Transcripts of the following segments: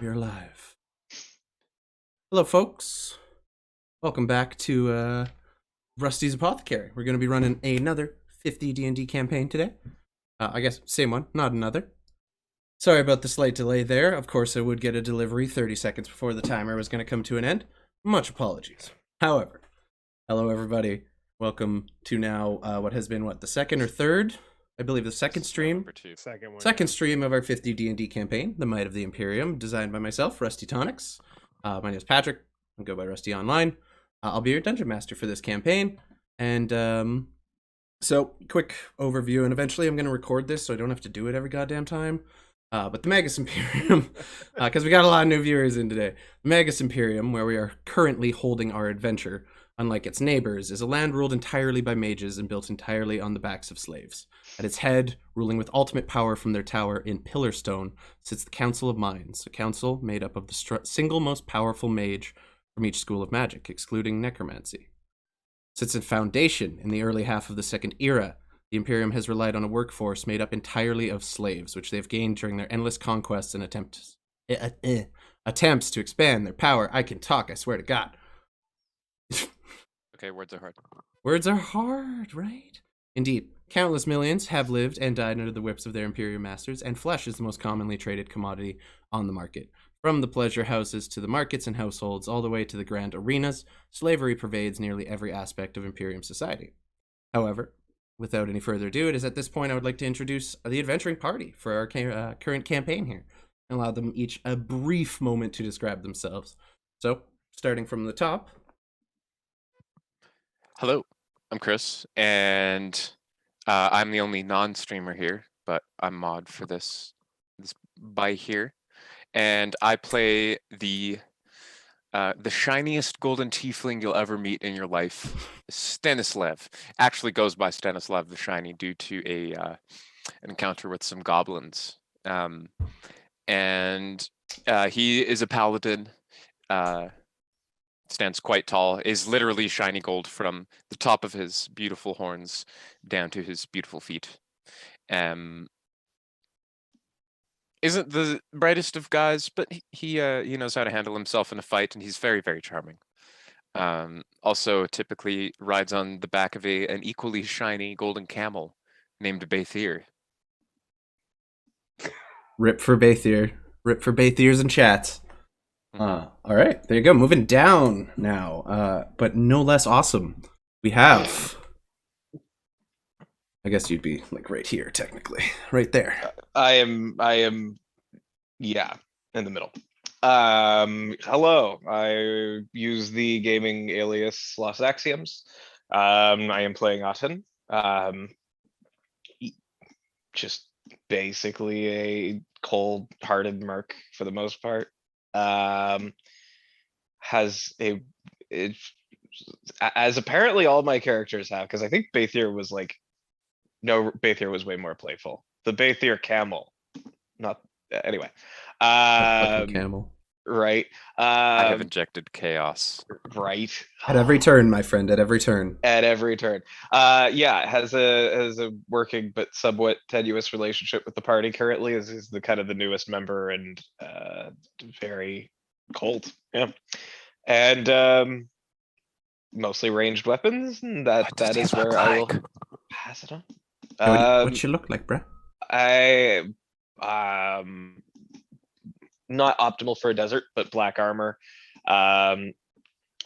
We're live. Hello, folks. Welcome back to Rusty's Apothecary. We're going to be running another 50 D&D campaign today. I guess same one, not another. Sorry about the slight delay there. Of course, I would get a delivery 30 seconds before the timer was going to come to an end. Much apologies. However, hello, everybody. Welcome to now what has been, the second or third? I believe the second stream. Second stream of our 50 D&D campaign, The Might of the Imperium, designed by myself, Rusty Tonics. My name is Patrick. I go by Rusty Online. I'll be your dungeon master for this campaign. And so, quick overview, and eventually I'm going to record this so I don't have to do it every goddamn time. But the Magus Imperium, because we got a lot of new viewers in today. The Magus Imperium, where we are currently holding our adventure, unlike its neighbors, is a land ruled entirely by mages and built entirely on the backs of slaves. At its head, ruling with ultimate power from their tower in Pillarstone, sits the Council of Minds, a council made up of the single most powerful mage from each school of magic, excluding necromancy. Since its foundation in the early half of the Second Era, the Imperium has relied on a workforce made up entirely of slaves, which they have gained during their endless conquests and attempts to expand their power. I can talk, I swear to God. Okay, words are hard. Words are hard, right? Indeed, countless millions have lived and died under the whips of their Imperium masters, and flesh is the most commonly traded commodity on the market. From the pleasure houses to the markets and households, all the way to the grand arenas, slavery pervades nearly every aspect of Imperium society. However, without any further ado, it is at this point I would like to introduce the adventuring party for our current campaign here, and allow them each a brief moment to describe themselves. So, starting from the top. Hello, I'm Chris, and I'm the only non-streamer here, but I'm mod for this by here, and I play the shiniest golden tiefling you'll ever meet in your life, Stanislav. Actually goes by Stanislav the Shiny due to an encounter with some goblins, and he is a paladin. Stands quite tall, is literally shiny gold from the top of his beautiful horns down to his beautiful feet. Isn't the brightest of guys, but he knows how to handle himself in a fight, and he's very, very charming. Also typically rides on the back of an equally shiny golden camel named Bathir. Rip for Bathir. Rip for Bathir's and chats. All right, there you go. Moving down now, but no less awesome. We have, I guess you'd be like right here, technically, right there. I am, yeah, in the middle. Hello, I use the gaming alias Lost Axioms. I am playing Aten. Just basically a cold-hearted merc for the most part. Has as apparently all my characters have, because I think Bathir was Bathir was way more playful. The Bathir camel, not anyway. Camel. Right. I have injected chaos. Right. At every turn, my friend. At every turn. At every turn. Yeah, has a working but somewhat tenuous relationship with the party currently. Is the kind of the newest member and very cold. Yeah. And mostly ranged weapons. And that is where I will pass it on. What you look like, bruh? I not optimal for a desert, but black armor,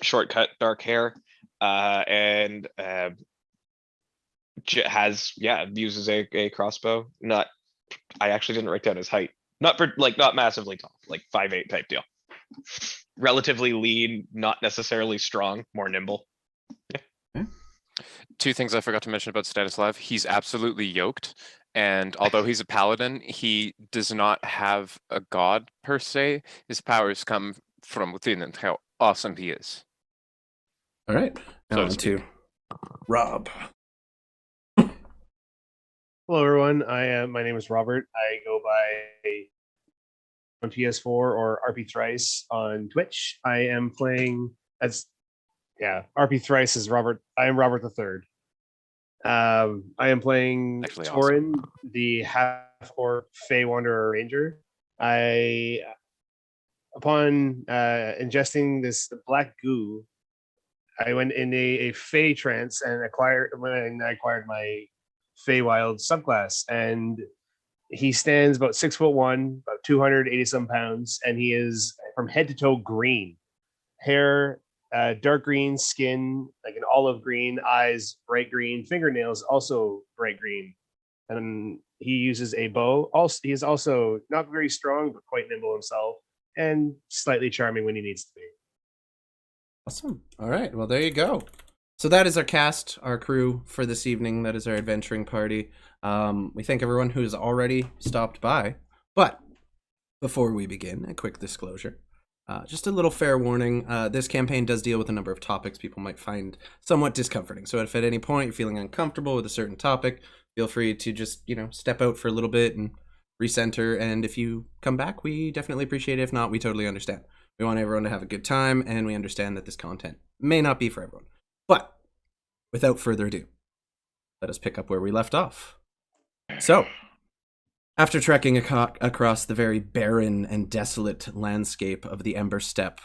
shortcut, dark hair, and uses a crossbow. I actually didn't write down his height. Not massively tall, like 5'8" type deal. Relatively lean, not necessarily strong, more nimble. Yeah. Two things I forgot to mention about Stanislav. He's absolutely yoked. And although he's a paladin, he does not have a god per se. His powers come from within, and how awesome he is. All right. Now on to Rob. Hello, everyone. My name is Robert. I go by on PS4 or RP Thrice on Twitch. I am playing as RP Thrice is Robert. I am Robert the Third. I am playing Toren, the half-orc Fey Wanderer Ranger. I upon ingesting this black goo, I went in a Fey trance and acquired my Feywild subclass, and he stands about 6'1", about 280 some pounds, and he is from head to toe green, hair dark green, skin like an olive green, eyes bright green, fingernails also bright green, and he uses a bow. Also, he is also not very strong but quite nimble himself, and slightly charming when he needs to be. Awesome. All right. Well, there you go. So that is our cast, our crew for this evening. That is our adventuring party. We thank everyone who has already stopped by. But before we begin, a quick disclosure. Just a little fair warning. This campaign does deal with a number of topics people might find somewhat discomforting. So if at any point you're feeling uncomfortable with a certain topic, feel free to just, step out for a little bit and recenter. And if you come back, we definitely appreciate it. If not, we totally understand. We want everyone to have a good time, and we understand that this content may not be for everyone. But without further ado, let us pick up where we left off. So, after trekking across the very barren and desolate landscape of the Ember Steppe,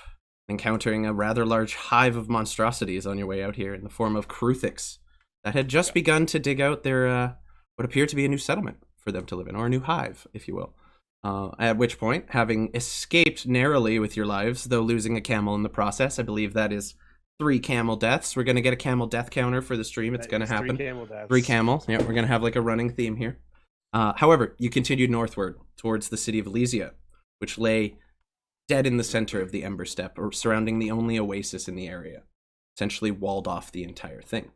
encountering a rather large hive of monstrosities on your way out here in the form of Kruthiks that had just begun to dig out their what appeared to be a new settlement for them to live in, or a new hive, if you will. At which point, having escaped narrowly with your lives, though losing a camel in the process, I believe that is 3 camel deaths. We're going to get a camel death counter for the stream. It's going to happen. 3 camel deaths. 3 camel. Yeah, we're going to have like a running theme here. However, you continued northward towards the city of Elysia, which lay dead in the center of the Ember Steppe, or surrounding the only oasis in the area, essentially walled off the entire thing.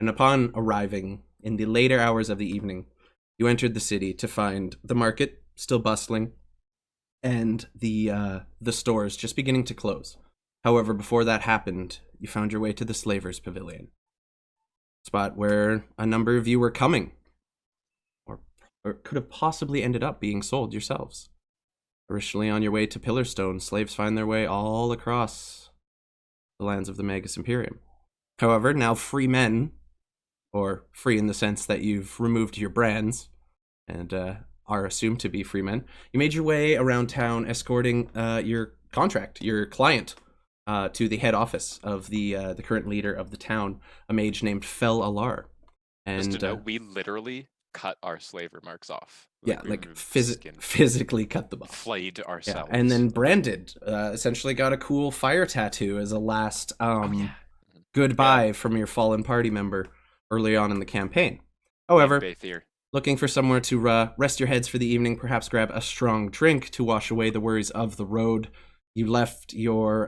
And upon arriving in the later hours of the evening, you entered the city to find the market still bustling, and the stores just beginning to close. However, before that happened, you found your way to the Slavers' Pavilion, spot where a number of you were coming, or could have possibly ended up being sold yourselves. Originally on your way to Pillarstone, slaves find their way all across the lands of the Magus Imperium. However, now free men, or free in the sense that you've removed your brands, and are assumed to be free men, you made your way around town escorting your client, to the head office of the current leader of the town, a mage named Fel Alar. And Just to note, we literally cut our slaver marks off. We removed the skin, physically cut them off. flayed ourselves. Yeah, and then branded, essentially got a cool fire tattoo as a last goodbye from your fallen party member early on in the campaign. However, Bathier. looking for somewhere to rest your heads for the evening, perhaps grab a strong drink to wash away the worries of the road, you left your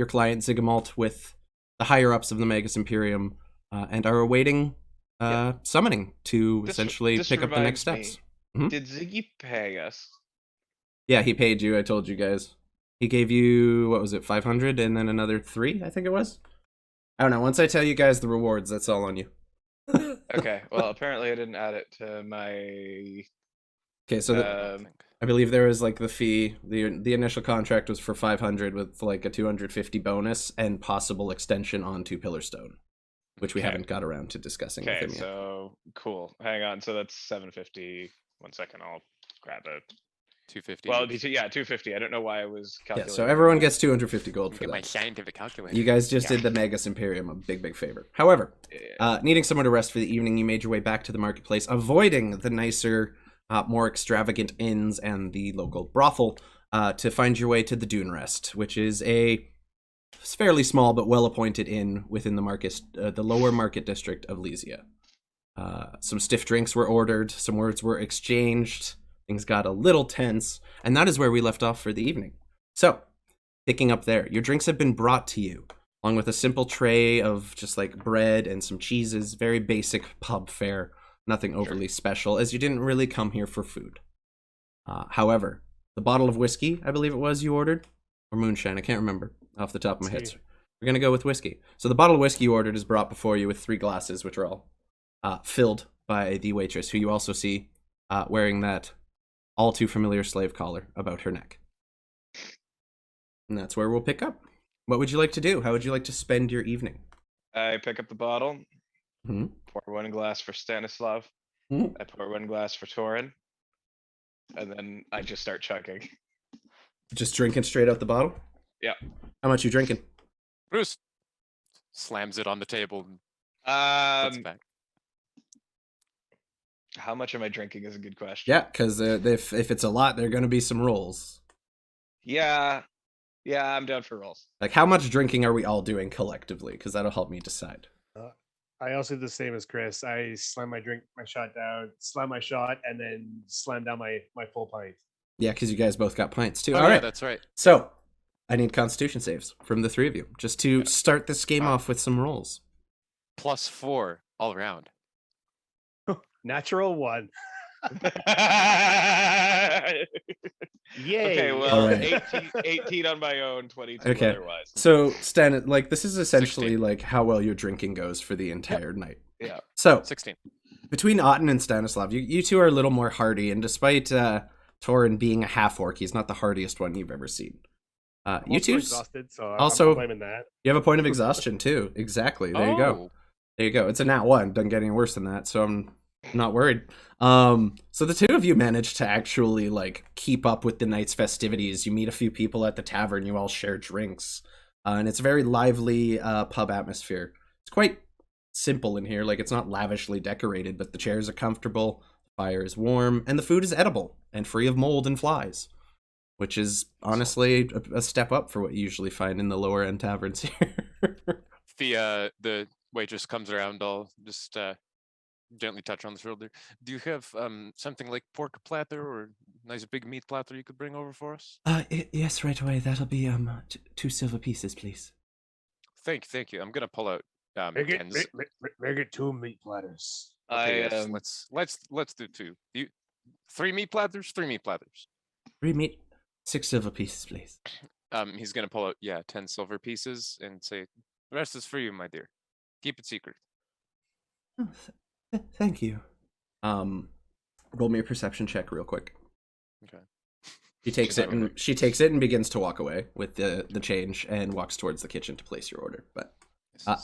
client Zigamalt with the higher-ups of the Magus Imperium, and are awaiting summoning to essentially This pick up the next reminds steps. me, Did Ziggy pay us? Yeah, he paid you. I told you guys. He gave you, what was it, 500 and then another 3, I think it was? I don't know. Once I tell you guys the rewards, that's all on you. Okay, well, apparently I didn't add it to my. Okay, so I believe there was like the fee. The initial contract was for 500 with like a 250 bonus and possible extension onto Pillarstone, which we haven't got around to discussing with Okay, him yet. so cool. Hang on, so that's 750. 1 second, I'll grab it. 250. Well, it'd be 250. I don't know why I was Yeah, calculating. so everyone gets 250 gold for Get my that. scientific calculator. You guys just did the Magus Imperium a big favor. However, Yeah. needing somewhere to rest for the evening, you made your way back to the marketplace, avoiding the nicer, more extravagant inns and the local brothel, to find your way to the Dune Rest, which is a fairly small but well-appointed inn within the lower market district of Lysia. Some stiff drinks were ordered, some words were exchanged, things got a little tense, and that is where we left off for the evening. So, picking up there, your drinks have been brought to you, along with a simple tray of just like bread and some cheeses, very basic pub fare, nothing overly special, as you didn't really come here for food. However, the bottle of whiskey, I believe it was, you ordered, or moonshine, I can't remember off the top of my head. We're going to go with whiskey. So the bottle of whiskey you ordered is brought before you with 3 glasses, which are all filled by the waitress, who you also see wearing that all too familiar slave collar about her neck. And that's where we'll pick up. What would you like to do? How would you like to spend your evening? I pick up the bottle, Hmm? pour 1 glass for Stanislav. Mhm. I pour 1 glass for Toren, and then I just start chugging. Just drinking straight out the bottle? Yeah. How much you drinking? Bruce slams it on the table and puts it Um, back. how much am I drinking is a good question. Yeah, because if it's a lot, there are going to be some rolls. Yeah. Yeah, I'm down for rolls. Like, how much drinking are we all doing collectively? Because that'll help me decide. I also do the same as Chris. I slam my shot down, slam my shot, and then slam down my full pint. Yeah, because you guys both got pints too. Oh All yeah, right. that's right. So, I need Constitution saves from the three of you, just to start this game Wow. off with some rolls. +4 all around. Natural 1. Yay. Okay, well, All right. 18 on my own, 22 Okay. otherwise. So, Stan, like, this is essentially 16. like how well your drinking goes for the entire night. Yeah. So, 16. between Otten and Stanislav, you two are a little more hardy, and despite Toren being a half-orc, he's not the hardiest one you've ever seen. I'm You also two exhausted, so also- I'm blaming that. You have a point of exhaustion too. Exactly. There you go. Oh, There you go. It's a nat 1. Doesn't get any worse than that, so I'm not worried. So the two of you managed to actually like keep up with the night's festivities. You meet a few people at the tavern. You all share drinks, and it's a very lively pub atmosphere. It's quite simple in here. Like, it's not lavishly decorated, but the chairs are comfortable, the fire is warm, and the food is edible and free of mold and flies, which is honestly a step up for what you usually find in the lower end taverns here. the waitress comes around. I'll just gently touch on the shoulder. Do you have something like pork platter or nice big meat platter you could bring over for us? Yes, right away. That'll be 2 silver pieces, please. Thank you. I'm gonna pull out Make it, Ken's. make it 2 meat platters. Okay, yes, I let's do 2. 3 meat platters. 3 meat platters. 3 meat, 6 silver pieces, please. He's gonna pull out 10 silver pieces and say, "The rest is for you, my dear. Keep it secret." Oh, thank you. Roll me a perception check real quick. Okay. She takes She's it not over. and she takes it and begins to walk away with the change and walks towards the kitchen to place your order. But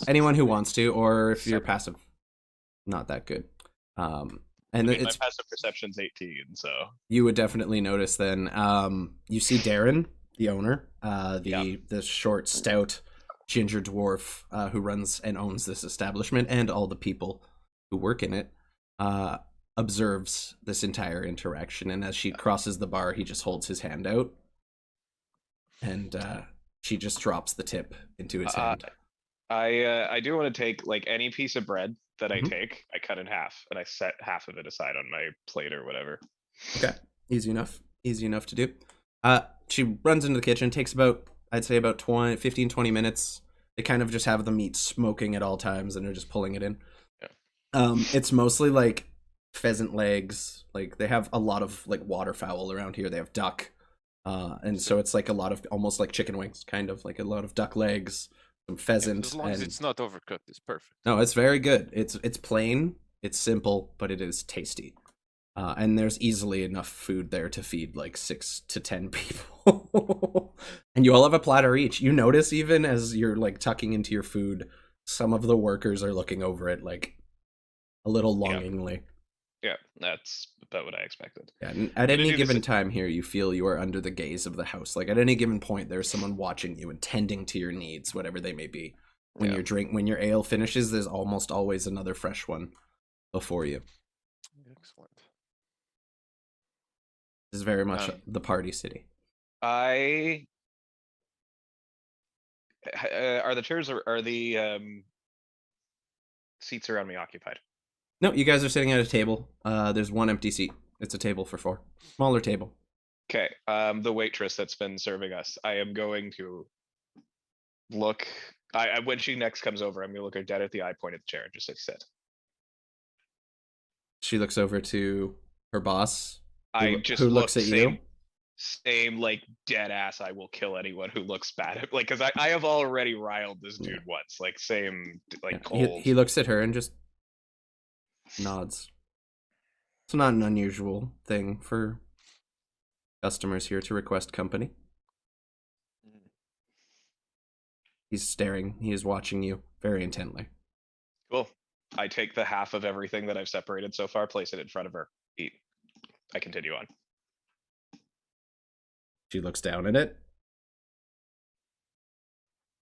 anyone who wants to, or if you're 7. passive, not that good. And mean, my it's passive perception's 18, so you would definitely notice then. You see Darren, the owner, the short, stout ginger dwarf who runs and owns this establishment, and all the people who work in it, observes this entire interaction. And as she crosses the bar, he just holds his hand out, and she just drops the tip into his hand. I do want to take like any piece of bread that I Mhm. take, I cut in half and I set half of it aside on my plate or whatever. Okay, easy enough to do. She runs into the kitchen, takes about, I'd say about 15-20 minutes. They kind of just have the meat smoking at all times and they're just pulling it in. Yeah. It's mostly like pheasant legs. Like, they have a lot of like waterfowl around here. They have duck, and so it's like a lot of almost like chicken wings, kind of like a lot of duck legs, some pheasant. As long as and it's not overcooked, it's perfect. no, it's very good. It's plain, it's simple, but it is tasty. And there's easily enough food there to feed like 6 to 10 people. And you all have a platter each. You notice even as you're like tucking into your food, some of the workers are looking over it like a little longingly. Yeah, that's about what I expected. Yeah, and at Gonna any do given this- time here, you feel you are under the gaze of the house. Like, at any given point, there's someone watching you and tending to your needs, whatever they may be. When when your ale finishes, there's almost always another fresh one before you. Excellent. This is very much the party city. I are the chairs or are the seats around me occupied? No, you guys are sitting at a table. There's one empty seat. It's a table for 4. Smaller table. Okay, the waitress that's been serving us, I am going to look. I when she next comes over, I'm gonna look her dead at the eye, point at the chair, and just say, "Sit." She looks over to her boss. I Who- just who look looks at same, you? same like dead ass. I will kill anyone who looks bad at like because I have already riled this dude once. Like same like Yeah, cold. he looks at her and just nods. It's not an unusual thing for customers here to request company. He's staring. He is watching you very intently. Cool. I take the half of everything that I've separated so far, place it in front of her, eat. I continue on. She looks down at it.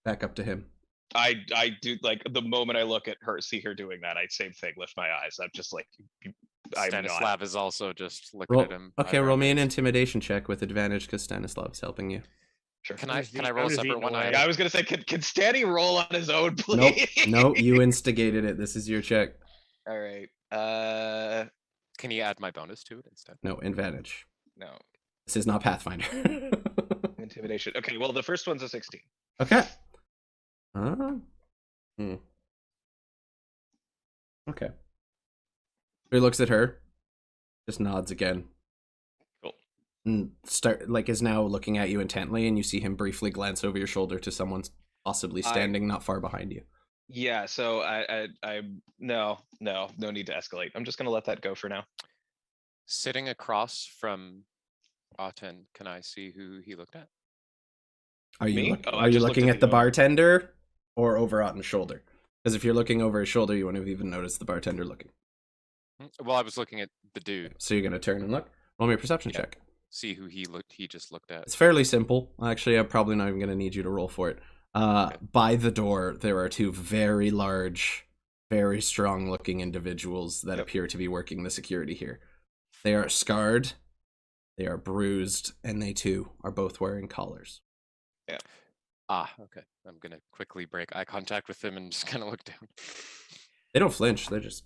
Back up to him. I do, like, the moment I look at her, see her doing that, I same thing, lift my eyes. I'm just like, I'm not. Stanislav is also just looking Roll, at him. okay, roll me an eyebrow-raised. intimidation check with advantage because Stanislav's helping you. Sure. Can I'm I just can I eat- roll I'm a just separate eating one? away. Yeah, I was gonna say, can Stanny roll on his own, Nope. please? No, you instigated it. This is your check. All right. Can you add my bonus to it instead? No, advantage. No. This is not Pathfinder. Intimidation. Okay, well, the first one's a 16. Okay. Okay. He looks at her, just nods again. Cool. And is now looking at you intently, and you see him briefly glance over your shoulder to someone possibly standing not far behind you. Yeah, so no need to escalate. I'm just gonna let that go for now. Sitting across from Aten, can I see who he looked at? Are you Me? Oh, I are you just looked looking at at the the owner. bartender or over Otten's shoulder? Because if you're looking over his shoulder, you wouldn't have even noticed the bartender looking. Well, I was looking at the dude. So you're gonna turn and look. Roll me a perception Yeah. check. See who he just looked at. It's fairly simple. Actually, I'm probably not even gonna need you to roll for it. Okay. By the door, there are two very large, very strong-looking individuals that Yep. appear to be working the security here. They are scarred, they are bruised, and they too are both wearing collars. Ah, okay. I'm gonna quickly break eye contact with him and just kind of look down. They don't flinch. They're just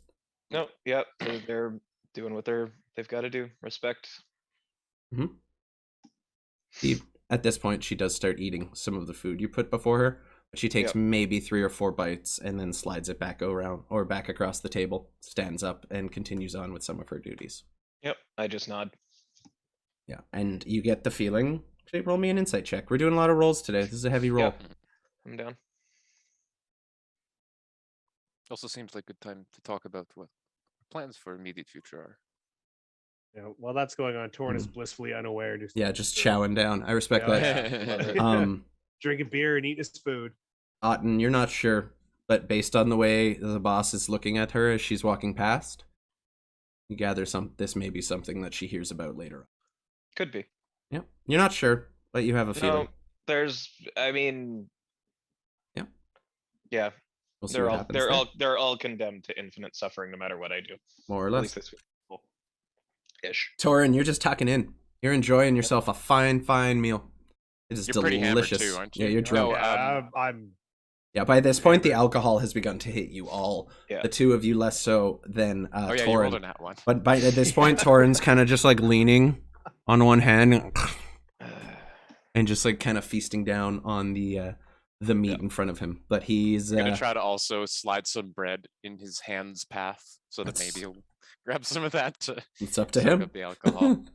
No, yep, they're doing what they've got to do. Respect. At this point, she does start eating some of the food you put before her. But she takes Yep. maybe 3 or 4 bites and then slides it back around or back across the table, stands up, and continues on with some of her duties. Yep, I just nod. Yeah, and you get the feeling. Actually, roll me an insight check. We're doing a lot of rolls today. This is a heavy roll. Yep. I'm down. Also seems like a good time to talk about what plans for immediate future are. Yeah, while that's going on, Toren is blissfully unaware. Just chowing down. I respect Yeah, that. yeah, love it. Drinking Drinking beer and eating his food. Otten, you're not sure, but based on the way the boss is looking at her as she's walking past, you gather this may be something that she hears about later on. Could be. Yeah, you're not sure, but you have a feeling. No, I mean, Yeah. Yeah, We'll see what happens there. they're all condemned to infinite suffering no matter what I do. More or At less. least this week. Ish. Toren, you're just tucking in. You're enjoying yourself a fine meal. It is You're pretty hammered delicious. too, aren't you? Yeah, you're drunk. No, I'm Yeah, by this point, the alcohol has begun to hit you all. Yeah. The two of you less so than Oh yeah, you rolled Toren. a nat one. But at this point, Toren's kind of just like leaning on one hand and just like kind of feasting down on the meat in front of him. But he's I'm gonna try to also slide some bread in his hand's path so that That's- maybe he'll grab some of that to it's up to soak him. up the alcohol.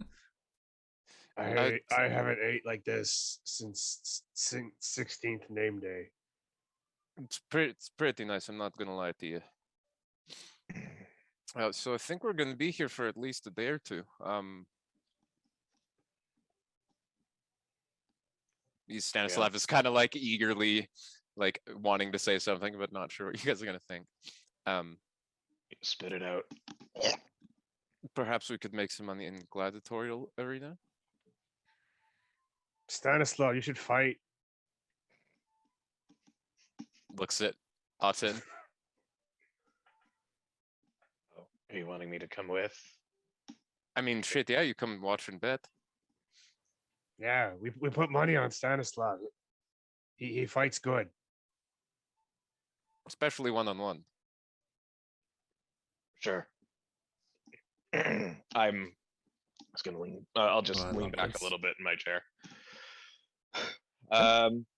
I haven't ate like this since 16th name day. It's pretty nice. I'm not gonna lie to you. So I think we're gonna be here for at least a day or two. Stanislav is kind of like eagerly, like wanting to say something, but not sure what you guys are gonna think. Spit it out. Perhaps we could make some money in gladiatorial arena. Stanislav, you should fight. Looks at Aten. Oh, are you wanting me to come with? I mean, shit, yeah, you come watch and bet. Yeah, we put money on Stanislav. He fights good. Especially one-on-one. Sure. I was gonna lean. I'll just I lean love back this. a little bit in my chair.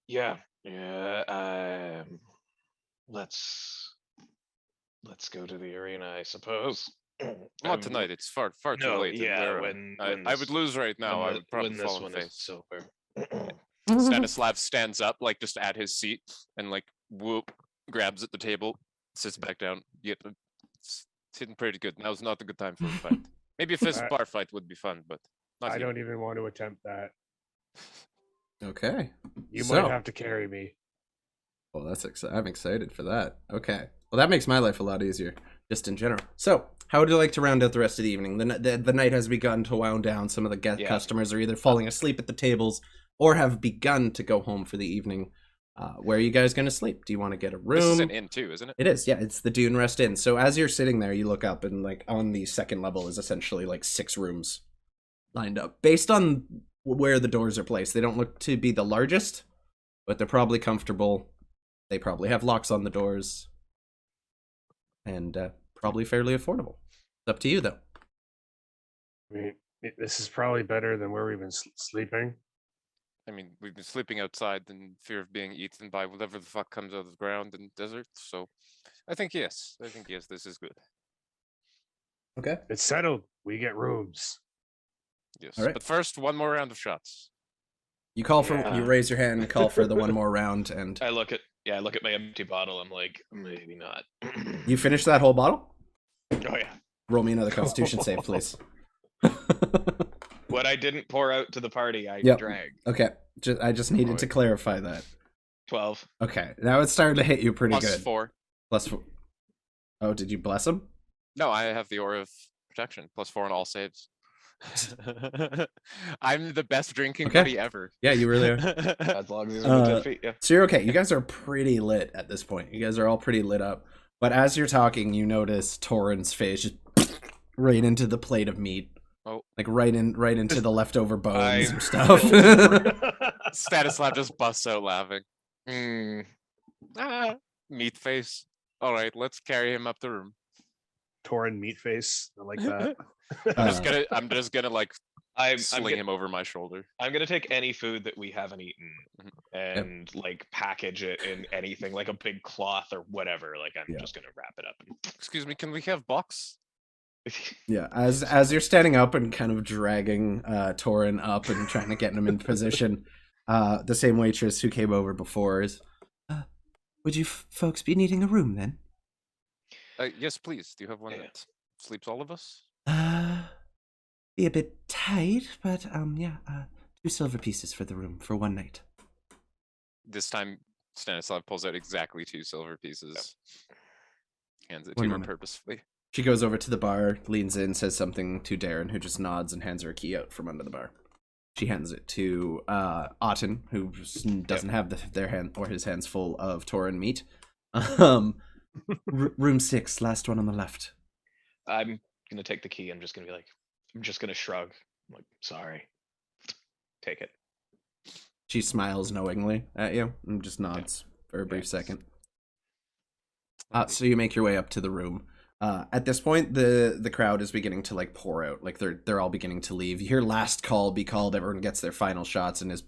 Yeah. Let's go to the arena, I suppose. Not tonight. It's far too no, late. and yeah, we're, when I this- would lose right now. I would probably when fall this in one the is face. sober. Stanislav stands up, like just at his seat, and like whoop, grabs at the table, sits back down. Yep, it's hitting pretty good. Now's not a good time for a fight. Maybe a fist bar fight would be fun, but not I here. don't even want to attempt that. Okay. You So- might have to carry me. Well, that's I'm excited for that. Okay. Well, that makes my life a lot easier. just in general. So, how would you like to round out the rest of the evening? The night has begun to wound down. Some of the customers are either falling asleep at the tables or have begun to go home for the evening. Where are you guys going to sleep? Do you want to get a room? This is an inn too, isn't it? It is, yeah. It's the Dune Rest Inn. So as you're sitting there, you look up and like on the second level is essentially like 6 rooms lined up. Based on where the doors are placed, they don't look to be the largest, but they're probably comfortable. They probably have locks on the doors. And probably fairly affordable. It's up to you, though. I mean, this is probably better than where we've been sleeping. I mean, we've been sleeping outside in fear of being eaten by whatever the fuck comes out of the ground in the desert. So, I think yes. This is good. Okay. It's settled. We get rooms. Yes. All right. But first, one more round of shots. You call for. Yeah. You raise your hand and call for the one more round, and I look at my empty bottle. I'm like, maybe not. you finish that whole bottle. Oh yeah. Roll me another Constitution save, please. What I didn't pour out to the party, I Yep. drank. Okay. I just needed to clarify that. 12. Okay. Now it's starting to hit you pretty Plus good. 4. +4. Oh, did you bless him? No, I have the Aura of Protection. Plus 4 on all saves. I'm the best drinking Okay. buddy ever. Yeah, you really are. As long as he's under 10 feet, yeah. So you're okay. You guys are pretty lit at this point. You guys are all pretty lit up. But as you're talking, you notice Toren's face just right into the plate of meat. Oh. Like right into the leftover bones I- and stuff. Stanislav just busts out laughing. Meat face. All right, let's carry him up the room. Toren meat face. I like that. I'm just gonna like I'm sling him over my shoulder. gonna take any food that we haven't eaten and like package it in anything like a big cloth or whatever. Like I'm Yeah. just gonna wrap it up. Excuse me, can we have box? Yeah, as you're standing up and kind of dragging Toren up and trying to get him in position, the same waitress who came over before is, would you folks be needing a room then? Yes, please. Do you have one Yeah. that sleeps all of us? Be a bit tight, but yeah, 2 silver pieces for the room for one night. This time, Stanislav pulls out exactly 2 silver pieces. Hands it One to her moment. purposefully. She goes over to the bar, leans in, says something to Darren, who just nods and hands her a key out from under the bar. She hands it to Otten, who doesn't have their hand or his hands full of Toren meat. Room 6, last one on the left. I'm gonna take the key. I'm just gonna shrug. I'm like, sorry. Take it. She smiles knowingly at you and just nods for a brief second. So you make your way up to the room. At this point, the crowd is beginning to like pour out. Like they're all beginning to leave. You hear last call be called. Everyone gets their final shots and is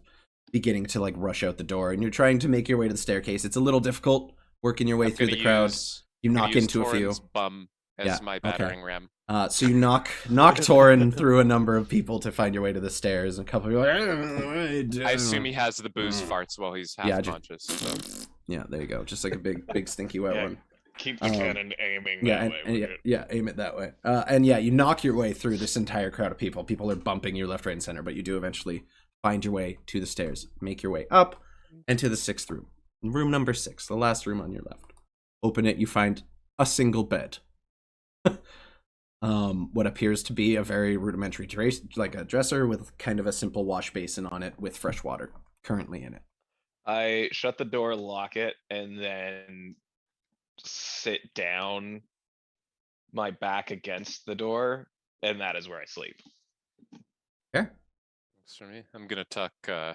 beginning to like rush out the door. And you're trying to make your way to the staircase. It's a little difficult working your way I'm through gonna the crowd. use- You I'm gonna knock use into a few. Toren's bum as Yeah, my okay. battering ram. So you knock Toren through a number of people to find your way to the stairs. And a couple of people are like, I assume he has the booze farts while he's half Yeah, conscious. So. yeah, there you go. Just like a big stinky wet Yeah. one. Keep the cannon aiming Yeah, that and, way. and we're yeah, good. yeah, aim it that way. And yeah, you knock your way through this entire crowd of people. People are bumping you left, right, and center, but you do eventually find your way to the stairs, make your way up, and to the 6th room. Room number 6, the last room on your left. Open it, you find a single bed. What appears to be a very rudimentary like a dresser with kind of a simple wash basin on it with fresh water currently in it. I shut the door, lock it, and then sit down my back against the door, and that is where I sleep. Okay. Thanks for me. I'm gonna tuck. Can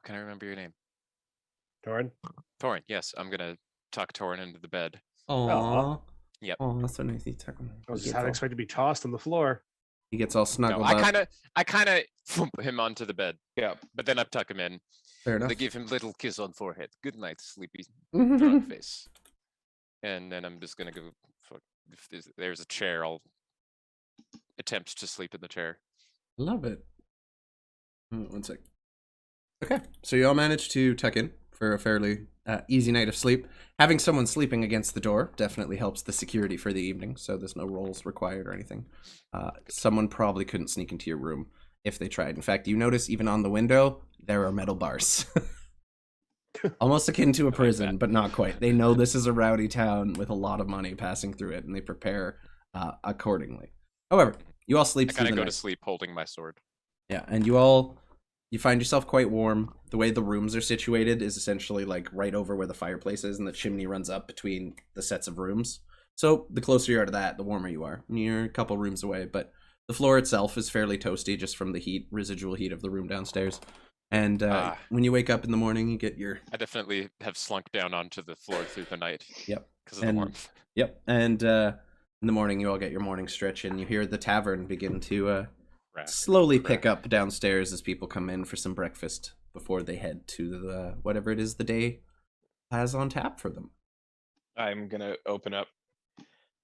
I remember your name? Toren. Toren. Yes, I'm gonna tuck Toren into the bed. Aww. Yep. Oh, that's so nice. He I was just having expected to be tossed on the floor. gets all No, snuggled I up. kind of thump him onto the bed, Yeah. but then I tuck him in. Fair enough. They give him a little kiss on forehead. Good night, sleepy drunk face. And then I'm just gonna go. Fuck. If there's a chair, I'll attempt to sleep in the chair. Love it. One sec. Okay, so you all managed to tuck in for a fairly easy night of sleep. Having someone sleeping against the door definitely helps the security for the evening, so there's no rolls required or anything. Someone probably couldn't sneak into your room if they tried. In fact, you notice even on the window, there are metal bars. Almost akin to a like prison, that. but not quite. They know this is a rowdy town with a lot of money passing through it, and they prepare accordingly. However, you all sleep I through kind the of go night. to sleep holding my sword. Yeah, and you find yourself quite warm. The way the rooms are situated is essentially like right over where the fireplace is, and the chimney runs up between the sets of rooms. So the closer you are to that, the warmer you are. And you're a couple rooms away, but the floor itself is fairly toasty just from the heat, residual heat of the room downstairs. And when you wake up in the morning, you get your I definitely have slunk down onto the floor through the night yep, because of the and warmth. yep, and in the morning you all get your morning stretch, and you hear the tavern begin to Crack, slowly crack. pick up downstairs as people come in for some breakfast before they head to the whatever it is the day has on tap for them. I'm gonna open up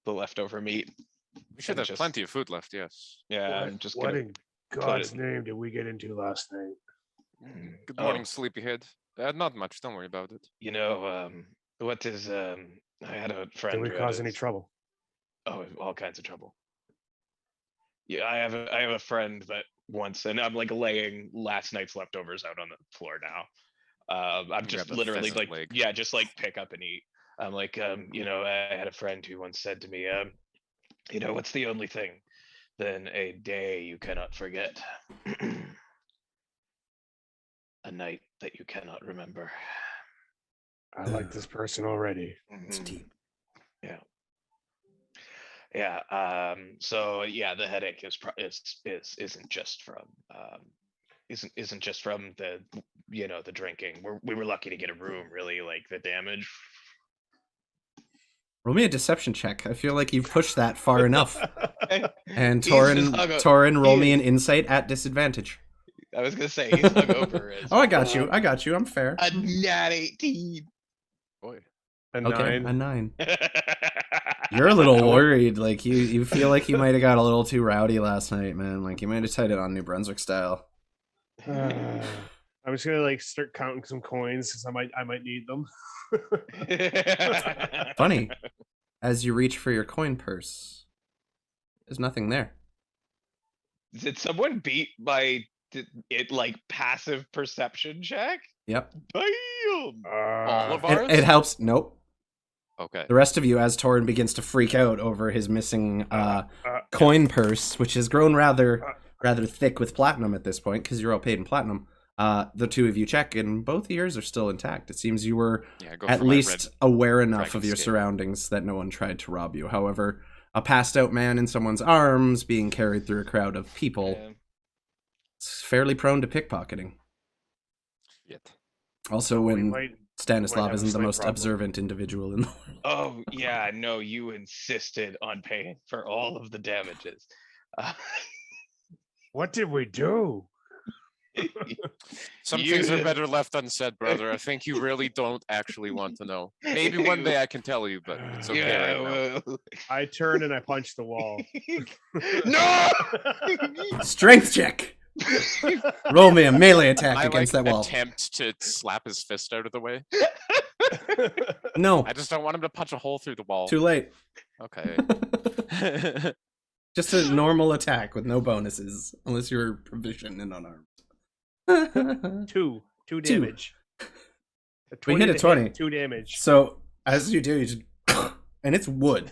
the leftover meat. We should and have just- plenty of food left. Yes. Yeah, I'm just What gonna. in God's name did we get into last night? Good Oh. morning, sleepyhead. Not much. Don't worry about it. You know, what is I had a friend. Did we who cause had any trouble? Oh, all kinds of trouble. Yeah, I have a friend that once, and I'm like laying last night's leftovers out on the floor now. I'm Grab just the literally pheasant like, leg. yeah, just like pick up and eat. I'm like, you know, I had a friend who once said to me, you know, what's the only thing than a day you cannot forget? A night that you cannot remember. I like this person already. It's Mhm. deep. Yeah. Yeah. So yeah, the headache isn't just from isn't just from the the drinking. We were lucky to get a room. Really, like the damage. Roll me a deception check. I feel like you've pushed that far enough. And He's just Toren, roll me he- an insight at disadvantage. I was gonna say he's hungover. Oh, I got you. I got you. I'm fair. A nat 18. Boy. A Okay, 9. a 9. You're a little worried. Like you feel like you might have got a little too rowdy last night, man. Like you might have tied it on New Brunswick style. I'm just gonna like start counting some coins because I might need them. Funny, as you reach for your coin purse, there's nothing there. Did someone beat it like passive perception check? Yep. Damn. All of ours? It helps. Nope. Okay. The rest of you, as Toren begins to freak out over his missing coin purse, which has grown rather thick with platinum at this point, because you're all paid in platinum. The two of you check, and both ears are still intact. It seems you were Yeah, go at for my least red aware enough dragon of your skin. surroundings that no one tried to rob you. However, a passed out man in someone's arms being carried through a crowd of people Yeah. is fairly prone to pickpocketing. Shit. Also, We when might Stanislav have a isn't the slight most problem. observant individual in the world. Oh yeah, no, you insisted on paying for all of the damages. What did we do? Some You- things are better left unsaid, brother. I think you really don't actually want to know. Maybe one day I can tell you, but it's okay Yeah, right now. well- I turned and I punched the wall. No! Strength check. Roll me a melee attack I against that wall. attempt to slap his fist out of the way. No, I just don't want him to punch a hole through the wall. too late. Okay. Just a normal attack with no bonuses, unless you're proficient and unarmed. Two damage. We hit a to 20. 2 damage. So as you do, you just and it's wood.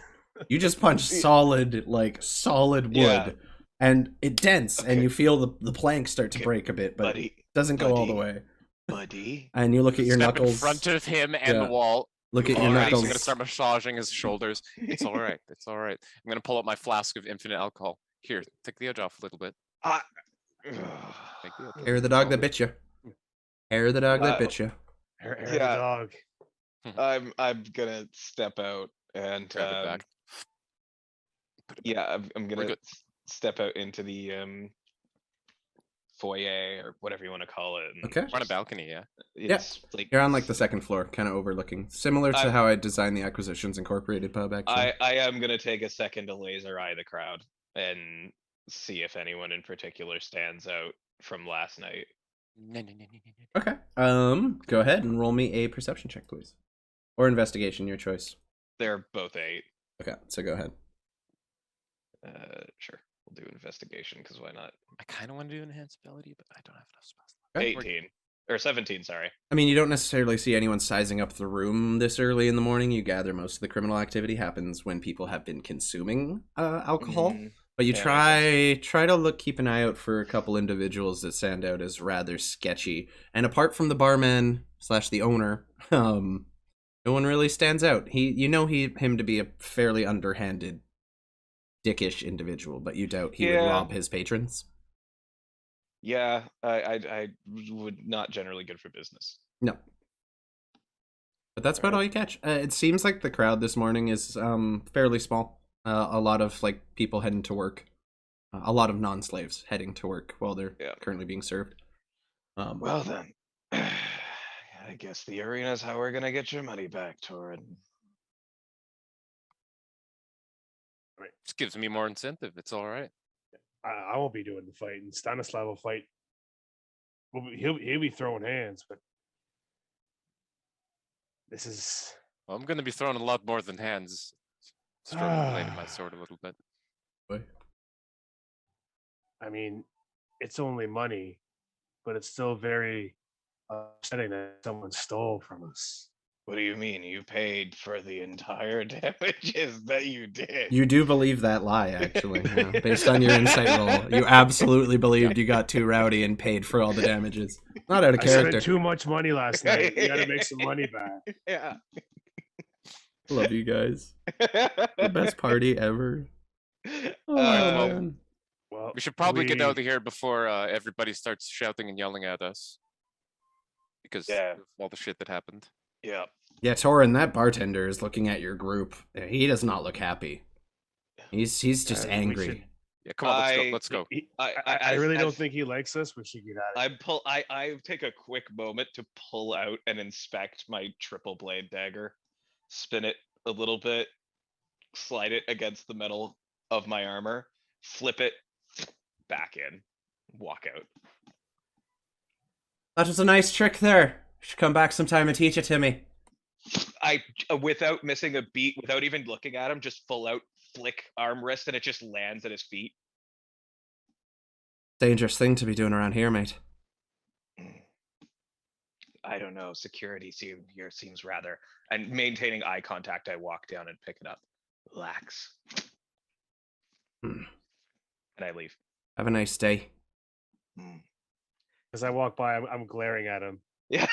You just punch solid wood, Yeah. and it dents, and Okay. you feel the planks start to Okay, break a bit, but it buddy, doesn't go all the buddy. way. buddy. And you look at your Step knuckles. in front of him and Yeah. the wall. Look at your Alright, knuckles. I'm gonna start massaging his shoulders. It's all right. It's all right. I'm gonna pull up my flask of infinite alcohol. Here, take the edge off a little bit. Ah. Take the edge. Hair of the dog that bit you. Hair of the dog that bit you. Hair of Yeah. the dog. I'm gonna step out and Grab it back. Put it back. yeah, I'm We're gonna good. step out into the foyer or whatever you want to call it. and Okay. We're on a just- balcony, yeah. It's like You're on like the second floor, kind of overlooking. Similar to I- how I designed the Acquisitions Incorporated pub, actually. I am gonna take a second to laser eye the crowd and see if anyone in particular stands out from last night. Okay. Go ahead and roll me a perception check, please. Or investigation, your choice. They're both 8. Okay, so go ahead. Sure, we'll do investigation because why not? I kind of want to do enhanced ability, but I don't have enough spells. Okay. 18 or 17. Sorry. I mean, you don't necessarily see anyone sizing up the room this early in the morning. You gather most of the criminal activity happens when people have been consuming alcohol. Mhm. But you Yeah, makes try to keep an eye out for a couple individuals that stand out as rather sketchy. And apart from the barman / the owner, no one really stands out. Him to be a fairly underhanded, dickish individual, but you doubt he would Yeah. rob his patrons. Yeah, I would not generally good for business. No. But that's about all you catch. It seems like the crowd this morning is fairly small. A lot of like people heading to work. A lot of non-slaves heading to work while they're currently being served. Well then, I guess the arena is how we're gonna get your money back, Toren. Just gives me more incentive. It's all right. I won't be doing the fight, and Stanislav will fight. He'll be throwing hands, but this is. Well, I'm gonna be throwing a lot more than hands. Struggling blading my sword a little bit. I mean, it's only money, but it's still very upsetting that someone stole from us. What do you mean? You paid for the entire damages that you did. You do believe that lie, actually. Yeah. Based on your insight roll, you absolutely believed you got too rowdy and paid for all the damages. Not out of I character. spent too much money last night. You gotta make some money back. Yeah. Love you guys. The best party ever. Oh, well, man. Well, We should probably get out of here before everybody starts shouting and yelling at us. Because of all the shit that happened. Yeah. Yeah, Toren, that bartender is looking at your group. He does not look happy. He's just angry. Yeah, come on, let's go. I really don't think he likes us. We should get out of here. I take a quick moment to pull out and inspect my triple blade dagger, spin it a little bit, slide it against the metal of my armor, flip it back in, walk out. That was a nice trick there. You should come back sometime and teach it to me. I, without missing a beat, without even looking at him, just full out flick arm wrist and it just lands at his feet. Dangerous thing to be doing around here, mate. I don't know. Security here seems rather. And maintaining eye contact, I walk down and pick it up. Relax. Hmm. And I leave. Have a nice day. As I walk by, I'm glaring at him. Yeah.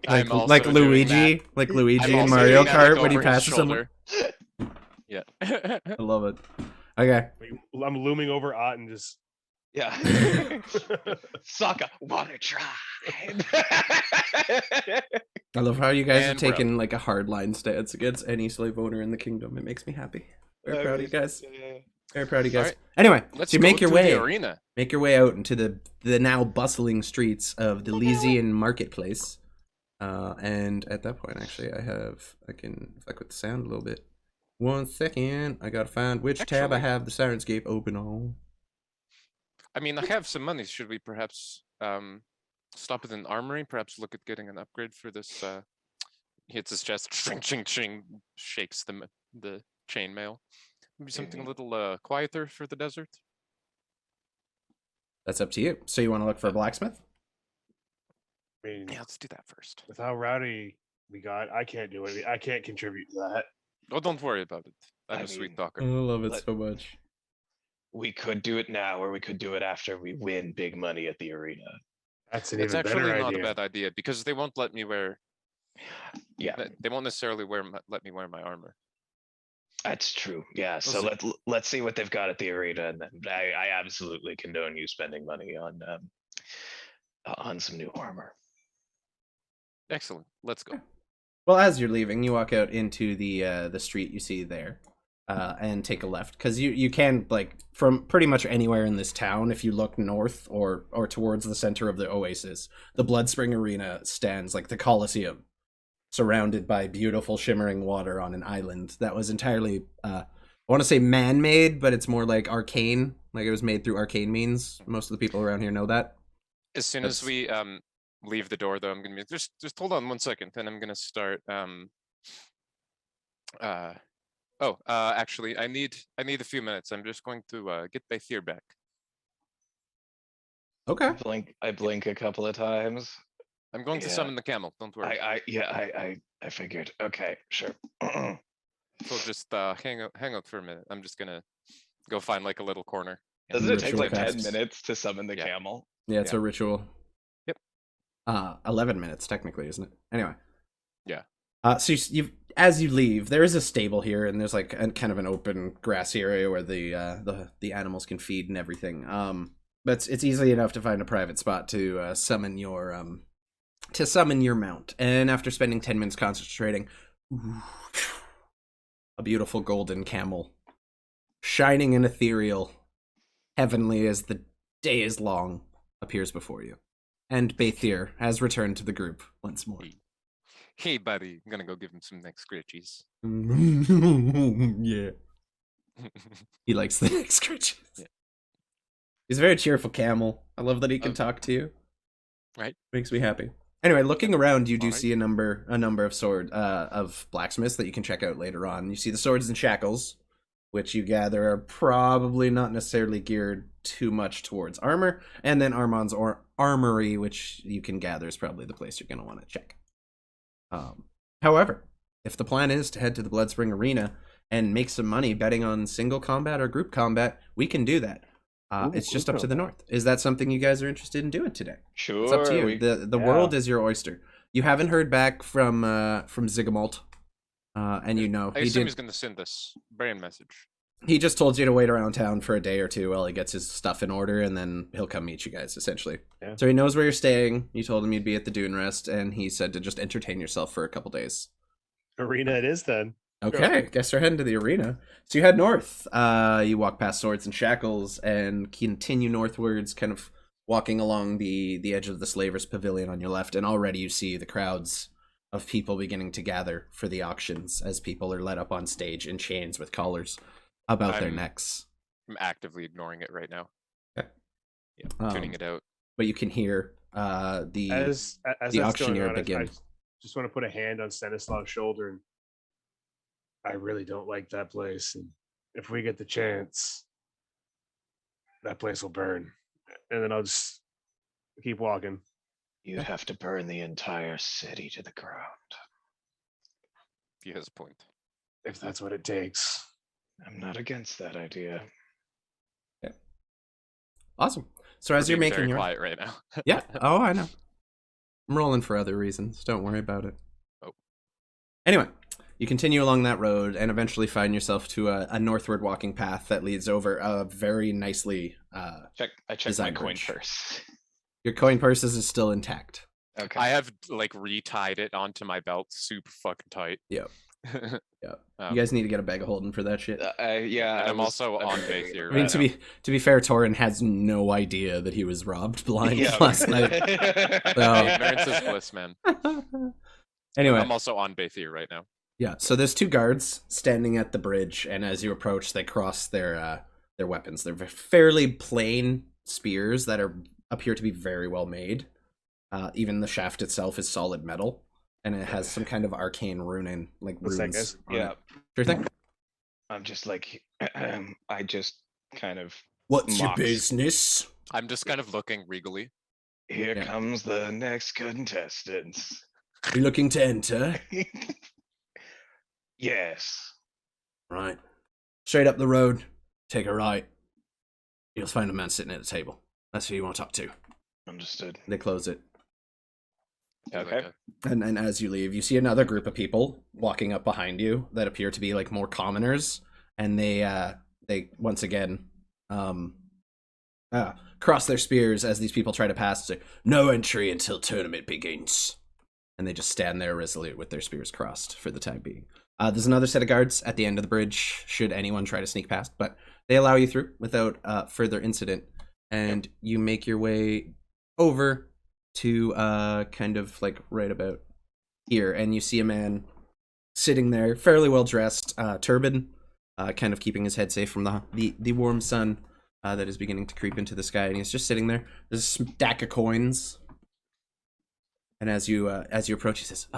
like Luigi, like Luigi in Mario Kart when he passes someone. Yeah. I love it. Okay. I'm looming over Ott and just. Yeah. Sokka, wanna try? I love how you guys are taking like a hardline stance against any slave owner in the kingdom. It makes me happy. Very proud of you guys. Very proud of you guys. Right. Anyway, let's so you make your way. The arena. Make your way out into the now bustling streets of the Lysian marketplace. And at that point, actually, I can fuck with the sound a little bit. 1 second. I gotta find which tab I have the Sirenscape open on. I mean, I have some money. Should we perhaps stop at an armory? Perhaps look at getting an upgrade for this. Hits his chest, ching, ching, ching, shakes the chainmail. Maybe something a little quieter for the desert. That's up to you. So you want to look for a blacksmith? I mean, Yeah, let's do that first. with how rowdy we got, I can't do it. I can't contribute to that. Oh, don't worry about it. I'm a sweet talker. I love it so much. We could do it now, or we could do it after we win big money at the arena. That's an It's even actually better not idea. a bad idea because they won't let me wear. Yeah, They won't necessarily let me wear my armor. that's true. Yeah, so see. let's see what they've got at the arena, and then I absolutely condone you spending money on some new armor. Excellent. Let's go. Well, as you're leaving, you walk out into the street you see there, and take a left because you can like from pretty much anywhere in this town. If you look north or towards the center of the oasis, the Bloodspring Arena stands like the Colosseum, surrounded by beautiful shimmering water on an island that was entirely I want to say man-made, but it's more like arcane. Like it was made through arcane means. Most of the people around here know that. As soon as we leave the door, though, I'm gonna be just hold on 1 second, and I'm gonna start. Actually, I need a few minutes. I'm just going to get Bathir back. Okay. I blink a couple of times. I'm going to Yeah. summon the camel. Don't worry. I figured. Okay, sure. So just hang out for a minute. I'm just gonna go find like a little corner. Doesn't it take Ritual like 10 casts. minutes to summon the Yeah. camel? Yeah, it's Yeah. a ritual. Yep. 11 minutes technically, isn't it? Anyway. Yeah. So as you leave, there is a stable here, and there's like kind of an open grassy area where the animals can feed and everything. But it's easy enough to find a private spot to summon your mount. And after spending 10 minutes concentrating, a beautiful golden camel, shining and ethereal, heavenly as the day is long, appears before you. And Bathir has returned to the group once more. Hey, buddy, I'm gonna go give him some neck scratchies. Yeah. He likes the neck scratches. Yeah. He's a very cheerful camel. I love that he can talk to you. Right. Makes me happy. Anyway, looking around, you do Alright. see a number of blacksmiths that you can check out later on. You see the swords and shackles, which you gather are probably not necessarily geared too much towards armor, and then Armand's armory, which you can gather is probably the place you're going to want to check. However, if the plan is to head to the Bloodspring Arena and make some money betting on single combat or group combat, we can do that. It's just up to the north. Is that something you guys are interested in doing today? Sure. It's up to you. The yeah. world is your oyster. You haven't heard back from Zigamalt, and you know I assume he's gonna send this brand message. he just told you to wait around town for a day or two while he gets his stuff in order, and then he'll come meet you guys, essentially. Yeah. So he knows where you're staying. You told him you'd be at the Dune Rest, and he said to just entertain yourself for a couple days. Arena it is then. Okay, guess we're heading to the arena. So you head north. You walk past Swords and Shackles and continue northwards, kind of walking along the edge of the Slavers Pavilion on your left, and already you see the crowds of people beginning to gather for the auctions as people are led up on stage in chains with collars about their I'm- necks. I'm actively ignoring it right now. Okay. Yeah, tuning it out. But you can hear As the that's auctioneer going on, begin. I just want to put a hand on Stanislav's shoulder, and I really don't like that place. And if we get the chance, that place will burn. And then I'll just keep walking. You'd have to burn the entire city to the ground. He has a point. If that's what it takes. I'm not against that idea. Awesome. So as We're you're being making very your quiet right now. Yeah. Oh, I know. I'm rolling for other reasons. Don't worry about it. Oh. Anyway, you continue along that road and eventually find yourself to a northward walking path that leads over a very nicely. I checked my Design coin bridge. purse. Your coin purses is still intact. Okay. I have like retied it onto my belt super fucking tight. Yep. Yep. Um, You guys need to get a bag of holding for that shit. Yeah. And I I'm was- also I'm on thinking base here I mean, right to be fair, Toren has no idea that he was robbed blind Yeah. last night. now. Ignorance is bliss, man. Anyway, I'm also on base here right now. yeah. So there's two guards standing at the bridge, and as you approach, they cross their weapons. They're fairly plain spears that appear to be very well made. Even the shaft itself is solid metal, and it has some kind of arcane runing, like What's that, runes. guys? on Yeah. it. Sure thing. I'm just like, I just kind of, What's your Mox. business? I'm just kind of looking regally. here Yeah. comes the next contestants. You looking to enter? Yes. Right. Straight up the road. Take a right. You'll find a man sitting at a table. That's who you want to talk to. Understood. They close it. Do like Okay. a- And as you leave, you see another group of people walking up behind you that appear to be like more commoners, and they once again cross their spears as these people try to pass. Say, no entry until tournament begins, and they just stand there resolute with their spears crossed for the time being. There's another set of guards at the end of the bridge should anyone try to sneak past, but they allow you through without further incident, and you make your way over to kind of like right about here, and you see a man sitting there, fairly well dressed, turban, kind of keeping his head safe from the warm sun that is beginning to creep into the sky, and he's just sitting there. There's a stack of coins, and as you approach, he says,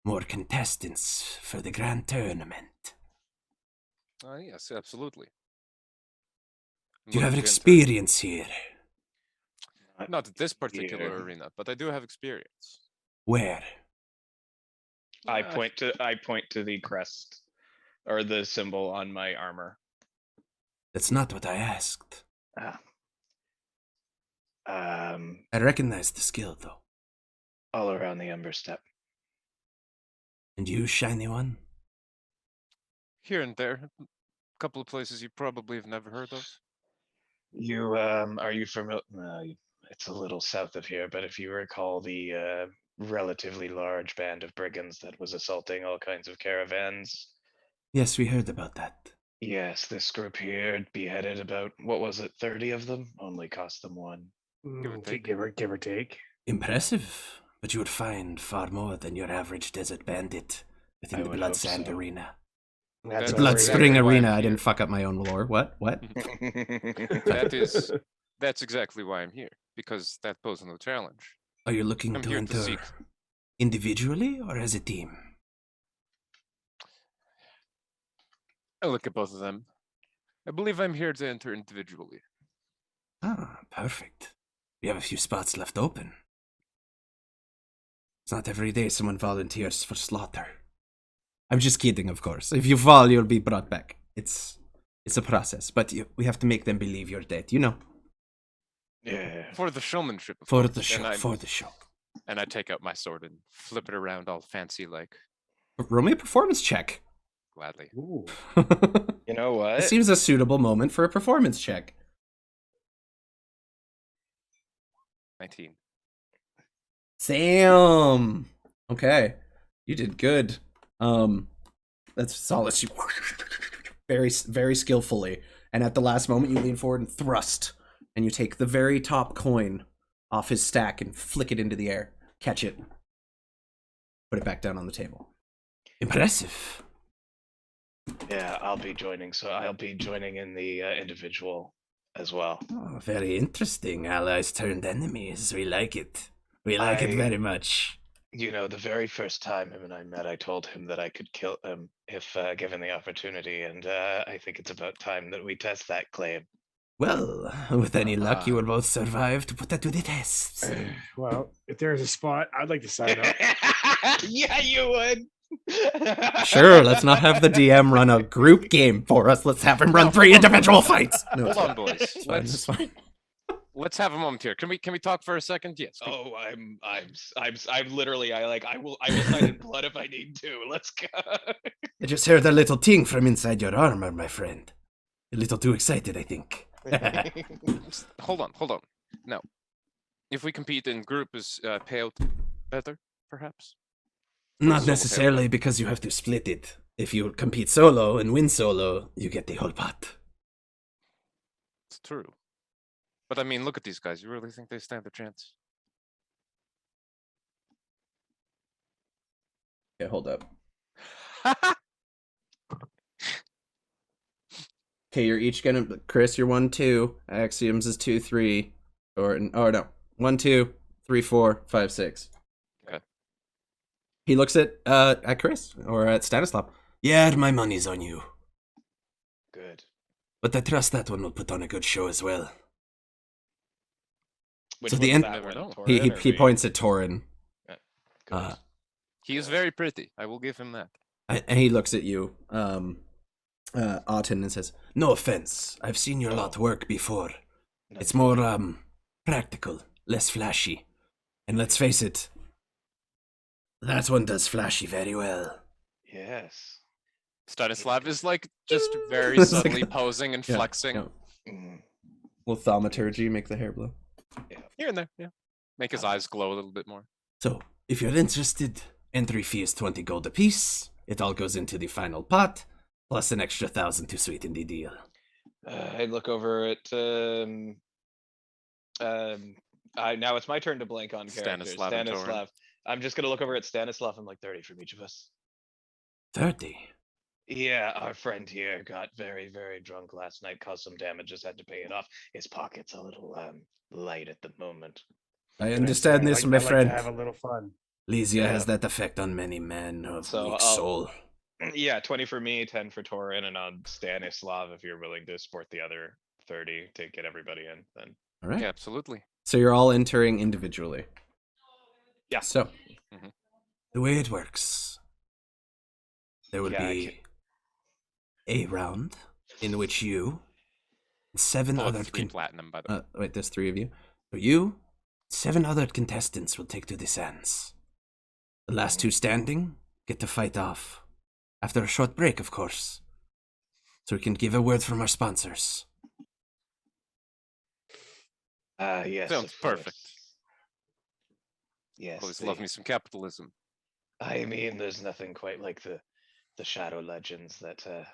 more contestants for the grand tournament. Yes, absolutely. I'm Do you have an looking to enter. experience here? Not at this particular Yeah. arena, but I do have experience. Where? I point to the crest or the symbol on my armor. That's not what I asked. Ah. I recognize the skill, though. All around the Ember Step. And you, shiny one? Here and there, a couple of places you probably have never heard of. You are you familiar? It's a little south of here, but if you recall the relatively large band of brigands that was assaulting all kinds of caravans. Yes, we heard about that. Yes, this group here beheaded about, what was it, 30 of them? Only cost them one. Give or take. Give or take. Impressive. But you would find far more than your average desert bandit within I the would Blood hope Sand so. Arena. That's The Bloodspring Bloodspring exactly why Arena. I'm I here. didn't fuck up my own lore. What? That's exactly why I'm here, because that poses no challenge. Are you looking I'm to here to enter seek. individually or as a team? I look at both of them. I believe I'm here to enter individually. Ah, perfect. We have a few spots left open. It's not every day someone volunteers for slaughter. I'm just kidding, of course. If you fall, you'll be brought back. It's a process, but we have to make them believe you're dead, you know. Yeah. For the showmanship, of For course. the show, for the show. And I take out my sword and flip it around all fancy like, Roll me a performance check. gladly. Ooh. You know what? It seems a suitable moment for a performance check. 19. Sam. Okay, you did good. That's solid. You very, very skillfully, and at the last moment, you lean forward and thrust, and you take the very top coin off his stack and flick it into the air. Catch it. Put it back down on the table. Impressive. Yeah, I'll be joining. So I'll be joining in the individual as well. Oh, very interesting. Allies turned enemies. We like it. We like it very much. You know, the very first time him and I met, I told him that I could kill him if given the opportunity, and I think it's about time that we test that claim. Well, with any luck, you will both survive to put that to the test. Well, if there's a spot, I'd like to sign up. Yeah, you would. Sure, let's not have the DM run a group game for us. Let's have him run 3 individual fights. No, Hold on, boys. it's fine, it's fine. Let's have a moment here. Can we talk for a second? Yes. Oh, I'm literally, I will sign in blood if I need to. Let's go. I just heard a little ting from inside your armor, my friend. A little too excited, I think. Hold on. Now, if we compete in group, is payout better, perhaps? Not Solo necessarily, because you have to split it. If you compete solo and win solo, you get the whole pot. It's true. But I mean, look at these guys. You really think they stand a chance? Okay, hold up. Okay, you're each gonna. Chris, you're 1, 2. Axioms is 2, 3. Or no, 1, 2, 3, 4, 5, 6. Okay. He looks at Chris or at Stanislav. Yeah, my money's on you, Good. but I trust that one will put on a good show as well. Which So the one's end- that one, Never know. Toren He or he me? points at Toren. Good. He is very pretty. I will give him that. And he looks at you, Auten, and says, "No offense, I've seen your lot work before. No. It's more practical, less flashy. And let's face it, that one does flashy very well." Yes. Stanislav is like just very It's like- subtly posing and Yeah, flexing yeah. Mm, Will thaumaturgy make the hair blow? here and there. Yeah, make his eyes glow a little bit more. So, if you're interested, entry fee is 20 gold apiece. It all goes into the final pot, plus an extra 1,000 to sweeten the deal. I look over at now it's my turn to blank on characters. Stanislav and Toren. Stanislav. I'm just gonna look over at Stanislav. I'm like 30 from each of us. 30? Yeah, our friend here got very, very drunk last night, caused some damage, just had to pay it off. His pocket's a little light at the moment. I understand this, my I like friend. to have a little fun. Lysia has Yeah. that effect on many men of So weak I'll- soul. Yeah, 20 for me, 10 for Torin, and on Stanislav if you're willing to sport the other 30 to get everybody in. Then All right. Yeah, absolutely. So you're all entering individually. Yeah. So Mhm. the way it works, there will Yeah, I be a round in which you and seven Pull out other 3 platinum, by the way. wait, there's 3 of you. So you, 7 other contestants will take to the sands. The last 2 standing get to fight off. After a short break, of course. So we can give a word from our sponsors. Yes. Sounds of course. perfect. Yes. Always love me some capitalism. I mean, there's nothing quite like the shadow legends that are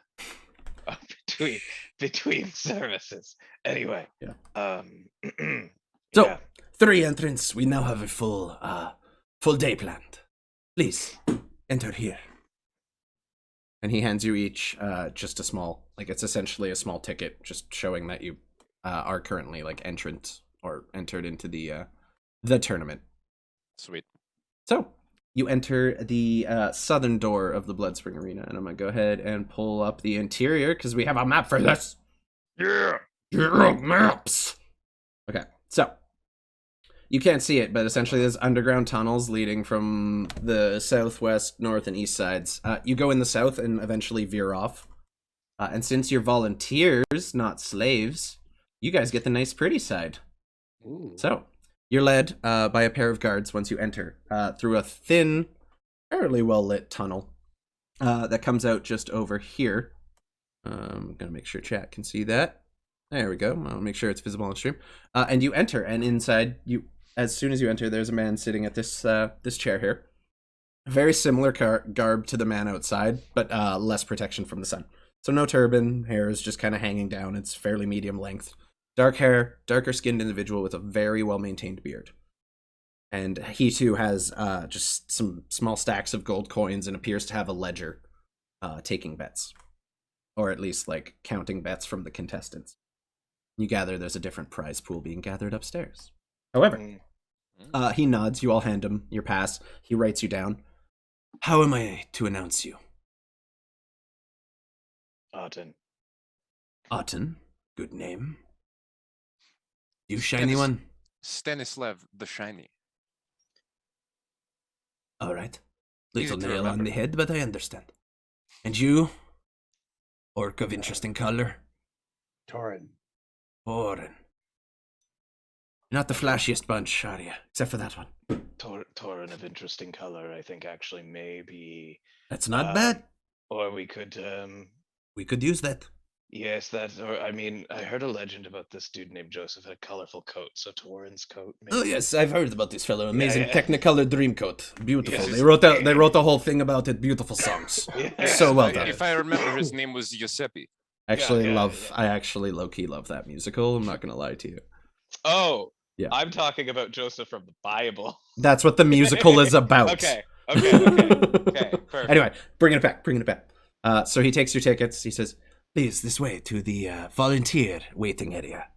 between services. Anyway. Yeah. So, Yeah. 3 entrants. We now have a full day planned. Please, enter here. And he hands you each just a small, like it's essentially a small ticket, just showing that you are currently like entrant or entered into the tournament. Sweet. So you enter the southern door of the Bloodspring Arena, and I'm gonna go ahead and pull up the interior because we have a map for this. Yeah. Maps. Okay, so you can't see it, but essentially there's underground tunnels leading from the southwest, north, and east sides. You go in the south and eventually veer off. And since you're volunteers, not slaves, you guys get the nice pretty side. Ooh. So you're led by a pair of guards once you enter through a thin, fairly well-lit tunnel that comes out just over here. I'm going to make sure chat can see that. There we go. I'll make sure it's visible on stream. And you enter, and inside, as soon as you enter, there's a man sitting at this chair here. Very similar garb to the man outside, but less protection from the sun. So no turban, hair is just kind of hanging down. It's fairly medium length. Dark hair, darker skinned individual with a very well-maintained beard. And he too has just some small stacks of gold coins and appears to have a ledger taking bets. Or at least like counting bets from the contestants. You gather there's a different prize pool being gathered upstairs. However, he nods, you all hand him your pass, he writes you down. How am I to announce you? Auden. Otten, good name. You shiny one? Stanislav the Shiny. All right. Easy Little to nail on remember. the head, but I understand. And you? Orc of interesting color. Toren. Toren. You're not the flashiest bunch, are you? Except for that one. Toren of interesting color, I think actually maybe. That's not bad. Or we could We could use that. yes, or I mean, I heard a legend about this dude named Joseph had a colorful coat, so Toren's coat maybe. Oh yes, I've heard about this fellow. Amazing yeah. Technicolor Dreamcoat. Beautiful. Yes. They wrote a whole thing about it. Beautiful songs. Yeah. So well done. If I remember, his name was Giuseppe. I actually low-key love that musical. I'm not gonna lie to you. Oh, Yeah. I'm talking about Joseph from the Bible. That's what the musical is about. Okay. Perfect. Anyway, bringing it back. So he takes your tickets. He says, please, this way to the volunteer waiting area.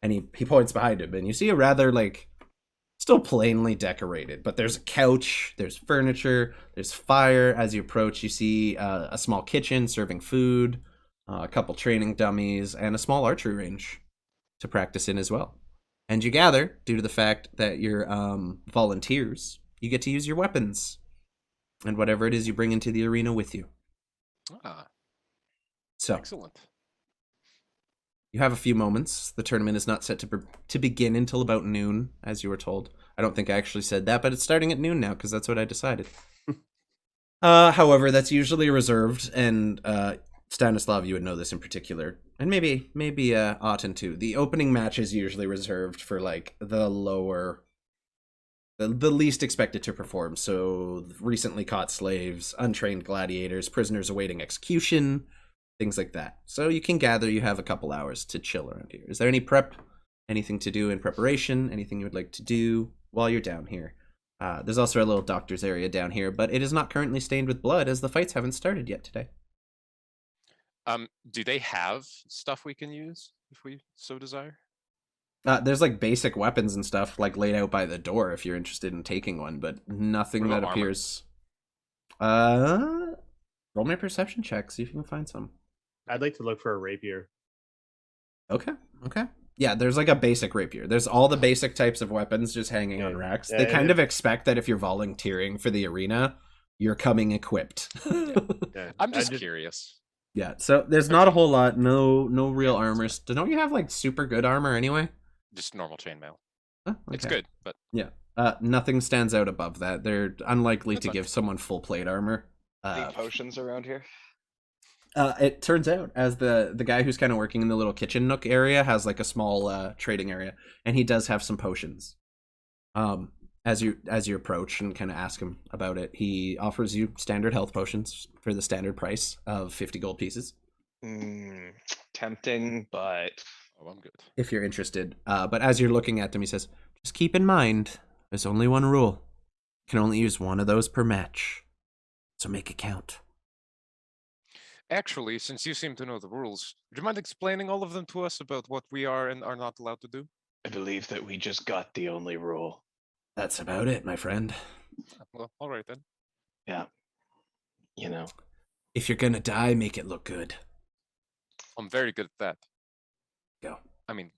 And he points behind him, and you see a rather, like, still plainly decorated, but there's a couch, there's furniture, there's fire. As you approach, you see a small kitchen serving food, a couple training dummies, and a small archery range to practice in as well. And you gather, due to the fact that you're volunteers, you get to use your weapons and whatever it is you bring into the arena with you. Ah, So excellent. you have a few moments. The tournament is not set to begin until about noon, as you were told. I don't think I actually said that, but it's starting at noon now because that's what I decided. However, that's usually reserved, and Stanislav, you would know this in particular, and maybe Otten too. The opening match is usually reserved for like the least expected to perform. So recently caught slaves, untrained gladiators, prisoners awaiting execution, things like that. So you can gather you have a couple hours to chill around here. Is there any anything to do in preparation? Anything you would like to do while you're down here? There's also a little doctor's area down here, but it is not currently stained with blood as the fights haven't started yet today. Do they have stuff we can use if we so desire? There's like basic weapons and stuff like laid out by the door if you're interested in taking one, but nothing What that about armor? appears. Roll me a perception check, see if you can find some. I'd like to look for a rapier. Okay. Yeah, there's like a basic rapier. There's all the basic types of weapons just hanging on racks. They kind of expect that if you're volunteering for the arena, you're coming equipped. Yeah, I'm I just curious. Yeah, so there's not a whole lot. No real armors. Don't you have like super good armor anyway? Just normal chainmail. Oh, It's okay. good, but Yeah. Nothing stands out above that. They're unlikely That's to fine. give someone full plate armor. Any potions around here? It turns out, as the guy who's kind of working in the little kitchen nook area has like a small trading area, and he does have some potions. As you approach and kind of ask him about it, he offers you standard health potions for the standard price of 50 gold pieces. Tempting, but oh, I'm good. If you're interested. But as you're looking at them, he says, just keep in mind, there's only one rule. You can only use one of those per match. So make it count. Actually, since you seem to know the rules, do you mind explaining all of them to us about what we are and are not allowed to do? I believe that we just got the only rule. That's about it, my friend. Well, all right then. Yeah. You know. If you're gonna die, make it look good. I'm very good at that. Go. I mean,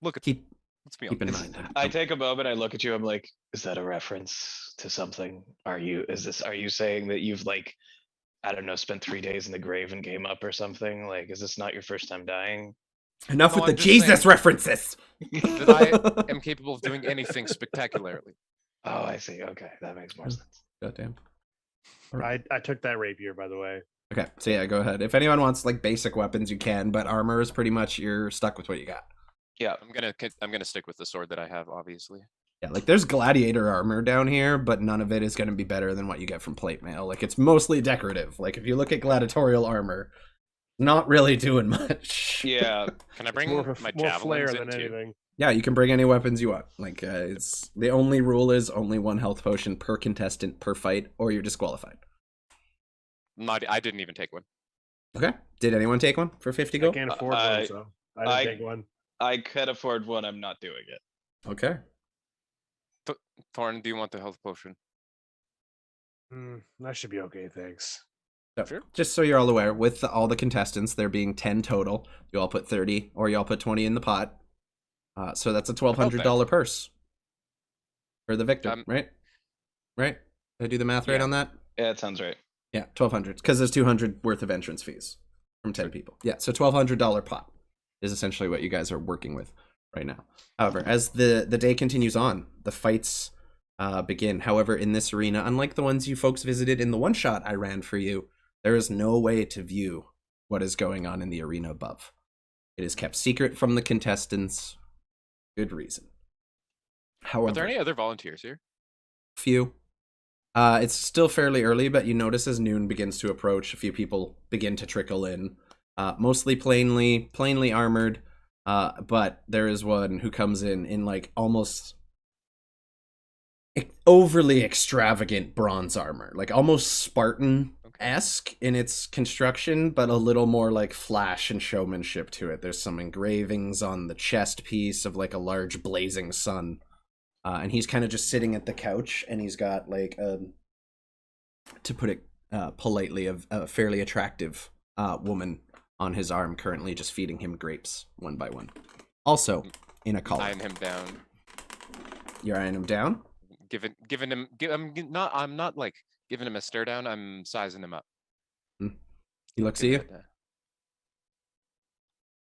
look at Keep let's be in honest. mind. I take a moment, I look at you, I'm like, is that a reference to something? Are you saying that you've like, I don't know, spent 3 days in the grave and came up or something? Like, is this not your first time dying? Enough No, with the I'm just Jesus saying- references. That I am capable of doing anything spectacularly. Oh, I see. Okay, that makes more sense. Goddamn. I took that rapier, by the way. Okay, so yeah, go ahead. If anyone wants like basic weapons, you can, but armor is pretty much you're stuck with what you got. Yeah. I'm gonna stick with the sword that I have, obviously. Yeah, like there's gladiator armor down here, but none of it is going to be better than what you get from plate mail. Like it's mostly decorative. Like if you look at gladiatorial armor, not really doing much. Yeah. Can I It's bring more, of a- my more flair javelins than in too? anything. Yeah, you can bring any weapons you want. Like it's the only rule is only one health potion per contestant per fight, or you're disqualified. I didn't even take one. Okay. Did anyone take one for 50 I gold? can't afford I- one, so I didn't take one. I could afford one, I'm not doing it. Okay. Toren, do you want the health potion? That should be okay, thanks. So, Sure. just so you're all aware, with all the contestants, there being 10 total, you all put 30 or you all put 20 in the pot. So that's a $1,200 purse for the victor, right? Right? Did I do the math right Yeah. on that? Yeah, it sounds right. Yeah, 1,200 because there's 200 worth of entrance fees from 10 people. Yeah, so $1,200 pot is essentially what you guys are working with right now. However, as the day continues on, the fights begin. However, in this arena, unlike the ones you folks visited in the one shot I ran for you, there is no way to view what is going on in the arena above. It is kept secret from the contestants. Good reason. However, Are there any other volunteers here? few. It's still fairly early, but you notice as noon begins to approach, a few people begin to trickle in. Mostly plainly armored, but there is one who comes in like almost overly extravagant bronze armor, like almost Spartan-esque in its construction, but a little more like flash and showmanship to it. There's some engravings on the chest piece of like a large blazing sun. And he's kind of just sitting at the couch, and he's got like to put it politely, a fairly attractive woman on his arm, currently just feeding him grapes one by one. Also in a collar. Eyeing him down. You're eyeing him down? I'm not like giving him a stare down. I'm sizing him up. He looks at you. Giving it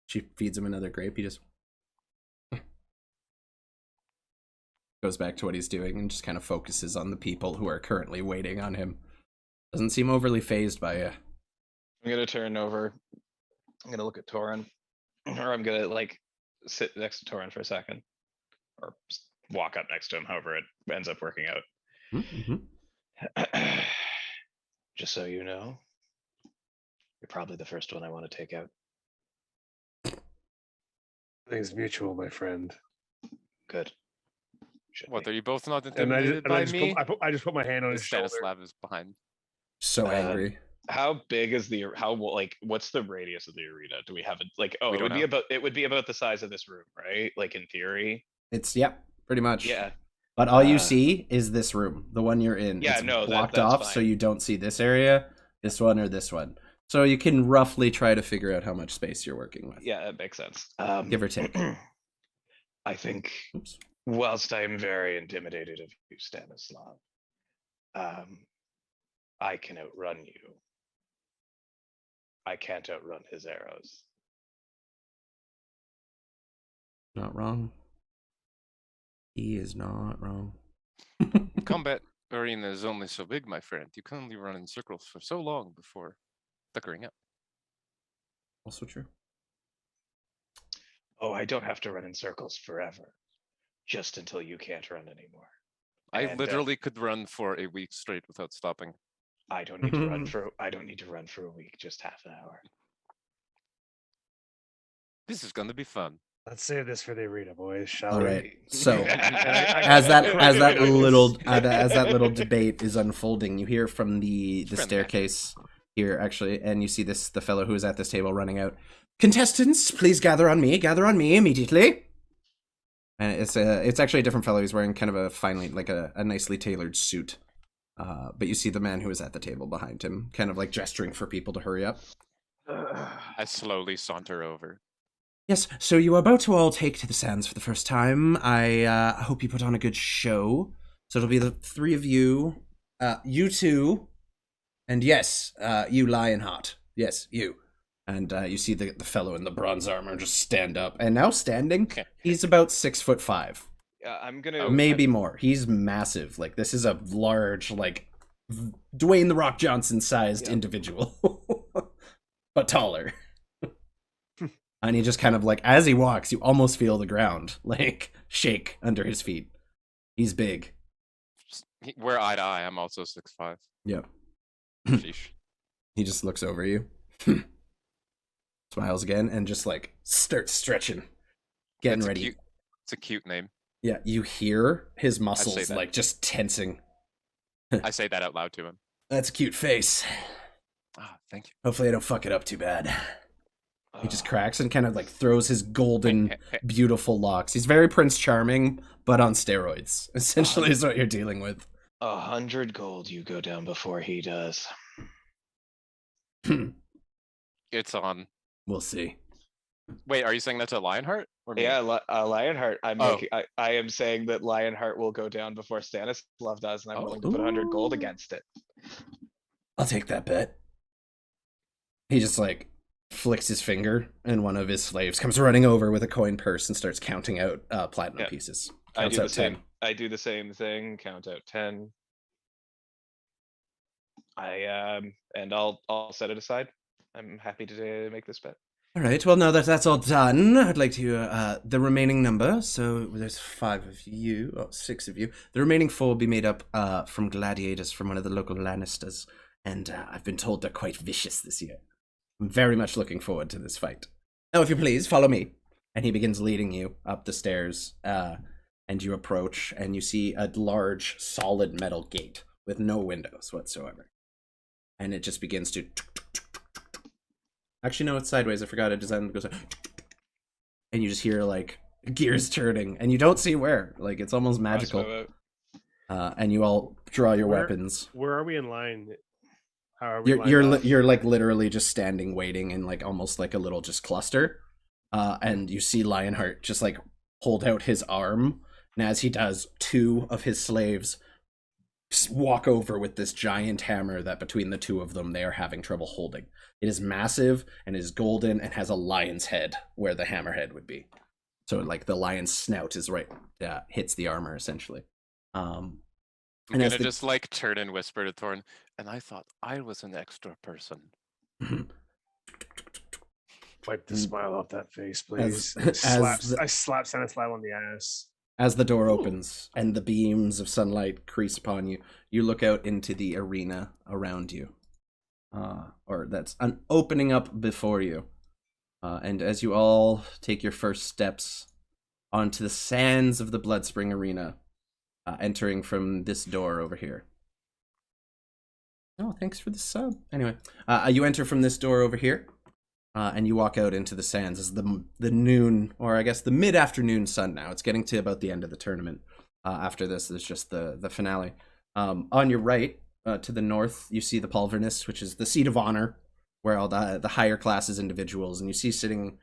She feeds him another grape. He just goes back to what he's doing and just kind of focuses on the people who are currently waiting on him. Doesn't seem overly phased by you. I'm gonna turn over. I'm gonna look at Toren, or I'm gonna like sit next to Toren for a second, or walk up next to him. However, it ends up working out. Mm-hmm. Just so you know, you're probably the first one I want to take out. Everything's mutual, my friend. Good. Should What, be. are you both not And I intimidated just, by me? I just put my hand on The his shoulder. Stanislav is behind. So Uh, angry. How big is the what's the radius of the arena? Do we have it like We it don't know. would be about the size of this room, right? Like in theory. It's pretty much. Yeah. But all you Uh, see is this room, the one you're in. Yeah, It's no, blocked that's off, so fine. you don't see this area, this one, or this one. So you can roughly try to figure out how much space you're working with. Yeah, that makes sense. Give or take. I think, Oops. whilst I am very intimidated of you, Stanislav, I can outrun you. I can't outrun his arrows. Not wrong. He is not wrong. Combat arena is only so big, my friend. You can only run in circles for so long before flickering up. Also true. Oh, I don't have to run in circles forever. Just until you can't run anymore. I And, literally could run for a week straight without stopping. I don't need to run for a week, just half an hour. This is gonna be fun. Let's save this for the arena, boys. Shall All we? right. So I as that got little debate is unfolding, you hear from the Friendly. staircase here actually, and you see the fellow who is at this table running out. Contestants, please gather on me immediately. And it's actually a different fellow. He's wearing kind of a finely like a nicely tailored suit. But you see the man who is at the table behind him, kind of like gesturing for people to hurry up. I slowly saunter over. Yes, so you are about to all take to the sands for the first time. I hope you put on a good show. So it'll be the three of you, you two, and yes, you Lionheart. Yes, you. And you see the fellow in the bronze armor just stand up. And now standing, he's about 6'5". I'm gonna Maybe more. He's massive. Like, this is a large, like, Dwayne The Rock Johnson sized individual. But taller. And he just kind of like, as he walks, you almost feel the ground like shake under his feet. He's big. We're eye to eye. I'm also 6'5". Yep. Sheesh. He just looks over you, smiles again, and just like starts stretching, getting ready. It's a cute name. Yeah, you hear his muscles that. like just tensing. I say that out loud to him. That's a cute face. Ah, thank you. Hopefully I don't fuck it up too bad. He just cracks and kind of like throws his golden, beautiful locks. He's very Prince Charming, but on steroids. Essentially is what you're dealing with. 100 gold you go down before he does. It's on. We'll see. Wait, are you saying that's a Lionheart? Or me? Yeah, Lionheart. Oh. I am saying that Lionheart will go down before Stanislav does, and I'm willing to put 100 gold against it. I'll take that bet. He just like flicks his finger, and one of his slaves comes running over with a coin purse and starts counting out platinum pieces. I do Counts the out same. 10. I do the same thing. Count out 10. And I'll set it aside. I'm happy to make this bet. All right. Well, now that that's all done, I'd like to the remaining number. So there's 5 of you, or 6 of you. The remaining 4 will be made up from gladiators from one of the local Lannisters, and I've been told they're quite vicious this year. I'm very much looking forward to this fight. Now, if you please, follow me. And he begins leading you up the stairs, and you approach, and you see a large, solid metal gate with no windows whatsoever. And it just begins to... Actually, no, it's sideways. I forgot it. Design goes... And you just hear, like, gears turning, and you don't see where. Like, it's almost magical. And you all draw your weapons. Where are we in line? How are we? You're like literally just standing, waiting in like almost like a little just cluster. And you see Lionheart just like hold out his arm, and as he does, 2 of his slaves walk over with this giant hammer that between the 2 of them they are having trouble holding. It is massive and is golden and has a lion's head where the hammerhead would be. So like the lion's snout is right hits the armor essentially. I'm gonna just like turn and whisper to Toren, and I thought I was an extra person. Wipe the smile off that face, please. I slap Stanislav on the ass. As the door opens and the beams of sunlight crease upon you, you look out into the arena around you. Or that's an opening up before you. And as you all take your first steps onto the sands of the Bloodspring Arena, entering from this door over here. Oh, thanks for the sub. Anyway, you enter from this door over here, and you walk out into the sands as the noon, or I guess the mid-afternoon sun now. It's getting to about the end of the tournament. After this, there's just the finale. On your right, to the north, you see the Pulvernus, which is the seat of honor, where all the higher classes individuals, and you see sitting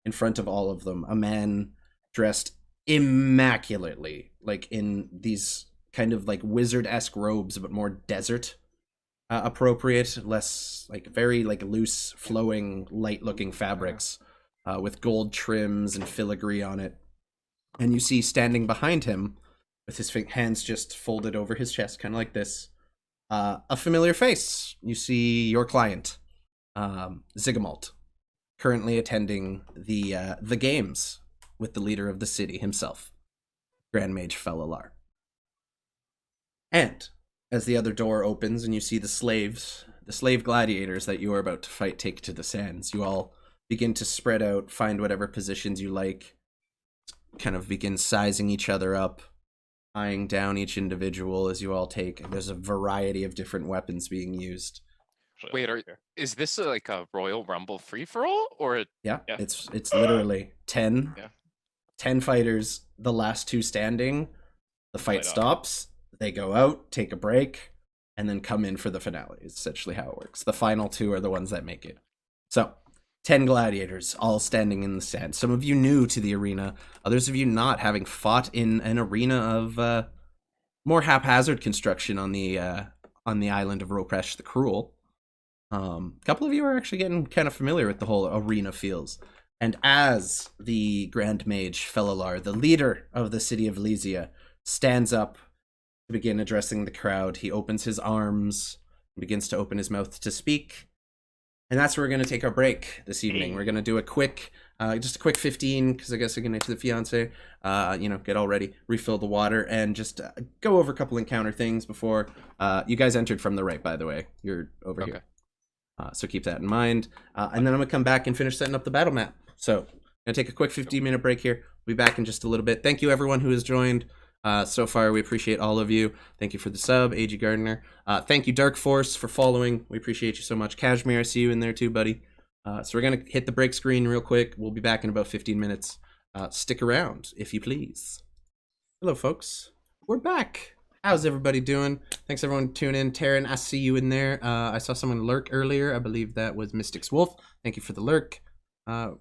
in front of all of them a man dressed immaculately, like in these kind of like wizard-esque robes, but more desert appropriate, less like very like loose, flowing, light-looking fabrics with gold trims and filigree on it. And you see standing behind him, with his hands just folded over his chest, kind of like this, a familiar face. You see your client, Zigamalt, currently attending the games with the leader of the city himself, Grand Mage Felalar. And as the other door opens and you see the slave gladiators that you are about to fight take to the sands, you all begin to spread out, find whatever positions you like, kind of begin sizing each other up, eyeing down each individual as you all take. There's a variety of different weapons being used. Wait, is this like a Royal Rumble free for all, or Yeah, Yeah. it's literally 10, Yeah. 10 fighters, the last two standing, the fight Fight off. stops, they go out, take a break, and then come in for the finale. It's essentially how it works. The final two are the ones that make it. So, 10 gladiators, all standing in the sand. Some of you new to the arena, others of you not, having fought in an arena of more haphazard construction on the island of Ropresh the Cruel. A couple of you are actually getting kind of familiar with the whole arena feels. And as the Grand Mage Felalar, the leader of the city of Lysia, stands up to begin addressing the crowd, he opens his arms and begins to open his mouth to speak. And that's where we're going to take our break this evening. We're going to do a quick, just a quick 15, because I guess I'm going to the fiance, get all ready, refill the water, and just go over a couple encounter things before, you guys entered from the right, by the way. You're over here. So keep that in mind. And then I'm going to come back and finish setting up the battle map. So I'm going to take a quick 15-minute break here. We'll be back in just a little bit. Thank you, everyone who has joined. So far, we appreciate all of you. Thank you for the sub, A.G. Gardner. Thank you, Dark Force, for following. We appreciate you so much. Kashmir, I see you in there too, buddy. So we're going to hit the break screen real quick. We'll be back in about 15 minutes. Stick around, if you please. Hello, folks. We're back. How's everybody doing? Thanks, everyone, for tuning in. Toren, I see you in there. I saw someone lurk earlier. I believe that was Mystic's Wolf. Thank you for the lurk.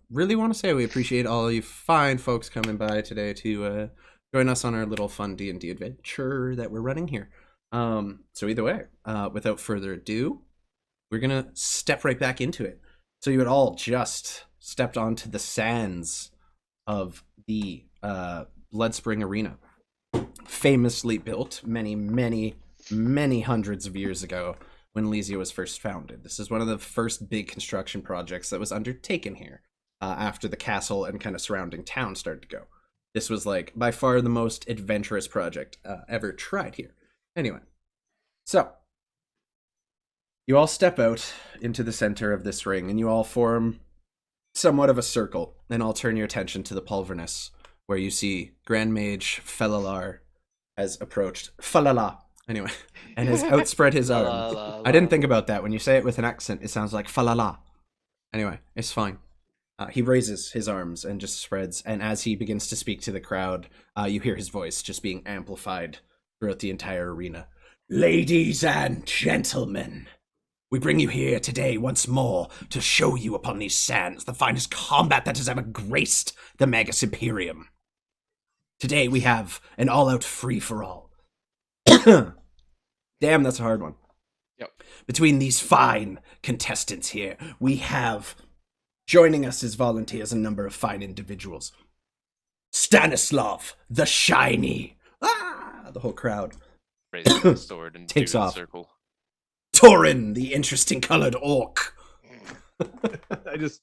Really want to say we appreciate all you fine folks coming by today to join us on our little fun D&D adventure that we're running here. So either way, without further ado, we're going to step right back into it. So you had all just stepped onto the sands of the Bloodspring Arena, famously built many, many, many hundreds of years ago when Lysia was first founded. This is one of the first big construction projects that was undertaken here after the castle and kind of surrounding town started to go. This was like by far the most adventurous project ever tried here. Anyway, so you all step out into the center of this ring and you all form somewhat of a circle, and I'll turn your attention to the Pulverness, where you see Grand Mage Felalar has approached. Falala. Anyway, and has outspread his arms. I didn't think about that. When you say it with an accent, it sounds like falala. Anyway, it's fine. He raises his arms and just spreads, and as he begins to speak to the crowd, you hear his voice just being amplified throughout the entire arena. Ladies and gentlemen, we bring you here today once more to show you upon these sands the finest combat that has ever graced the Magus Imperium. Today we have an all-out free-for-all. Damn, that's a hard one. Yep. Between these fine contestants here, we have joining us as volunteers a number of fine individuals. Stanislav, the Shiny. The whole crowd raise the sword and takes do the off. circle? Toren, the interesting colored orc. I just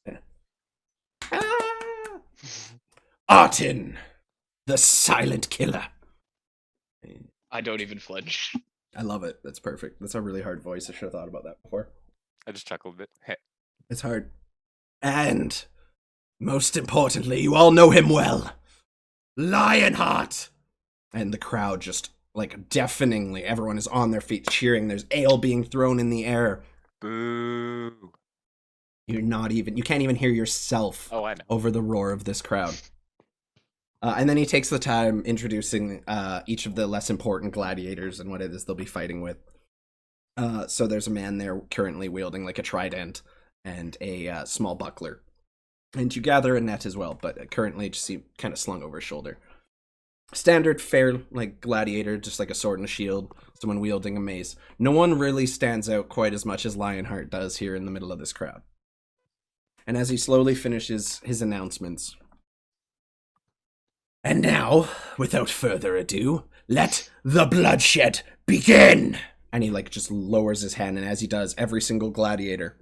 Artin, the silent killer. I don't even flinch. I love it. That's perfect. That's a really hard voice. I should have thought about that before. I just chuckled a bit. Hey, It's hard. And, most importantly, you all know him well. Lionheart! And the crowd just, like, deafeningly, everyone is on their feet cheering. There's ale being thrown in the air. boo! You can't even hear yourself Oh, I know. over the roar of this crowd. And then he takes the time introducing each of the less important gladiators and what it is they'll be fighting with. So there's a man there currently wielding like a trident and a small buckler. And you gather a net as well, but currently just see kind of slung over his shoulder. Standard fair like gladiator, just like a sword and a shield, someone wielding a mace. No one really stands out quite as much as Lionheart does here in the middle of this crowd. And as he slowly finishes his announcements, and now, without further ado, let the bloodshed begin! And he like just lowers his hand, and as he does, every single gladiator.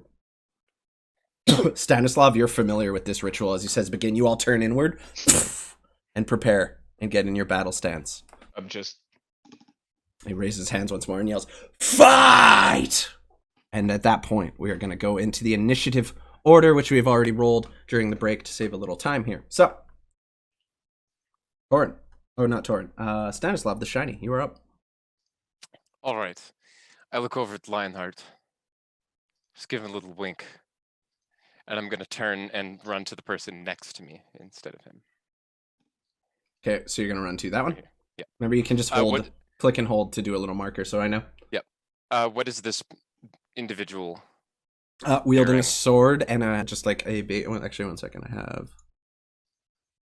Stanislav, you're familiar with this ritual. As he says begin, you all turn inward and prepare and get in your battle stance. I'm just He raises his hands once more and yells, "Fight!" And at that point, we are going to go into the initiative order, which we've already rolled during the break to save a little time here. So, Toren. Or not Toren. Stanislav, the Shiny, you are up. All right. I look over at Lionheart. Just give him a little wink. And I'm going to turn and run to the person next to me instead of him. Okay, so you're going to run to that one? Right here. Yeah. Remember, you can just hold, click and hold to do a little marker, so I know. Yep. What is this individual? Wielding Bearing? a sword and just like a actually, one second. I have.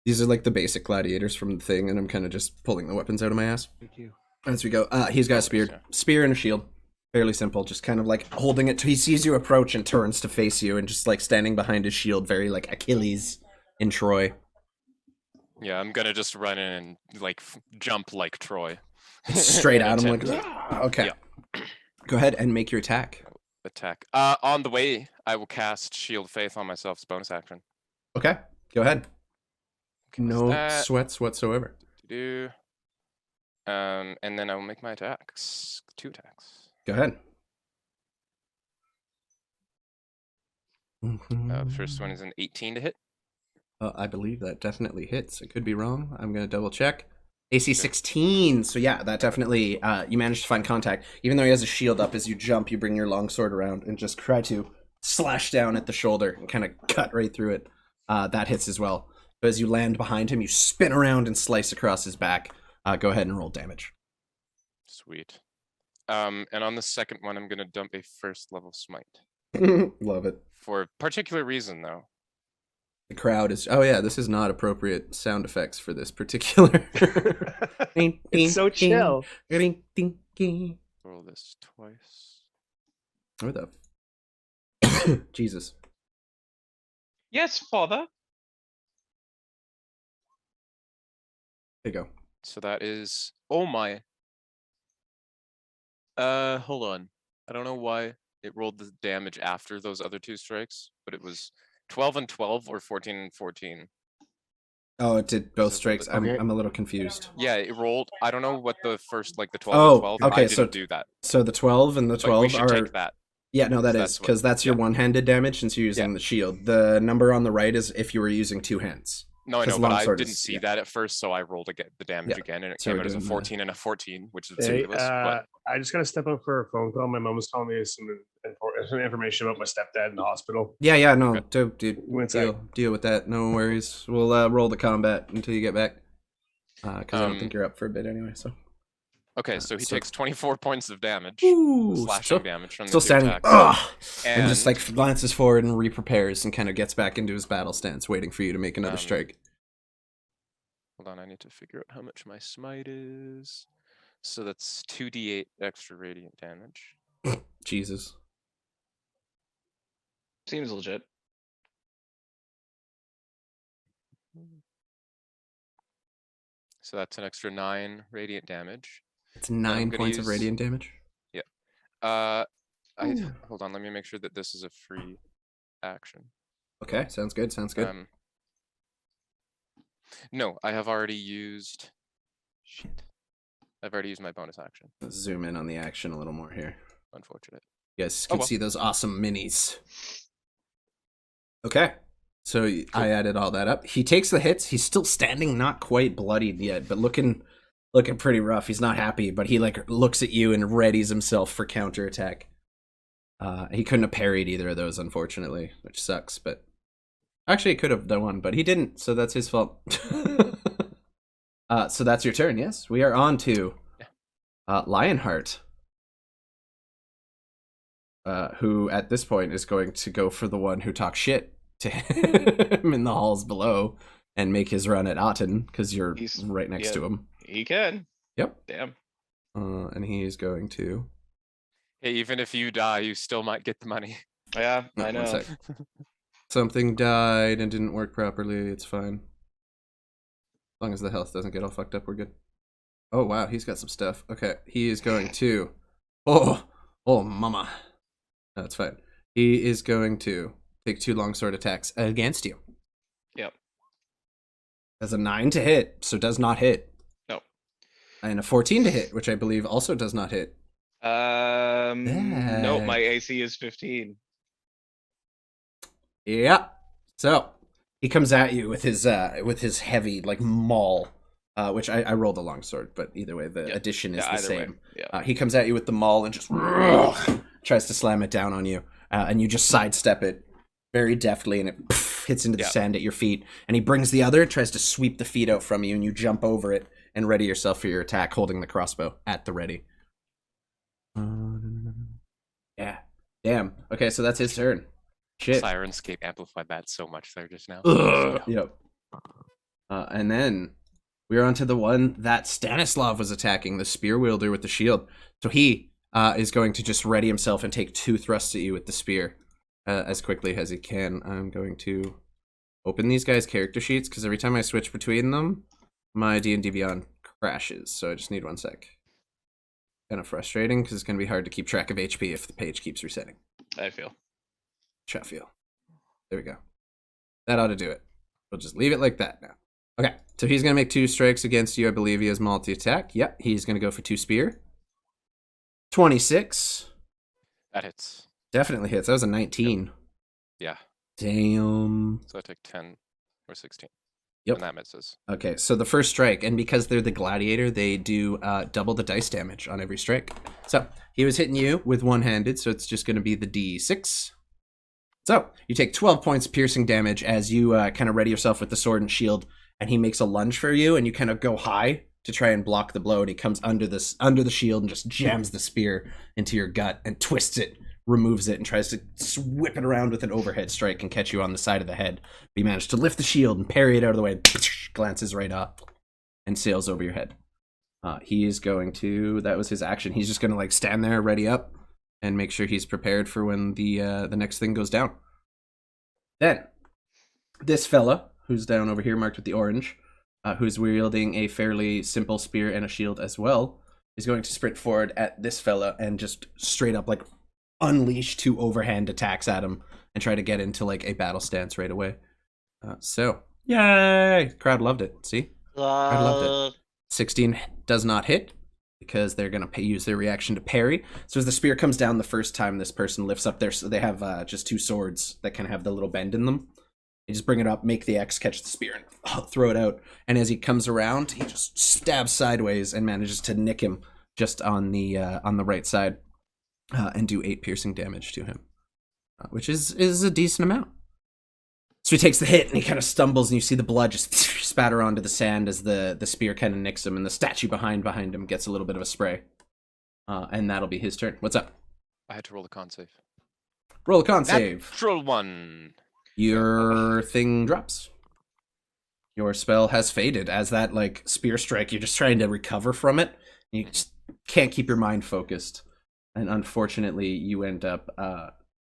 These are like the basic gladiators from the thing, and I'm kind of just pulling the weapons out of my ass. Thank you. As we go, he's got a spear and a shield. Fairly simple, just kind of like holding it. He sees you approach and turns to face you, and just like standing behind his shield, very like Achilles in Troy. Yeah, I'm gonna just run in and like jump like Troy. Straight at him, like Attempt okay. Yeah. Go ahead and make your attack. Attack. On the way, I will cast Shield of Faith on myself as bonus action. Okay, go ahead. No that. sweats whatsoever. And then I will make my attacks. 2 attacks. Go ahead. The first one is an 18 to hit. I believe that definitely hits. I could be wrong. I'm going to double check. AC 16. So yeah, that definitely, you managed to find contact. Even though he has a shield up, as you jump, you bring your longsword around and just try to slash down at the shoulder and kind of cut right through it. That hits as well. But as you land behind him, you spin around and slice across his back. Go ahead and roll damage. Sweet. And on the second one, I'm going to dump a first level smite. Love it. For a particular reason, though. The crowd is... Oh yeah, this is not appropriate sound effects for this particular... It's so chill. Roll this twice. Where the... Jesus. yes, father. There you go. So that is... Oh my. Hold on. I don't know why it rolled the damage after those other 2 strikes, but it was 12 and 12 or 14 and 14. Oh, it did both So strikes. the- I'm a little confused. Yeah, it rolled. I don't know what the first, like the 12 Oh, and 12. okay, I didn't so do that. So the 12 and the But we 12 should are... take that. Yeah, no, that So is, that's what- because that's your yeah. one-handed damage since you're using Yeah. the shield. The number on the right is if you were using 2 hands. No, I 'Cause know, but I longsword didn't is- see yeah. that at first, so I rolled the damage Yeah. again, and it So came we're out as a doing the- 14 and a 14, which is Hey, ridiculous. But I just gotta step up for a phone call. My mom was calling me some information about my stepdad in the hospital. Yeah, no, Okay. dude, One sec. deal with that. No worries. We'll roll the combat until you get back. Because I don't think you're up for a bit anyway, so. okay, so he so- takes 24 points of damage, Ooh, slashing damage from still the 2 standing. attacks. Ugh! And And just like glances forward and re-prepares and kind of gets back into his battle stance, waiting for you to make another strike. hold on, I need to figure out how much my smite is. So that's 2d8 extra radiant damage. Jesus. Seems legit. So that's an extra 9 radiant damage. It's 9 gonna points of use- radiant damage. Ooh. Ooh. Hold on, let me make sure that this is a free action. Okay, sounds good, sounds good. No, I have already used. Shit. I've already used my bonus action. Let's zoom in on the action a little more here. Unfortunate. You guys Oh, can well. see those awesome minis. Okay. So I added all that up. He takes the hits. He's still standing, not quite bloodied yet, but looking pretty rough. He's not happy, but he like looks at you and readies himself for counterattack. He couldn't have parried either of those, unfortunately, which sucks, but actually he could have done one, but he didn't, so that's his fault. So that's your turn, yes? We are on to Lionheart. Who at this point is going to go for the one who talks shit to him in the halls below and make his run at Aten because you're He's- right next yeah. to him. He can. Yep. Damn. And he is going to. Hey, even if you die, you still might get the money. Yeah, No, I one know. sec. Something died and didn't work properly. It's fine. As long as the health doesn't get all fucked up, we're good. Oh wow, he's got some stuff. Okay, he is going to. Oh, mama. No, it's fine. He is going to take 2 longsword attacks against you. Yep. That's a 9 to hit, so does not hit. No. And a 14 to hit, which I believe also does not hit. No, my Dang. AC is 15. Yeah. So he comes at you with his heavy like maul, which I rolled a longsword, but either way the Yeah. addition is Yeah, the either way. same. Yeah. He comes at you with the maul and just tries to slam it down on you, and you just sidestep it very deftly, and it hits into the Yeah. sand at your feet. And he brings the other, tries to sweep the feet out from you, and you jump over it and ready yourself for your attack, holding the crossbow at the ready. Yeah. Damn. Okay, so that's his turn. Shit. Sirenscape amplified that so much there just now. Yep. And then we're on to the one that Stanislav was attacking, the spear wielder with the shield. So he is going to just ready himself and take 2 thrusts at you with the spear as quickly as he can. I'm going to open these guys' character sheets because every time I switch between them, my D&D Beyond crashes. So I just need 1 sec. Kind of frustrating because it's going to be hard to keep track of HP if the page keeps resetting. I feel. Sheffield. There we go. That ought to do it. We'll just leave it like that now. Okay, so he's going to make 2 strikes against you. I believe he has multi-attack. Yep, he's going to go for 2 spear. 26. That hits. Definitely hits. That was a 19. Yeah. Damn. So I took 10 or 16. Yep. And that misses. Okay, so the first strike, and because they're the gladiator, they do double the dice damage on every strike. So he was hitting you with one-handed, so it's just going to be the D6. So you take 12 points of piercing damage as you kind of ready yourself with the sword and shield, and he makes a lunge for you, and you kind of go high to try and block the blow, and he comes under the shield and just jams the spear into your gut and twists it, removes it, and tries to whip it around with an overhead strike and catch you on the side of the head. But he managed to lift the shield and parry it out of the way, and glances right up and sails over your head. He is going to, that was his action. He's just going to like stand there, ready up, and make sure he's prepared for when the next thing goes down. Then, this fella, who's down over here marked with the orange, who's wielding a fairly simple spear and a shield as well, is going to sprint forward at this fella and just straight up like unleash 2 overhand attacks at him and try to get into like a battle stance right away. So, yay! Crowd loved it. See? Crowd loved it. 16 does not hit because they're going to use their reaction to parry. So as the spear comes down the first time this person lifts up so they have just 2 swords that kind of have the little bend in them. You just bring it up, make the X, catch the spear, and throw it out. And as he comes around, he just stabs sideways and manages to nick him just on the right side and do 8 piercing damage to him, which is a decent amount. So he takes the hit and he kind of stumbles, and you see the blood just spatter onto the sand as the spear kind of nicks him, and the statue behind him gets a little bit of a spray. And that'll be his turn. What's up? I had to roll a con save. Roll a con save. Natural 1. Your thing drops. Your spell has faded as that like spear strike. You're just trying to recover from it. You just can't keep your mind focused, and unfortunately, you end up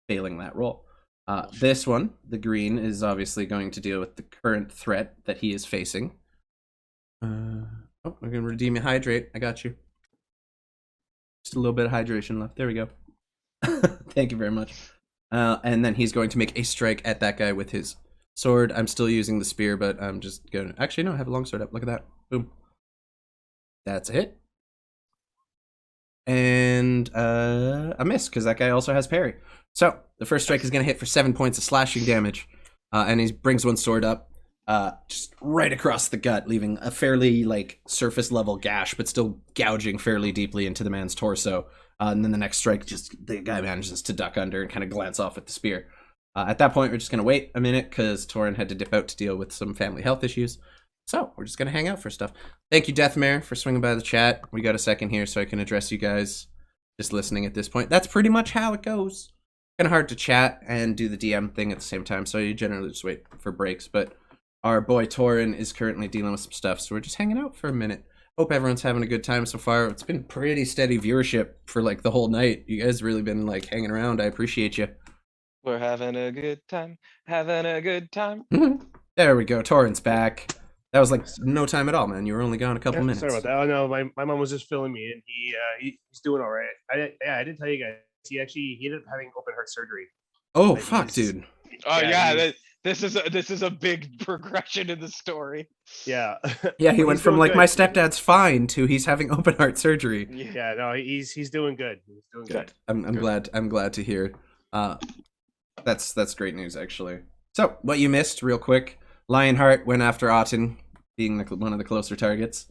failing that roll. This one, the green, is obviously going to deal with the current threat that he is facing. I'm going to redeem your hydrate. I got you. Just a little bit of hydration left. There we go. Thank you very much. And then he's going to make a strike at that guy with his sword. I'm still using the spear, but I'm just going to... Actually, no, I have a longsword up. Look at that. Boom. That's a hit. And a miss, because that guy also has parry. So, the first strike is going to hit for 7 points of slashing damage. And he brings one sword up, just right across the gut, leaving a fairly, like, surface-level gash, but still gouging fairly deeply into the man's torso. And then the next strike, just the guy manages to duck under and kind of glance off with the spear. At that point, we're just going to wait a minute, because Toren had to dip out to deal with some family health issues. So, we're just going to hang out for stuff. Thank you, Deathmare, for swinging by the chat. We got a second here so I can address you guys just listening at this point. That's pretty much how it goes. Kind of hard to chat and do the DM thing at the same time, so you generally just wait for breaks. But our boy Toren is currently dealing with some stuff, so we're just hanging out for a minute. Hope everyone's having a good time so far. It's been pretty steady viewership for like the whole night. You guys really been like hanging around. I appreciate you. We're having a good time, having a good time. There we go. Toren's back. That was like no time at all, man. You were only gone a couple minutes. Sorry about that. Oh no, my mom was just filling me in. He's doing all right. I didn't tell you guys. He ended up having open heart surgery. Oh Like, fuck, he's- dude. Oh Yeah, yeah, he's- this is a big progression in the story. Yeah. Yeah, he But went he's from doing like good. my stepdad's fine to he's having open heart surgery. Yeah, no, he's doing good. He's doing good. I'm glad to hear. That's great news actually. So what you missed, real quick. Lionheart went after Auten, being one of the closer targets.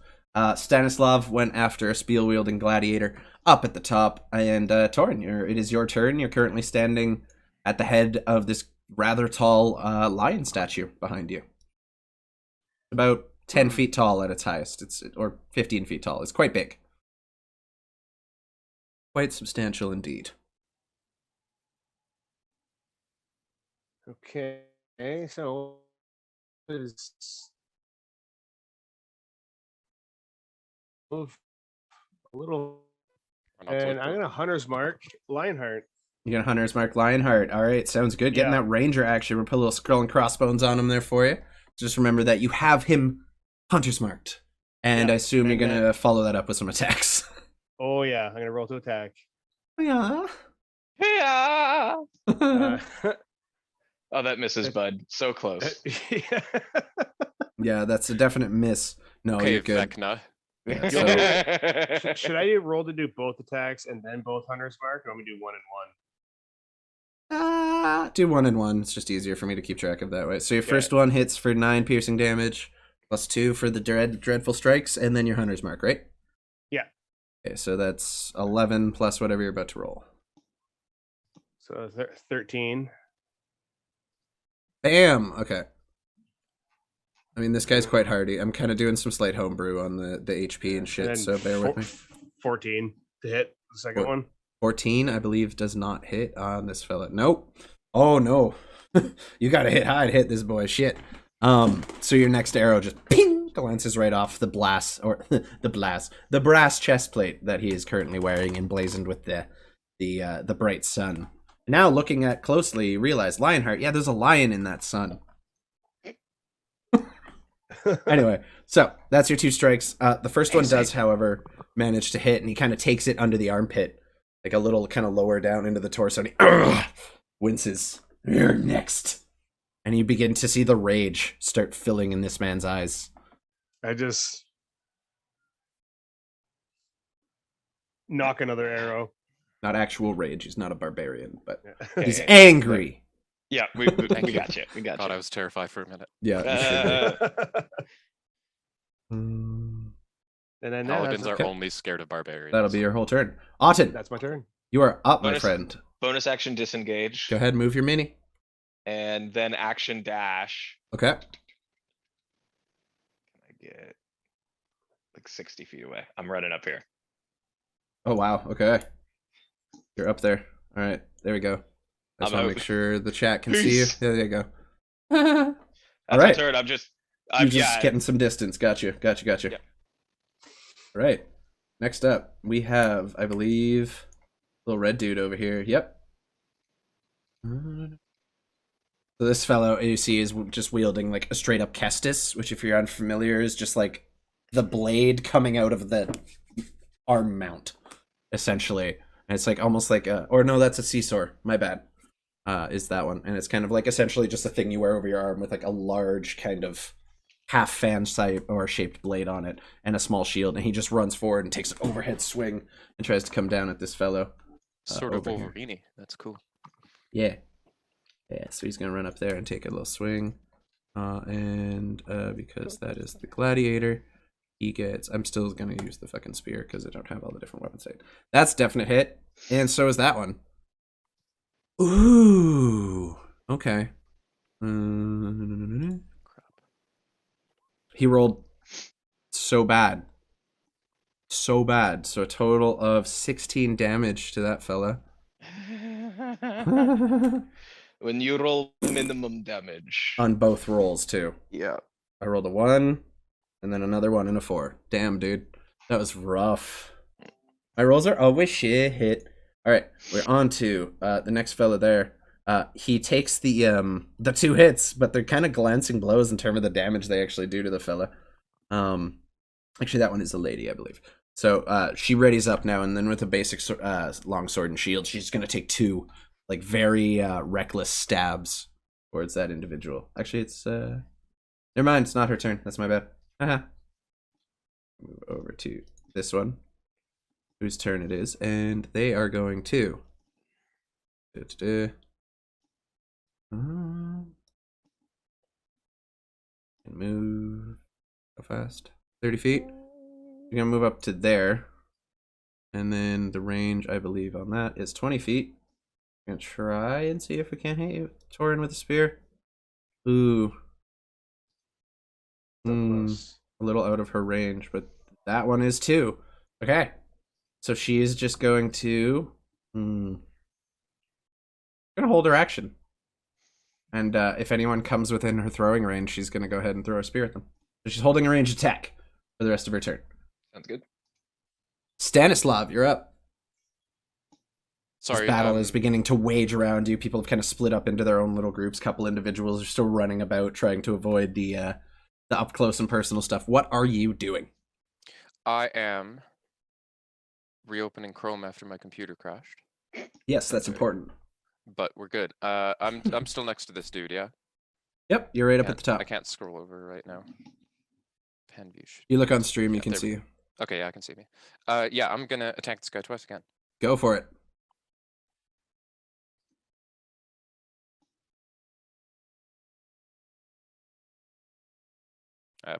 Stanislav went after a spiel wielding gladiator up at the top, and Toren, it is your turn. You're currently standing at the head of this rather tall lion statue behind you. About 10 feet tall at its highest. Or 15 feet tall. It's quite big. Quite substantial indeed. Okay, so is move a little, Run up to and it. I'm gonna hunter's mark Lionheart. You got Hunter's Mark Lionheart. All right, sounds good. Getting Yeah. that ranger action. We'll put a little skull and crossbones on him there for you. Just remember that you have him Hunter's marked. And Yeah, I assume and you're going to follow that up with some attacks. Oh yeah, I'm gonna roll to attack. Yeah. Yeah. Uh, Oh, that misses, bud. So close. yeah. Yeah, that's a definite miss. No, Okay, you're good. Vecna. Yeah, Should I roll to do both attacks and then both hunter's mark, or let me do one and one? Do 1 and 1. It's just easier for me to keep track of that way. So your first one hits for 9 piercing damage, plus 2 for the dreadful strikes, and then your Hunter's Mark, right? Yeah. Okay, so that's 11 plus whatever you're about to roll. So 13. Bam! Okay. I mean, this guy's quite hardy. I'm kind of doing some slight homebrew on the HP and shit, And so bear with me. 14 to hit the second Four- one. 14, I believe, does not hit on this fella. Nope. Oh, no. You gotta hit high to hit this boy. Shit. So your next arrow just ping glances right off the the brass chest plate that he is currently wearing, emblazoned with the bright sun. Now looking at closely, you realize Lionheart. Yeah, there's a lion in that sun. Anyway, so that's your 2 strikes. The first one does, however, manage to hit, and he kind of takes it under the armpit, like a little kind of lower down into the torso, and he winces. You're next. And you begin to see the rage start filling in this man's eyes. I just knock another arrow. Not actual rage. He's not a barbarian, but Okay. he's angry. Yeah, we Thank you. got you. We got Thought I you. was terrified for a minute. Yeah. you should be. And then Paladins are okay. only scared of barbarians. That'll be your whole turn. Auten, that's my turn. you are up, my Bonus- friend. Bonus action disengage, Go ahead, move your mini. and then action dash. Okay. Can I get like 60 feet away? I'm running up here. Oh, wow. Okay. You're up there. All right. There we go. I just I'm want to out. make sure the chat can see you. Peace. Yeah, there you go. That's All right. my turn. I'm You're just yeah. getting some distance. Gotcha. Yeah. All right. Next up, we have, I believe, little red dude over here. Yep. So this fellow you see is just wielding like a straight up Kestis, which, if you're unfamiliar, is just like the blade coming out of the arm mount, essentially. And it's like almost like a, or no, that's a Caesar. My bad. Is that one. And it's kind of like essentially just a thing you wear over your arm with like a large kind of half fan sight or shaped blade on it and a small shield. And he just runs forward and takes an overhead swing and tries to come down at this fellow. Sort of over here. Wolverine. That's cool. Yeah. Yeah, so he's going to run up there and take a little swing. And because that is the gladiator, he gets... I'm still going to use the fucking spear because I don't have all the different weapons. That's definite hit. And so is that one. Ooh. Okay. He rolled so bad. So bad. So a total of 16 damage to that fella. When you roll minimum damage. On both rolls, too. Yeah. I rolled a 1, and then another 1 and a 4. Damn, dude. That was rough. My rolls are always shit. All right, we're on to the next fella there. He takes the 2 hits, but they're kind of glancing blows in terms of the damage they actually do to the fella. Actually, that one is a lady, I believe. So she readies up now, and then with a basic long sword and shield, she's going to take 2 like very reckless stabs towards that individual. Actually, it's never mind. It's not her turn. That's my bad. Move over to this one, whose turn it is, and they are going to and move how fast? 30 feet. You're gonna move up to there, and then the range, I believe, on that is 20 feet. I'm gonna try and see if we can't hit you, Toren, with a spear. Ooh. A little out of her range, but that one is too. Okay. So she is just going to gonna hold her action. And if anyone comes within her throwing range, she's gonna go ahead and throw a spear at them. So she's holding a ranged attack for the rest of her turn. Sounds good. Stanislav, you're up. Sorry. This battle is beginning to wage around you. People have kind of split up into their own little groups. Couple individuals are still running about, trying to avoid the up close and personal stuff. What are you doing? I am reopening Chrome after my computer crashed, Yes, that's important. but we're good. I'm still next to this dude. Yeah. Yep, you're right up at the top. I can't scroll over right now. Pen view. You look on stream, you Yeah, can there we see you. Okay, yeah, I can see me. Yeah, I'm gonna attack this guy twice again. Go for it.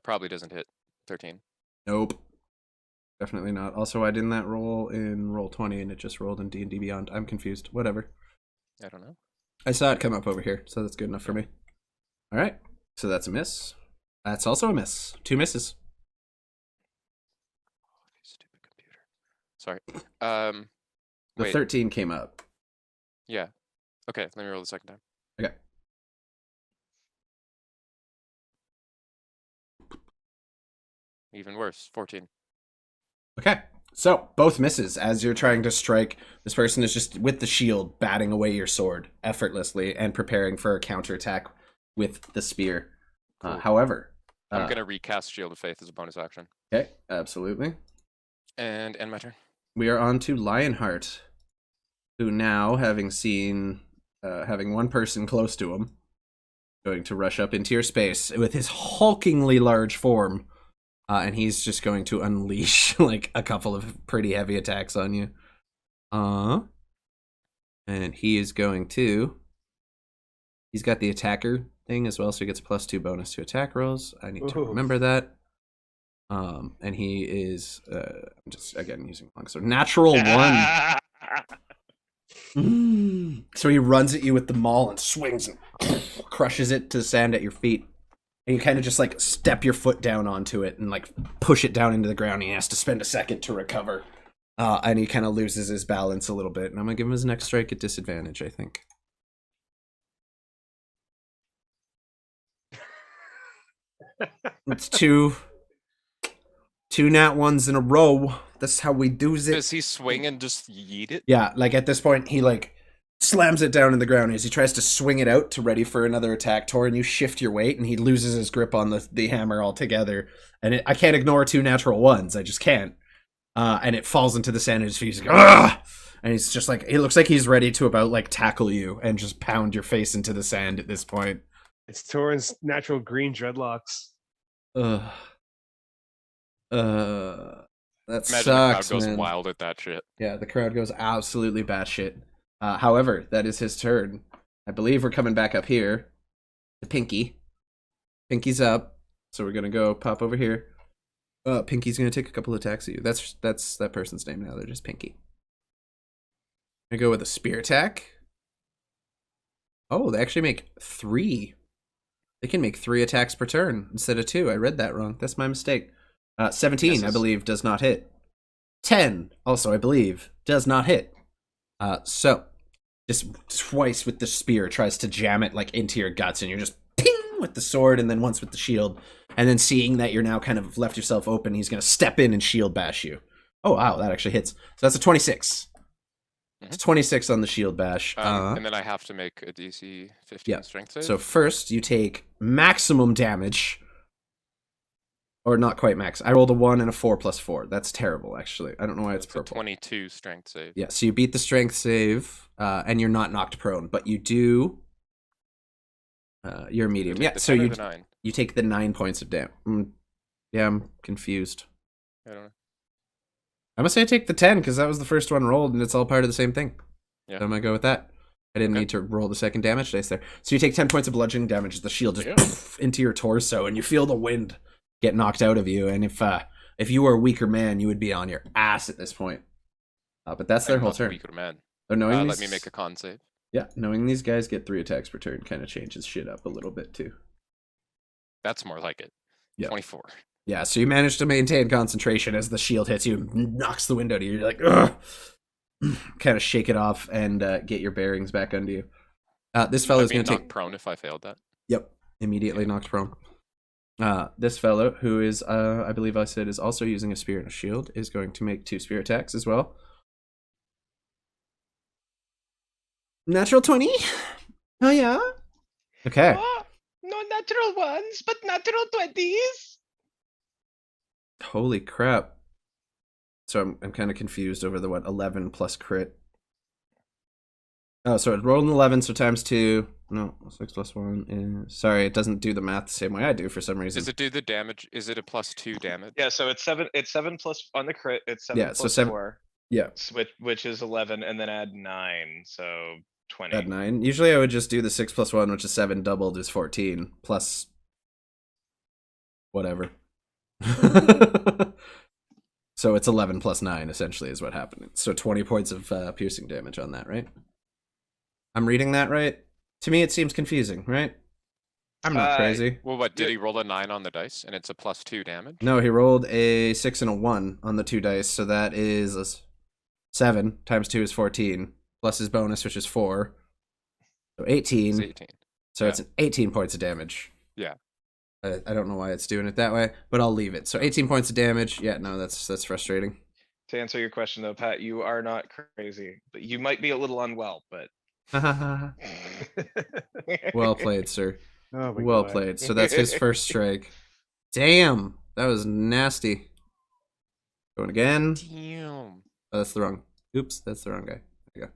Probably doesn't hit. 13. Nope. Definitely not. Also, why didn't that roll in Roll20 and it just rolled in D&D Beyond? I'm confused. Whatever. I don't know. I saw it come up over here, so that's good enough for me. All right. So that's a miss. That's also a miss. 2 misses. Stupid computer. Sorry. The Wait. 13 came up. Yeah. Okay, let me roll the second time. Okay. Even worse. 14. Okay. So, both misses. As you're trying to strike, this person is just with the shield batting away your sword effortlessly and preparing for a counterattack with the spear. Cool. However, I'm gonna recast Shield of Faith as a bonus action. Okay, absolutely. And end my turn. We are on to Lionheart, who now, having seen, having one person close to him, going to rush up into your space with his hulkingly large form, and he's just going to unleash like a couple of pretty heavy attacks on you. And he is going to. He's got the attacker thing as well, so he gets a +2 bonus to attack rolls. I need to remember that. And he is just again using longsword. Natural 1. So he runs at you with the maul and swings and crushes it to sand at your feet. And you kind of just like step your foot down onto it and like push it down into the ground. And he has to spend a second to recover. And he kind of loses his balance a little bit. And I'm going to give him his next strike at disadvantage, I think. It's two nat ones in a row. That's how we do it. Does he swing and just yeet it? Yeah, like at this point, he like slams it down in the ground as he tries to swing it out to ready for another attack. Toren, you shift your weight, and he loses his grip on the hammer altogether. And I can't ignore 2 natural 1s. I just can't. And it falls into the sand, and his feet. He's like, "Ugh!" And he's just like, it looks like he's ready to about like tackle you and just pound your face into the sand at this point. It's Toren's natural green dreadlocks. That Imagine sucks, the crowd goes man. wild at that shit. Yeah, the crowd goes absolutely batshit. However, that is his turn. I believe we're coming back up here to Pinky. Pinky's up, so we're gonna go pop over here. Pinky's gonna take a couple attacks at you. That's that person's name now. They're just Pinky. I go with a spear attack. Oh, they actually make 3. They can make 3 attacks per turn instead of 2. I read that wrong. That's my mistake. 17, I believe, does not hit. 10, also, I believe, does not hit. So, just twice with the spear tries to jam it like into your guts, and you're just ping with the sword and then once with the shield. And then seeing that you're now kind of left yourself open, he's going to step in and shield bash you. Oh, wow, that actually hits. So that's a 26. It's 26 on the shield bash. And then I have to make a DC 15 strength save. So first, you take maximum damage. Or not quite max. I rolled a 1 and a 4 plus 4. That's terrible, actually. I don't know why it's purple. 22 strength save. Yeah, so you beat the strength save, and you're not knocked prone, but you do. You're medium. Yeah, so you take the 9 points of damage. Yeah, I'm confused. I don't know. I'm gonna say I take the 10 because that was the first one rolled, and it's all part of the same thing. Yeah. So I'm gonna go with that. I didn't need to roll the second damage dice there. So you take 10 points of bludgeoning damage as the shield just into your torso, and you feel the wind get knocked out of you. And if you were a weaker man, you would be on your ass at this point. But that's their whole turn. Weaker man. So knowing let me make a con save. Yeah, knowing these guys get 3 attacks per turn kind of changes shit up a little bit too. That's more like it. Yeah. 24. Yeah, so you manage to maintain concentration as the shield hits you and knocks the wind out of you. You're like, ugh! Kind of shake it off and get your bearings back under you. This fellow's going to take... prone if I failed that? Yep, immediately knocked prone. This fellow, who is, I believe I said, is also using a spear and a shield, is going to make 2 spear attacks as well. Natural 20? Oh, yeah? Okay. Oh, no natural ones, but natural 20s. Holy crap. So I'm kind of confused over the, 11 plus crit. Oh, so it rolled an 11, so times 2. No, 6 plus 1 is... Sorry, it doesn't do the math the same way I do for some reason. Does it do the damage? Is it a +2 damage? Yeah, so it's 7 plus on the crit, it's 7 plus 4. Yeah. Which is 11, and then add 9, so 20. Add 9. Usually I would just do the 6 plus 1, which is 7 doubled is 14, plus whatever. So it's 11 plus 9, essentially, is what happened. So 20 points of piercing damage on that, right? I'm reading that right? To me, it seems confusing, right? I'm not crazy. Well, what, did he roll a 9 on the dice, and it's a +2 damage? No, he rolled a 6 and a 1 on the 2 dice, so that is 7 times 2 is 14, plus his bonus, which is 4. So 18. It's 18. So it's 18 points of damage. Yeah. I don't know why it's doing it that way, but I'll leave it. So 18 points of damage. Yeah, no, that's frustrating. To answer your question though, Pat, you are not crazy. But you might be a little unwell, but Well played, sir. Oh my Well God. played. So that's his first strike. Damn, that was nasty. Going again. Damn. Oh, that's the wrong. Oops, that's the wrong guy. There you go.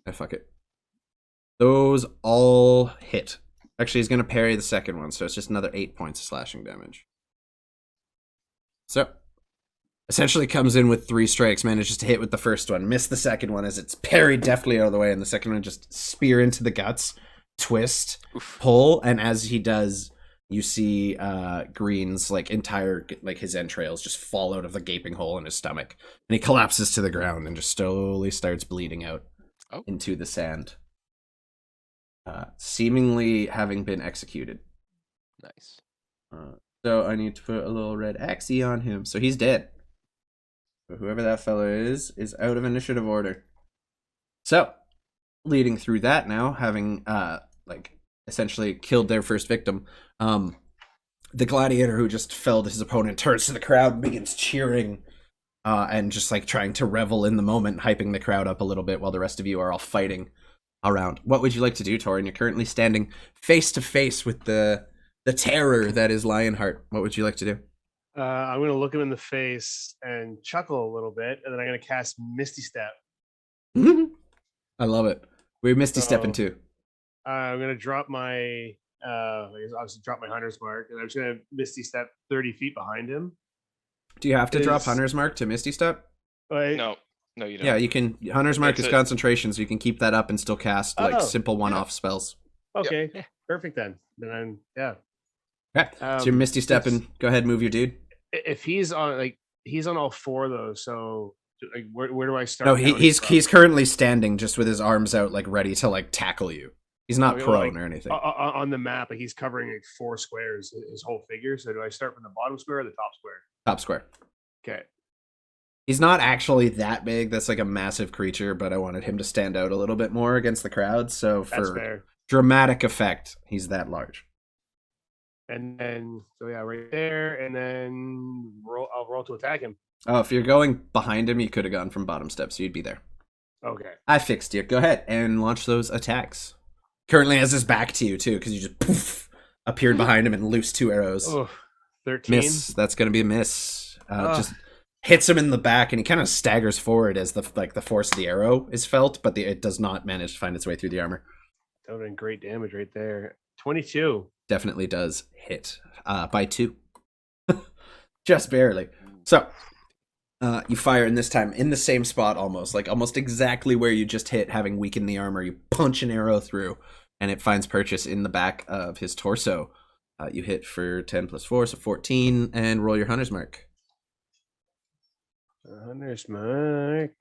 Ah, fuck it. Those all hit. Actually, he's going to parry the second one, so it's just another 8 points of slashing damage. So, essentially comes in with 3 strikes, manages to hit with the first one, miss the second one as it's parried deftly out of the way, and the second one just spear into the guts, twist, pull, and as he does, you see Green's entire his entrails just fall out of the gaping hole in his stomach, and he collapses to the ground and just slowly starts bleeding out into the sand. Seemingly having been executed. Nice. So I need to put a little red Xe on him. So he's dead. So whoever that fellow is out of initiative order. So, leading through that now, having essentially killed their first victim, the gladiator who just felled his opponent turns to the crowd and begins cheering and just trying to revel in the moment, hyping the crowd up a little bit while the rest of you are all fighting around. What would you like to do, Toren? You're currently standing face to face with the terror that is Lionheart. What would you like to do? I'm going to look him in the face and chuckle a little bit, and then I'm going to cast Misty Step. I love it. We're Misty Stepping too. I'm going to drop my obviously drop my Hunter's Mark, and I'm just going to Misty Step 30 feet behind him. Do you have to drop Hunter's Mark to Misty Step? No, you don't. Yeah, you can. Hunter's Mark is concentration, so you can keep that up and still cast simple one-off spells. Okay, perfect then. Then I'm Okay, so you're Misty Stepping. Go ahead, move your dude. If he's on he's on all 4 though, so where do I start? No, he's currently standing just with his arms out, ready to tackle you. He's not prone or anything. On the map, he's covering 4 squares, his whole figure. So do I start from the bottom square or the top square? Top square. Okay. He's not actually that big. That's a massive creature, but I wanted him to stand out a little bit more against the crowd. So for dramatic effect, he's that large. And then, so yeah, right there, and then I'll roll to attack him. Oh, if you're going behind him, you could have gone from bottom step, so you'd be there. Okay. I fixed you. Go ahead and launch those attacks. Currently has his back to you, too, because you just poof, appeared behind him and loosed 2 arrows. Oh, 13. Miss. That's going to be a miss. Just hits him in the back, and he kind of staggers forward as the force of the arrow is felt, but it does not manage to find its way through the armor. That would have been great damage right there. 22. Definitely does hit by 2. Just barely. So, you fire, and this time in the same spot almost exactly where you just hit, having weakened the armor. You punch an arrow through, and it finds purchase in the back of his torso. You hit for 10 plus 4, so 14, and roll your hunter's mark. Hunter's mark.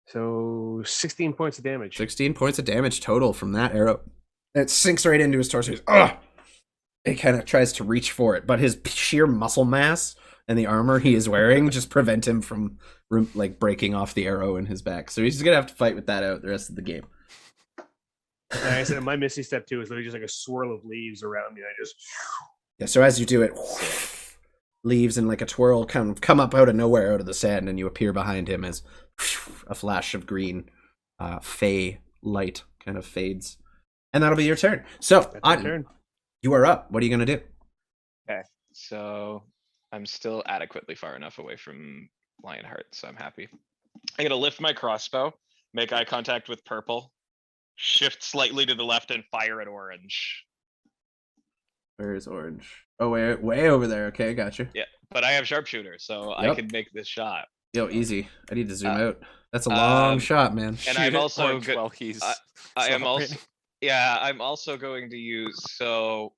So 16 points of damage. 16 points of damage total from that arrow. It sinks right into his torso. Ugh! It kind of tries to reach for it, but his sheer muscle mass and the armor he is wearing just prevent him from breaking off the arrow in his back. So he's just gonna have to fight with that out the rest of the game. Like I said, my Misty Step 2 is literally just like a swirl of leaves around me. I just... Yeah, so as you do it, leaves in like a twirl come up out of nowhere, out of the sand, and you appear behind him as a flash of green fey light kind of fades. And that'll be your turn. So, you are up. What are you going to do? Okay, so I'm still adequately far enough away from Lionheart, so I'm happy. I'm gonna lift my crossbow, make eye contact with purple, shift slightly to the left, and fire at orange. Where is orange? Oh, way over there. Okay, gotcha. Yeah, but I have sharpshooter, so I can make this shot. Yo, easy. I need to zoom out. That's a long shot, man. And I'm also while he's I am also I'm also going to use, so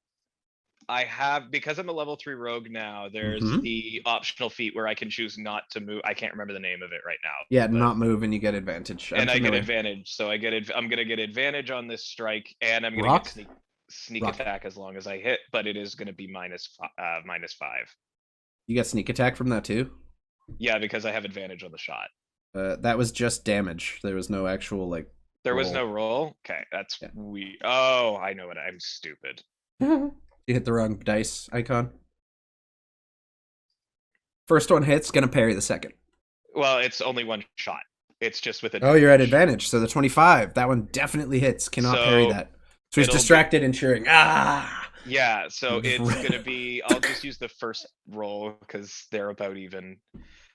I have, because I'm a level 3 rogue now, there's the optional feat where I can choose not to move. I can't remember the name of it right now. Yeah, not move and you get advantage. And I get advantage, so I'm gonna get advantage on this strike, and I'm gonna get sneak attack as long as I hit, but it is gonna be minus 5. You get sneak attack from that too? Yeah, because I have advantage on the shot. That was just damage. There was no actual There was roll. no roll? Okay, that's Oh, I know what, I'm stupid. You hit the wrong dice icon. First one hits, gonna parry the second. Well, it's only one shot. It's just with advantage. Oh, you're at advantage, so the 25. That one definitely hits. Cannot parry that. So he's distracted and cheering. Yeah, so it's gonna be, I'll just use the first roll because they're about even.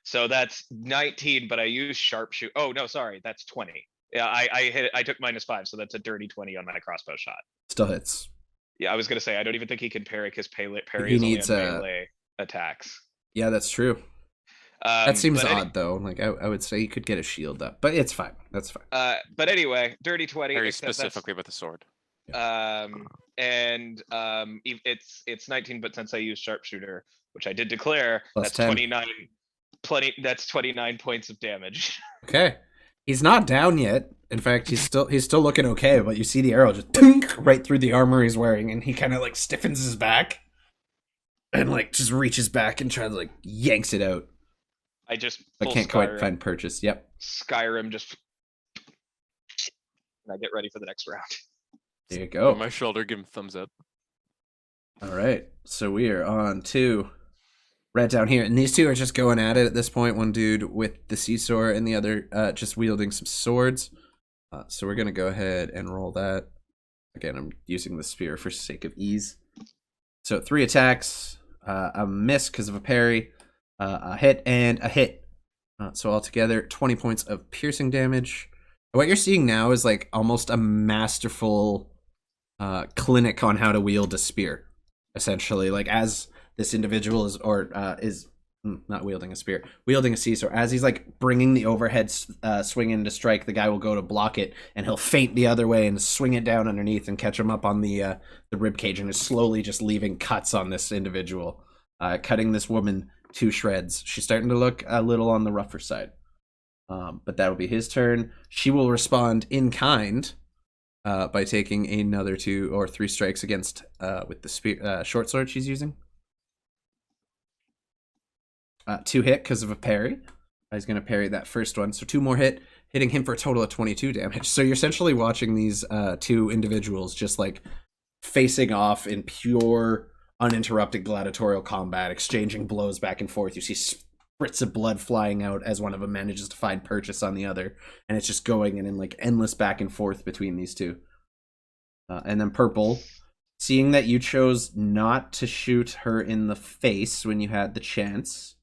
So that's 19, but I use sharpshoot. Oh no, sorry, that's 20. Yeah, I took minus 5, so that's a dirty 20 on my crossbow shot. Still hits. Yeah, I was gonna say I don't even think he can parry because parry he is needs only on melee attacks. Yeah, that's true. That seems odd though. Like I would say he could get a shield up, but it's fine. That's fine. But anyway, dirty 20. Very specifically with a sword. And it's 19, but since I used sharpshooter, which I did declare, plus that's 10. 29. That's 29 points of damage. Okay. He's not down yet. In fact, he's still looking okay, but you see the arrow just tink, right through the armor he's wearing, and he kind of stiffens his back and just reaches back and tries to yanks it out. I just can't quite find purchase. Yep. Skyrim just, and I get ready for the next round. There you go. On my shoulder, give him a thumbs up. All right, so we are on to right down here, and these two are just going at it at this point. One dude with the seesaw and the other just wielding some swords. So we're gonna go ahead and roll that. Again, I'm using the spear for sake of ease. So 3 attacks, a miss because of a parry, a hit, and a hit. So altogether, 20 points of piercing damage. What you're seeing now is almost a masterful clinic on how to wield a spear, essentially. As this individual is not wielding a spear, wielding a seesaw. As he's bringing the overhead swing in to strike, the guy will go to block it, and he'll feint the other way and swing it down underneath and catch him up on the rib cage, and is slowly just leaving cuts on this individual, cutting this woman to shreds. She's starting to look a little on the rougher side, but that'll be his turn. She will respond in kind by taking another 2 or 3 strikes against with the spear, short sword she's using. 2 hit because of a parry. He's going to parry that first one. So 2 more hitting him for a total of 22 damage. So you're essentially watching these 2 individuals just facing off in pure, uninterrupted gladiatorial combat, exchanging blows back and forth. You see spritz of blood flying out as one of them manages to find purchase on the other, and it's just going in like endless back and forth between these two. And then Purple, seeing that you chose not to shoot her in the face when you had the chance,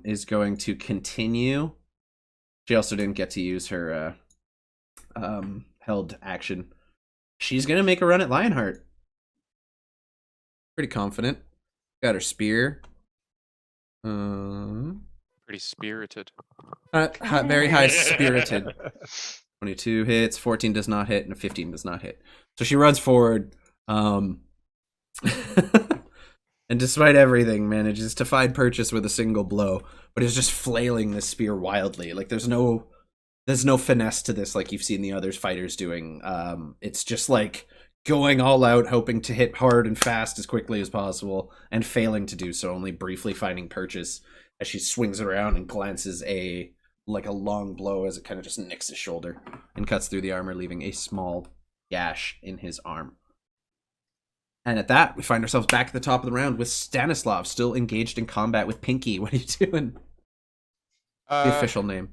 is going to continue. She also didn't get to use her held action. She's going to make a run at Lionheart. Pretty confident. Got her spear. Pretty spirited. Very high spirited. 22 hits, 14 does not hit, and a 15 does not hit. So she runs forward, and despite everything, manages to find purchase with a single blow, but is just flailing this spear wildly. Like there's no finesse to this like you've seen the other fighters doing. It's just like going all out, hoping to hit hard and fast as quickly as possible, and failing to do so, only briefly finding purchase as she swings around and glances a long blow as it kind of just nicks his shoulder and cuts through the armor, leaving a small gash in his arm. And at that, we find ourselves back at the top of the round with Stanislav still engaged in combat with Pinky. What are you doing? The official name.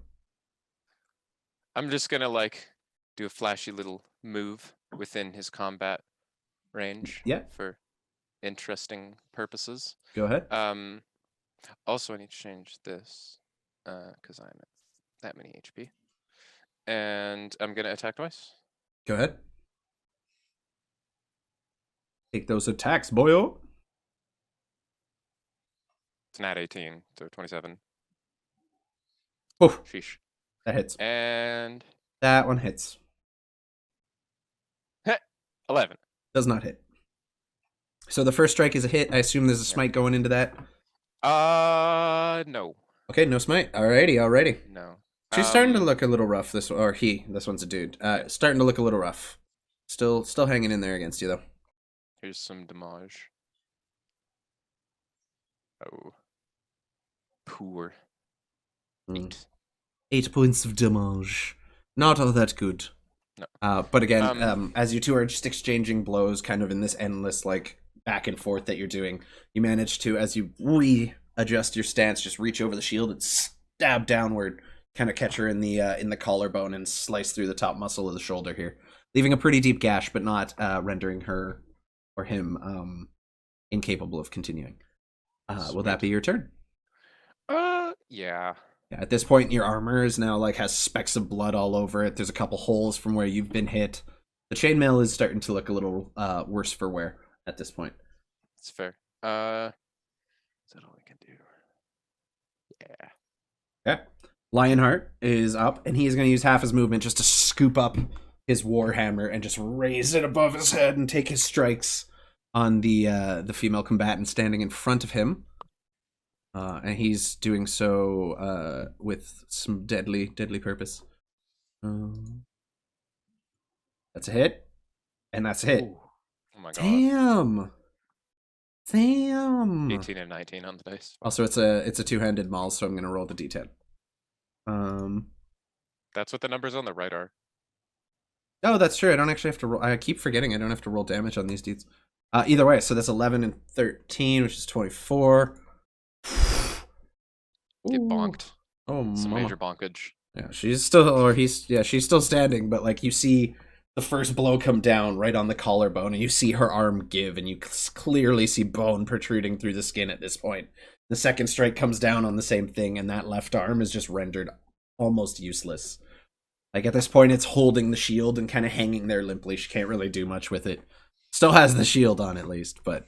I'm just gonna like do a flashy little move within his combat range. Yeah. For interesting purposes. Go ahead. Also I need to change this because I'm at that many HP. And I'm gonna attack twice. Go ahead. Take those attacks, boyo. It's nat 18, so 27. Oh, Sheesh. that hits. And That one hits. 11. Does not hit. So the first strike is a hit. I assume there's a smite going into that. No. Okay, no smite. Alrighty. No. She's starting to look a little rough. This one's a dude. Starting to look a little rough. Still hanging in there against you though. Here's some damage. Oh. Poor. 8 points of damage. Not all that good. No. But again, as you two are just exchanging blows, kind of in this endless like back and forth that you're doing, you manage to, as you readjust your stance, just reach over the shield and stab downward, kind of catch her in the collarbone and slice through the top muscle of the shoulder here, leaving a pretty deep gash, but not rendering her or him incapable of continuing. Will that be your turn? Yeah. Yeah, at this point, your armor is now has specks of blood all over it. There's a couple holes from where you've been hit. The chainmail is starting to look a little worse for wear at this point. That's fair. Is that all I can do? Yeah. Okay. Lionheart is up, and he is going to use half his movement just to scoop up his warhammer and just raise it above his head and take his strikes on the female combatant standing in front of him. And he's doing so with some deadly purpose. That's a hit, and that's a hit. Ooh. Oh my god. Damn. 18 and 19 on the dice. Also, it's a two-handed maul, so I'm gonna roll the d10. That's what the numbers on the right are. Oh, that's true. I don't actually have to roll. I keep forgetting I don't have to roll damage on these dudes. Either way, so that's 11 and 13, which is 24. Get bonked. Oh, Some mama. major bonkage. Yeah, she's still standing, but you see the first blow come down right on the collarbone, and you see her arm give, and you clearly see bone protruding through the skin at this point. The second strike comes down on the same thing, and that left arm is just rendered almost useless. At this point, it's holding the shield and kind of hanging there limply. She can't really do much with it. Still has the shield on, at least, but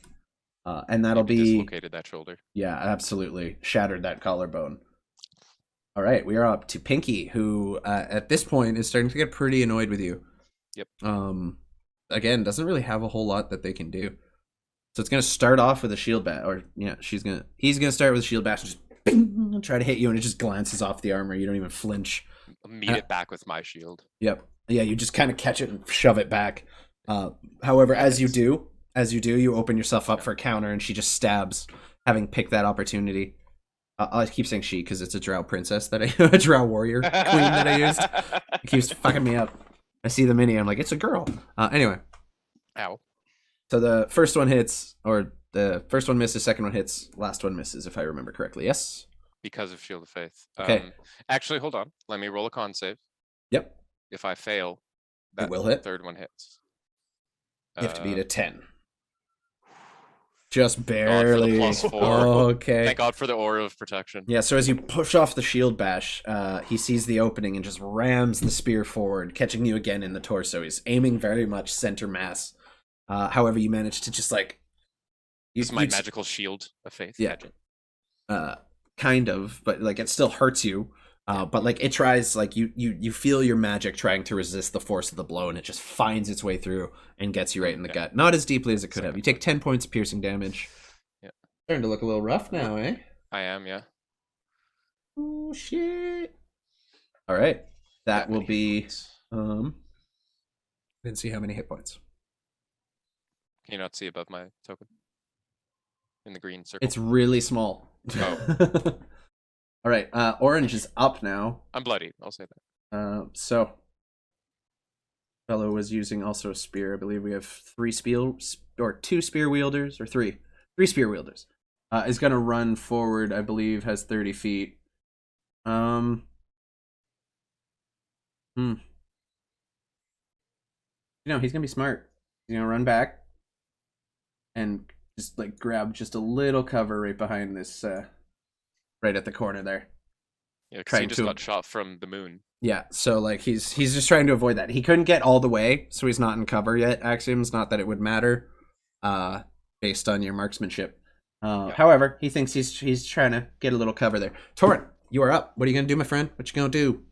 and that'll Maybe be dislocated that shoulder. Yeah, absolutely shattered that collarbone. All right, we are up to Pinky, who at this point is starting to get pretty annoyed with you. Yep. Again, doesn't really have a whole lot that they can do. So it's gonna start off with a shield bash, or yeah, he's gonna start with a shield bash and just bing, try to hit you, and it just glances off the armor. You don't even flinch. Meet it back with my shield. Yep. Yeah, you just kind of catch it and shove it back. However, as you do, you open yourself up for a counter, and she just stabs, having picked that opportunity. I keep saying she because it's a drow princess a drow warrior queen that I used. It keeps fucking me up. I see the mini, I'm like, it's a girl. Anyway, Ow. So the first one hits, or the first one misses, second one hits, last one misses, if I remember correctly. Yes? Because of Shield of Faith. Okay. Actually, hold on. Let me roll a con save. Yep. If I fail, It that will hit. third one hits. You have to beat Uh, a 10. Just God for the barely. +4. Okay. Thank God for the aura of protection. Yeah, so as you push off the shield bash, he sees the opening and just rams the spear forward, catching you again in the torso. He's aiming very much center mass. However, you manage to just like... This is my magical shield of faith. Yeah. Kind of, but like it still hurts you. But like it tries, like you feel your magic trying to resist the force of the blow, and it just finds its way through and gets you right in the gut. Not as deeply as it could have. You take 10 points of piercing damage. Yeah. Starting to look a little rough now, eh? I am, yeah. Oh shit. All right. That will be didn't see how many hit points. Can you not see above my token? In the green circle. It's really small. Oh. All right. Orange is up now. I'm bloody. I'll say that. So fellow was using also a spear. I believe we have two spear wielders, or three spear wielders. Is gonna run forward. I believe has 30 feet. You know, he's gonna be smart. He's gonna run back and just like grab just a little cover right behind this, right at the corner there. Yeah, because Trying he just to- got shot from the moon. Yeah, so like he's just trying to avoid that. He couldn't get all the way, so he's not in cover yet. Axioms, not that it would matter, based on your marksmanship. Yeah. However, he thinks he's trying to get a little cover there. Toren, you are up. What are you gonna do, my friend? What you gonna do?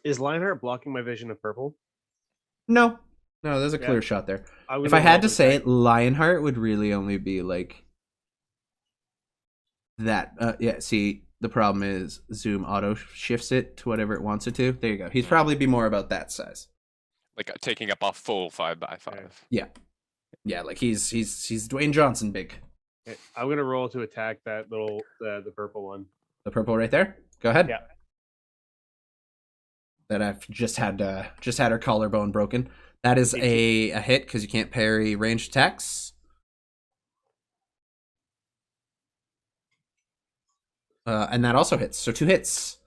Is Lionheart blocking my vision of purple? No, there's a Yeah. clear shot there. I'm If gonna I had roll to say attack. it, Lionheart would really only be like that. Yeah, see, the problem is Zoom auto shifts it to whatever it wants it to. There you go. He'd probably be more about that size. Like taking up a full 5x5. Yeah, like he's Dwayne Johnson big. Okay, I'm gonna roll to attack that little the purple one. The purple right there. Go ahead. Yeah. That I've just had her collarbone broken. That is a hit because you can't parry ranged attacks. And that also hits. So 2 hits.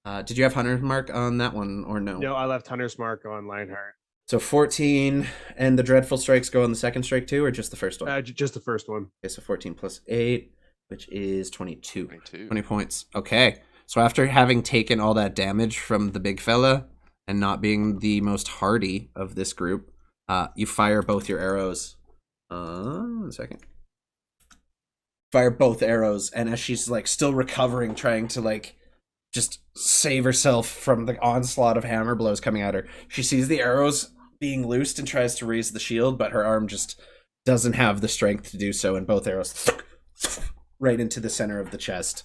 Did you have Hunter's Mark on that one or no? No, I left Hunter's Mark on Lionheart. So 14 and the Dreadful Strikes go on the second strike too, or just the first one? Just the first one. Okay, so 14 plus 8, which is 22. 22. 20 points. Okay. So after having taken all that damage from the big fella and not being the most hardy of this group, you fire both your arrows. 1 second. Fire both arrows, and as she's like still recovering, trying to like just save herself from the onslaught of hammer blows coming at her, she sees the arrows being loosed and tries to raise the shield, but her arm just doesn't have the strength to do so, and both arrows right into the center of the chest,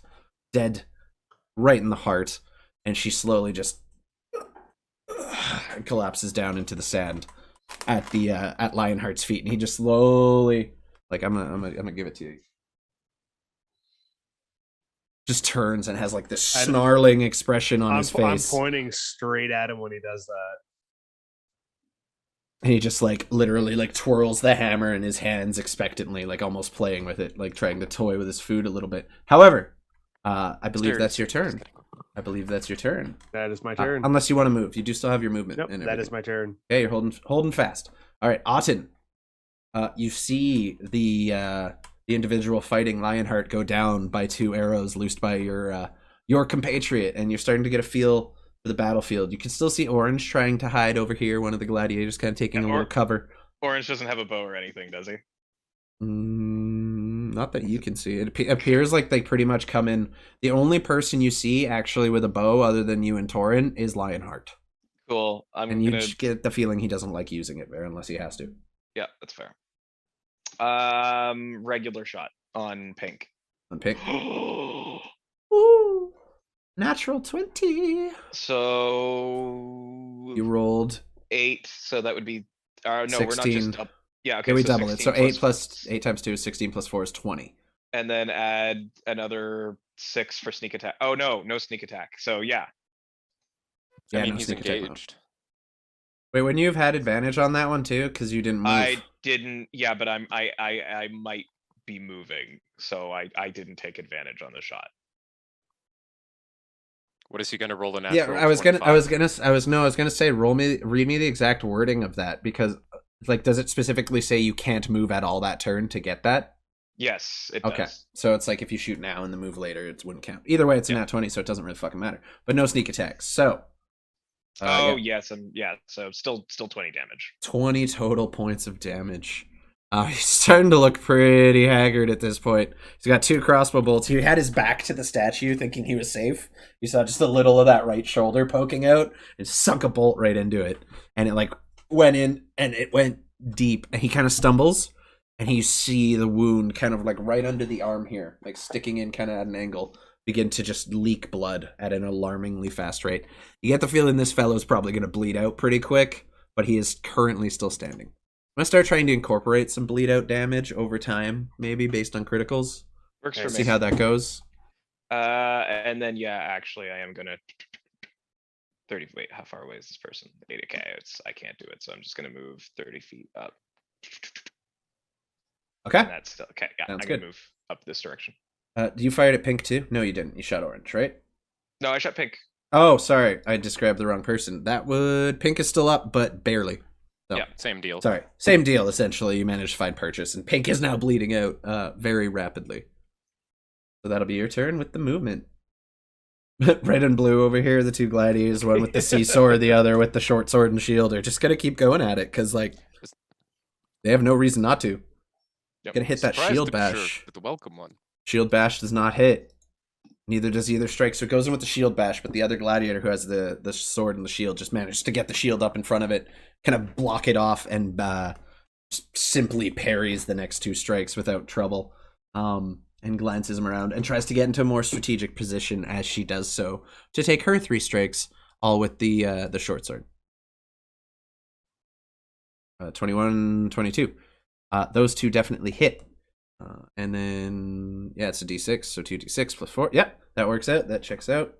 dead right in the heart, and she slowly just collapses down into the sand at Lionheart's feet, and he just slowly, like, I'm gonna give it to you, just turns and has like this snarling expression on his face. I'm pointing straight at him when he does that. And he just like literally like twirls the hammer in his hands expectantly, like almost playing with it, like trying to toy with his food a little bit. However, I believe that's your turn. I believe that's your turn. That is my turn. Unless you want to move. You do still have your movement. Nope, and that is my turn. Okay, you're holding fast. All right, Auten. You see the individual fighting Lionheart go down by 2 arrows loosed by your compatriot, and you're starting to get a feel for the battlefield. You can still see Orange trying to hide over here, one of the gladiators kind of taking a little cover. Orange doesn't have a bow or anything, does he? Not that you can see. It appears like they pretty much come in. The only person you see actually with a bow other than you and Toren is Lionheart. Cool. And you get the feeling he doesn't like using it there unless he has to. Yeah, that's fair. Regular shot on pink. On pink. Ooh, natural 20. So You rolled 8, so that would be no, 16. we're not just up. Yeah, okay. Okay, we so double it. 16 So 8 plus 8 times 2 is 16 plus 4 is 20. and then add another 6 for sneak attack. Oh no, no sneak attack. So yeah. Yeah, I mean, no he's sneak attack, no. engaged. Wait, wouldn't you have had advantage on that one too? Because you didn't move. I didn't. Yeah, but I might be moving, so I didn't take advantage on the shot. What is he gonna roll a Yeah, natural? I was gonna say, read me the exact wording of that, because like, does it specifically say you can't move at all that turn to get that? Yes, it Okay, does. so it's like if you shoot now and the move later, it wouldn't count. Either way, it's a Yeah. nat 20, so it doesn't really fucking matter. But no sneak attacks. So, Oh yeah, yes, so still 20 damage. 20 total points of damage. He's starting to look pretty haggard at this point. He's got 2 crossbow bolts. He had his back to the statue, thinking he was safe. You saw just a little of that right shoulder poking out, and sunk a bolt right into it. And it like went in, and it went deep. And he kind of stumbles, and you see the wound kind of like right under the arm here, like sticking in kind of at an angle, begin to just leak blood at an alarmingly fast rate. You get the feeling this fellow's probably going to bleed out pretty quick, but he is currently still standing. I'm gonna start trying to incorporate some bleed out damage over time, maybe based on criticals. Works for See me. how that goes. And then yeah, actually, I am gonna 30. Wait, how far away is this person? 80k. I can't do it, so I'm just gonna move 30 feet up. Okay. And that's still okay. Yeah, Sounds I'm gonna good. move up this direction. You fired at pink too? No, you didn't. You shot orange, right? No, I shot pink. Oh, sorry. I just grabbed the wrong person. That would... Pink is still up, but barely. So, Yeah, same deal. sorry. Same deal, essentially. You managed to find purchase, and pink is now bleeding out very rapidly. So that'll be your turn with the movement. Red and blue over here, the 2 gladiators, one with the sea sword, the other with the short sword and shield, are just gonna keep going at it, because, like, they have no reason not to. Yep. Gonna hit that Surprised shield to be sure bash. with the welcome one. Shield bash does not hit. Neither does either strike, so it goes in with the shield bash, but the other gladiator who has the sword and the shield just manages to get the shield up in front of it, kind of block it off, and simply parries the next 2 strikes without trouble, and glances him around and tries to get into a more strategic position as she does so to take her 3 strikes, all with the short sword. 21, 22. Those 2 definitely hit. And then, yeah, it's a d6, so 2d6 plus 4. Yep, that works out. That checks out.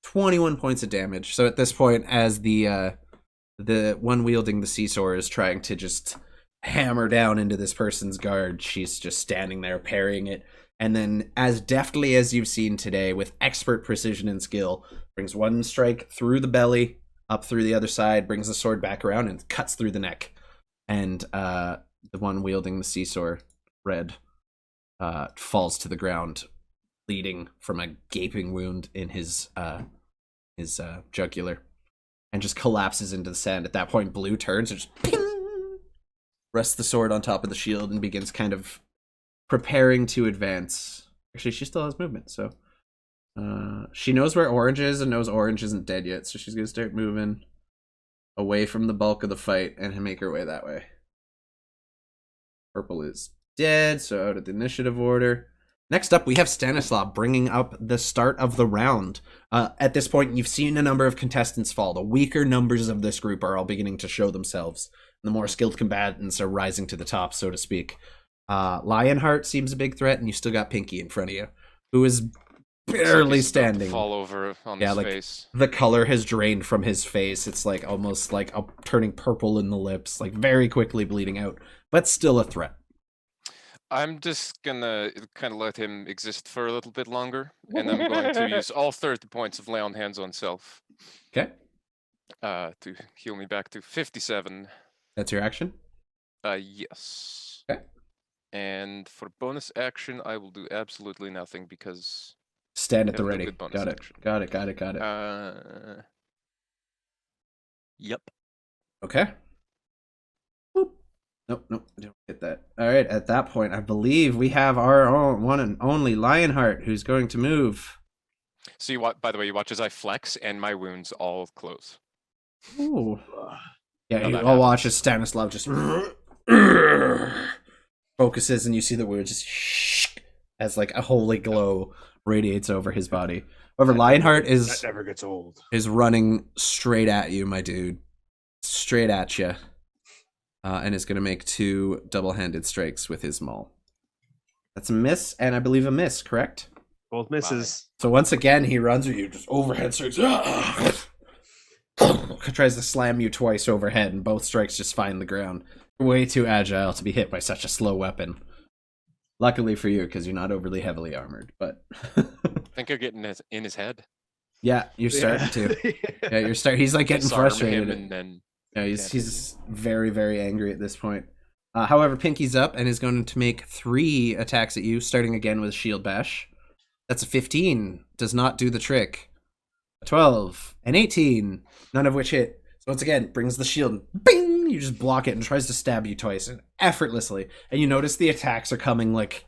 21 points of damage. So at this point, as the one wielding the seesaw is trying to just hammer down into this person's guard, she's just standing there parrying it. And then, as deftly as you've seen today, with expert precision and skill, brings 1 strike through the belly, up through the other side, brings the sword back around, and cuts through the neck. And the one wielding the seesaw, Red, falls to the ground, bleeding from a gaping wound in his jugular, and just collapses into the sand. At that point, Blue turns and just ping, rests the sword on top of the shield and begins kind of preparing to advance. Actually, she still has movement, so she knows where Orange is and knows Orange isn't dead yet, so she's gonna start moving away from the bulk of the fight and make her way that way. Purple is dead, so out of the initiative order. Next up, we have Stanislav bringing up the start of the round. At this point, you've seen a number of contestants fall. The weaker numbers of this group are all beginning to show themselves. The more skilled combatants are rising to the top, so to speak. Lionheart seems a big threat, and you still got Pinky in front of you, who is barely He's about to standing. fall over on Yeah, his like, face. the color has drained from his face. It's like almost like turning purple in the lips, like very quickly bleeding out, but still a threat. I'm just gonna kind of let him exist for a little bit longer, and I'm going to use all 30 points of lay on hands on self Okay, to heal me back to 57. that's your action. Yes. Okay. And for bonus action, I will do absolutely nothing because Stand at the have no ready. good bonus Got it. action. Got it. Yep. Okay. Boop. Nope, I don't get that. All right, at that point, I believe we have our own one and only Lionheart, who's going to move. So you watch. By the way, you watch as I flex, and my wounds all close. Ooh. Yeah, How you that all watch happens. as Stanislav just focuses, and you see the wound just as like a holy glow radiates over his body. However, Lionheart That is never gets old. running straight at you, my dude. Straight at you. And is going to make 2 double-handed strikes with his maul. That's a miss, and I believe a miss, correct? Both misses. So once again, he runs with you, just overhead strikes. Okay, tries to slam you twice overhead, and both strikes just find the ground. You're way too agile to be hit by such a slow weapon. Luckily for you, because you're not overly heavily armored. But I think you're getting in his head. yeah, you're starting to. Yeah, you're starting. He's like getting Disarm frustrated. him and then Yeah, he's very, very angry at this point. However, Pinky's up and is going to make 3 attacks at you, starting again with Shield Bash. That's a 15. Does not do the trick. A 12. An 18. None of which hit. So once again, brings the shield and bing! You just block it and tries to stab you twice effortlessly. And you notice the attacks are coming like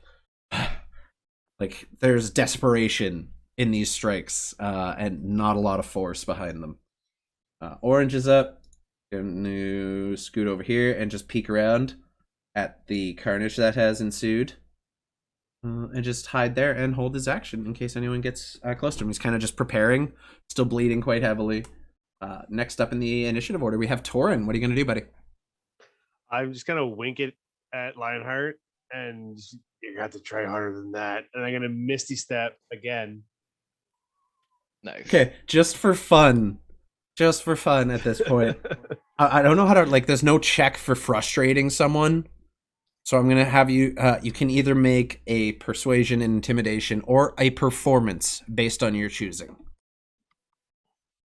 there's desperation in these strikes and not a lot of force behind them. Orange is up. Going to scoot over here and just peek around at the carnage that has ensued. And just hide there and hold his action in case anyone gets close to him. He's kind of just preparing, still bleeding quite heavily. Next up in the initiative order, we have Toren. What are you going to do, buddy? I'm just gonna wink it at Lionheart, and you got to try harder than that. And I'm gonna Misty Step again. Nice. Okay, just for fun at this point. I don't know how to, like, there's no check for frustrating someone. So I'm going to have you, you can either make a persuasion and intimidation or a performance based on your choosing.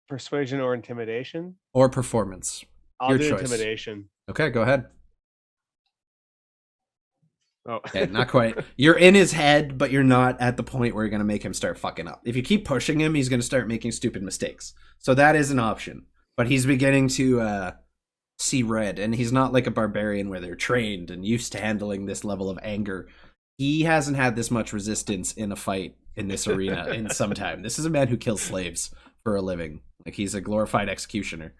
Persuasion or intimidation? Or performance. I'll Your do choice. intimidation. Okay, go ahead. Oh, Okay, not quite. You're in his head, but you're not at the point where you're going to make him start fucking up. If you keep pushing him, he's going to start making stupid mistakes. So that is an option. But he's beginning to see red, and he's not like a barbarian where they're trained and used to handling this level of anger. He hasn't had this much resistance in a fight in this arena in some time. This is a man who kills slaves for a living. Like, he's a glorified executioner.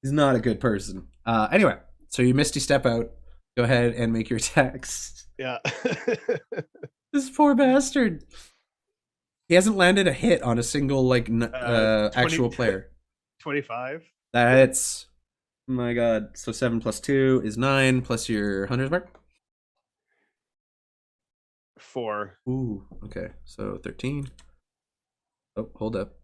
He's not a good person. Anyway, so you Misty Step out. Go ahead and make your attacks. yeah. This poor bastard. He hasn't landed a hit on a single, like, 20 actual player. 25. That hits. Oh my god. So 7 plus 2 is 9, plus your hunter's mark? 4. Ooh, okay. So 13. Oh, hold up.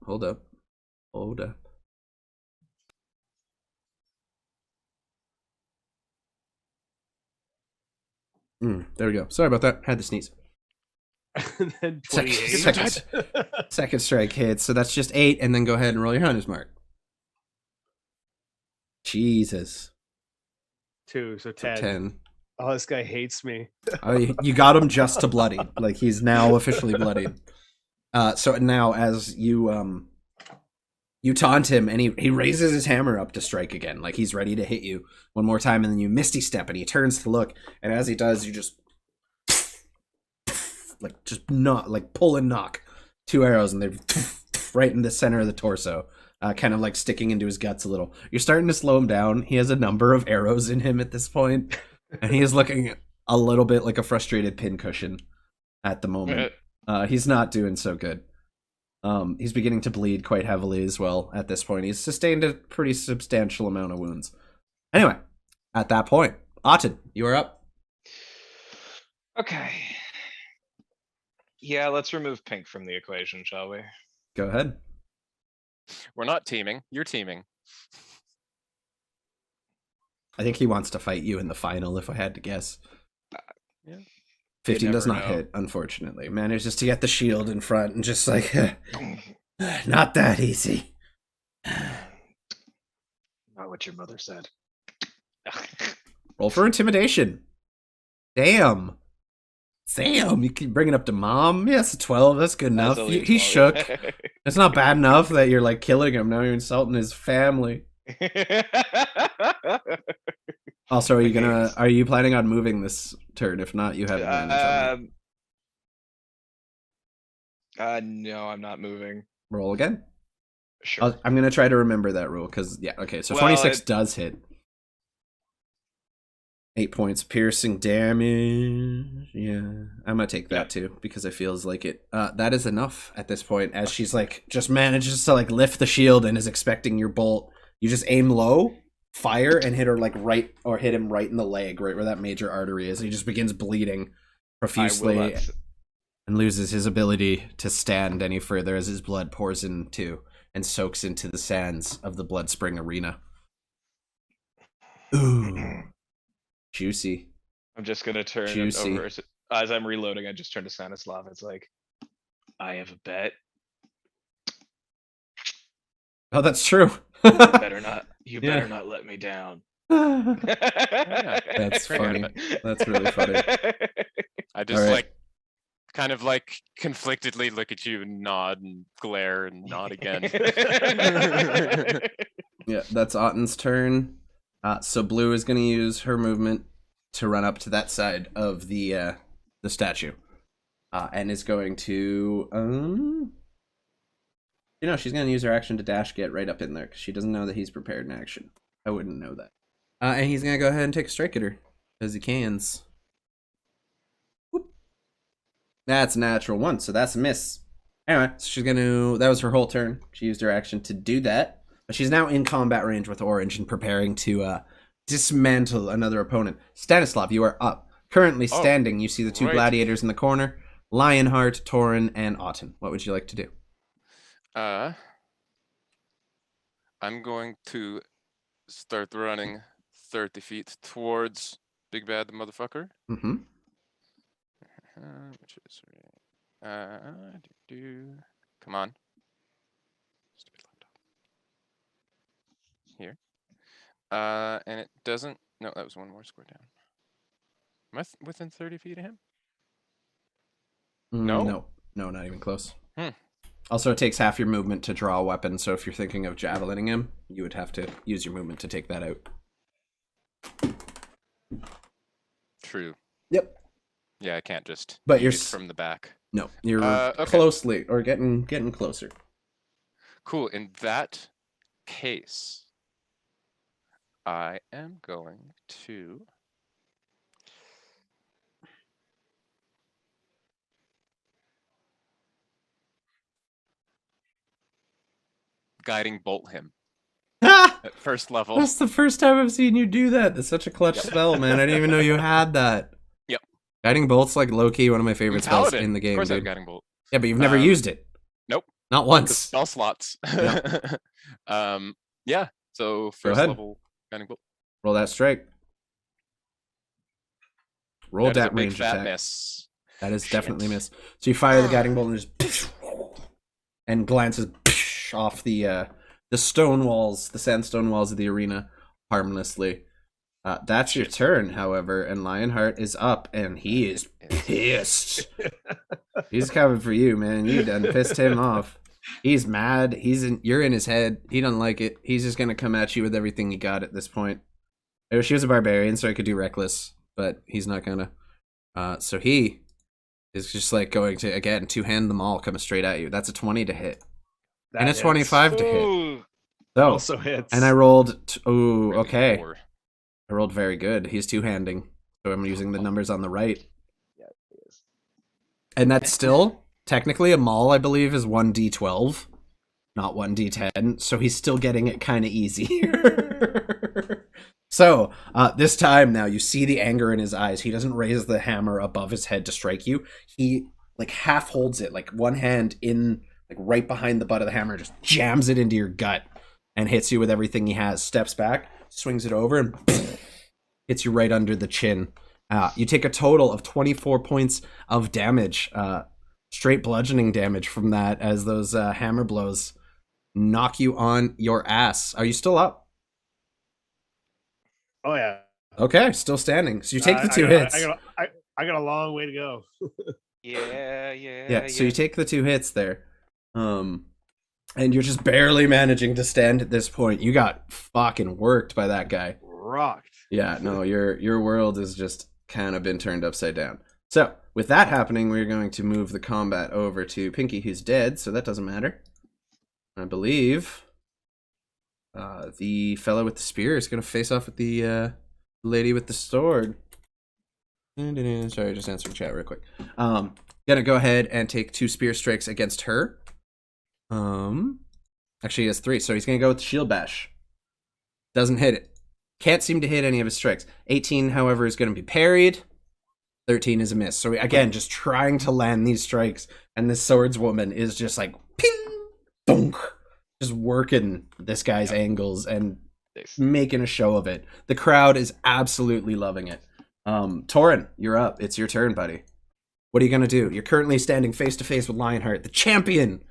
There we go. Sorry about that. Had to sneeze. And then 28. Second strike hits. So that's just 8, and then go ahead and roll your hunter's mark. Jesus. 2, so So 10. 10. Oh, this guy hates me. You got him just to bloody. Like, he's now officially bloodied. So now as you taunt him, and he raises his hammer up to strike again, like he's ready to hit you one more time, and then you Misty Step, and he turns to look, and as he does, you just pull and knock 2 arrows, and they're right in the center of the torso, kind of like sticking into his guts a little. You're starting to slow him down. He has a number of arrows in him at this point, and he is looking a little bit like a frustrated pincushion at the moment. He's not doing so good. He's beginning to bleed quite heavily as well at this point. He's sustained a pretty substantial amount of wounds. Anyway, at that point, Auden, you are up. Okay. Yeah, let's remove pink from the equation, shall we? Go ahead. We're not teaming. You're teaming. I think he wants to fight you in the final, if I had to guess. Yeah. 15 does never not know. hit, unfortunately. Manages to get the shield in front and just like, not that easy. Not what your mother said. Roll for intimidation. Damn, you keep bringing it up to mom. Yes, 12. That's good enough. That's only He's 12. shook. It's not bad enough that you're like killing him. Now you're insulting his family. Also, are you planning on moving this turn? If not, you have advantage on it. No, I'm not moving. Roll again. Sure. I'm gonna try to remember that rule because okay. So Well, 26 does hit. 8 points piercing damage. Yeah, I'm gonna take that too because it feels like it. That is enough at this point. As she's like just manages to like lift the shield and is expecting your bolt. You just aim low, fire, and hit her like right, or hit him right in the leg, right where that major artery is. And he just begins bleeding profusely and loses his ability to stand any further as his blood pours into and soaks into the sands of the Bloodspring Arena. Ooh, juicy. I'm just gonna turn it Juicy. over as I'm reloading. I just turn to Stanislav. It's like, I have a bet. Oh, that's true. You better not. You Yeah. better not let me down. That's funny. That's really funny. I just Alright. like kind of like conflictedly look at you and nod and glare and nod again. Yeah, that's Otten's turn. So Blue is going to use her movement to run up to that side of the statue, and is going to she's going to use her action to dash get right up in there because she doesn't know that he's prepared in action. I wouldn't know that. And he's going to go ahead and take a strike at her because he cans. Whoop. That's a natural one, so that's a miss. Anyway, so she's going to. That was her whole turn. She used her action to do that. But she's now in combat range with Orange and preparing to dismantle another opponent. Stanislav, you are up. Currently standing, you see the two right. gladiators in the corner, Lionheart, Toren, and Otten. What would you like to do? I'm going to start running 30 feet towards Big Bad the motherfucker. Mm-hmm. Which is come on. Stupid laptop. Here. And it doesn't. No, that was one more square down. Am I within 30 feet of him? No? No, not even close. Hmm. Also, it takes half your movement to draw a weapon, so if you're thinking of javelining him, you would have to use your movement to take that out. True. Yep. Yeah, I can't just. But eat you're it from the back. No, you're Okay. closely or getting closer. Cool. In that case, I am going to. Guiding bolt him Ah! at first level. That's the first time I've seen you do that. That's such a clutch spell, man. I didn't even know you had that. Yep. Guiding Bolt's like low-key one of my favorite spells Paladin. in the game, Of course, I have dude. guiding bolt. Yeah, but you've never used it. Nope. Not The once. spell slots. Yeah. So first ahead. level guiding bolt. Roll that strike. Roll That is that a big range fat attack. miss. That is Shit. definitely a miss. So you fire the guiding bolt and just and glances off the stone walls, the sandstone walls of the arena harmlessly. That's your turn, however, and Lionheart is up and he is pissed. He's coming for you, man. You done pissed him off. He's mad. You're in his head. He doesn't like it. He's just gonna come at you with everything he got at this point. I wish he was a barbarian so I could do reckless, but he's not gonna. So he is just like going to again two-hand them all coming straight at you. That's a 20 to hit. That And a hits. 25 to hit. Ooh, So, Also hits. and I rolled. Really Okay. poor. I rolled very good. He's two-handing, so I'm using the numbers on the right. yeah, it is. And that's still technically a maul, I believe, is 1d12, not 1d10. So he's still getting it kind of easy. So this time now, you see the anger in his eyes. He doesn't raise the hammer above his head to strike you. He like half holds it, like one hand in, like right behind the butt of the hammer, just jams it into your gut and hits you with everything he has. Steps back, swings it over, and hits you right under the chin. You take a total of 24 points of damage, straight bludgeoning damage from that, as those hammer blows knock you on your ass. Are you still up? Oh yeah. Okay, still standing. So you take the two I hits. I got a long way to go. Yeah, so you take the two hits there. And you're just barely managing to stand at this point. You got fucking worked by that guy. Rocked. Yeah, no, your world has just kind of been turned upside down. So, with that happening, we're going to move the combat over to Pinky, who's dead, so that doesn't matter. I believe the fellow with the spear is going to face off with the lady with the sword. Sorry, just answering chat real quick. Gonna go ahead and take 2 spear strikes against her. Actually he has 3, so he's gonna go with the shield bash. Doesn't hit it. Can't seem to hit any of his strikes. 18, however, is gonna be parried. 13 is a miss. So again, just trying to land these strikes, and this swordswoman is just like ping, donk, just working this guy's angles and Nice. making a show of it. The crowd is absolutely loving it. Toren, you're up. It's your turn, buddy. What are you gonna do? You're currently standing face to face with Lionheart, the champion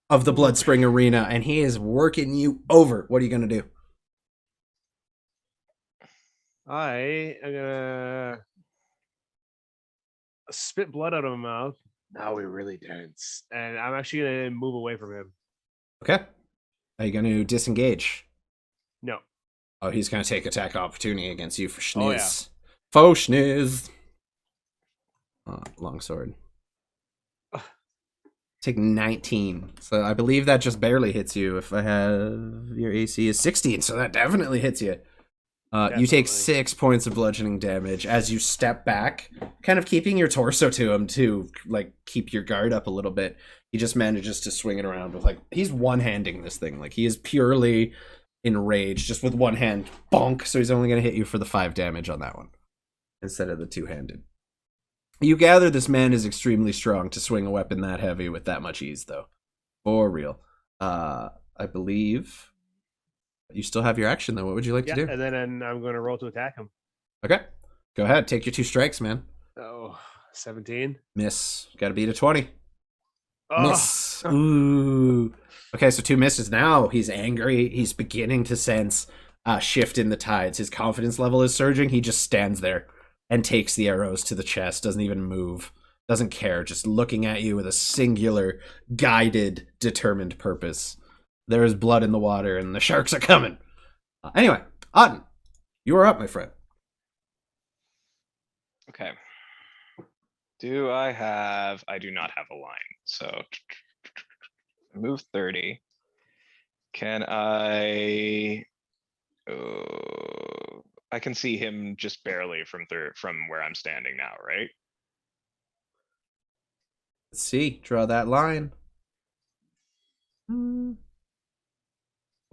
of the Bloodspring Arena, and he is working you over. What are you gonna do? I am gonna spit blood out of my mouth. Now we really dance, and I'm actually gonna move away from him. Okay. Are you gonna disengage? No. Oh, he's gonna take attack opportunity against you for schniz. Oh, yeah. Faux schniz. Longsword. Take 19. So I believe that just barely hits you. If I have your AC is 16, so that definitely hits you. You take Definitely. 6 points of bludgeoning damage as you step back, kind of keeping your torso to him to like keep your guard up a little bit. He just manages to swing it around with like he's one-handing this thing. Like he is purely enraged, just with one hand. Bonk. So he's only gonna hit you for the 5 damage on that one instead of the two-handed. You gather this man is extremely strong to swing a weapon that heavy with that much ease, though. For real. I believe you still have your action, though. What would you like Yeah, to do? and then I'm going to roll to attack him. Okay. Go ahead. Take your 2 strikes, man. Oh, 17. Miss. Got to beat a 20. Oh. Miss. Ooh. Okay, so 2 misses. Now he's angry. He's beginning to sense a shift in the tides. His confidence level is surging. He just stands there and takes the arrows to the chest. Doesn't even move. Doesn't care. Just looking at you with a singular, guided, determined purpose. There is blood in the water and the sharks are coming. Anyway, Auden, you are up, my friend. Okay. I do not have a line, so move 30. Can I can see him just barely from where I'm standing now, right? Let's see. Draw that line.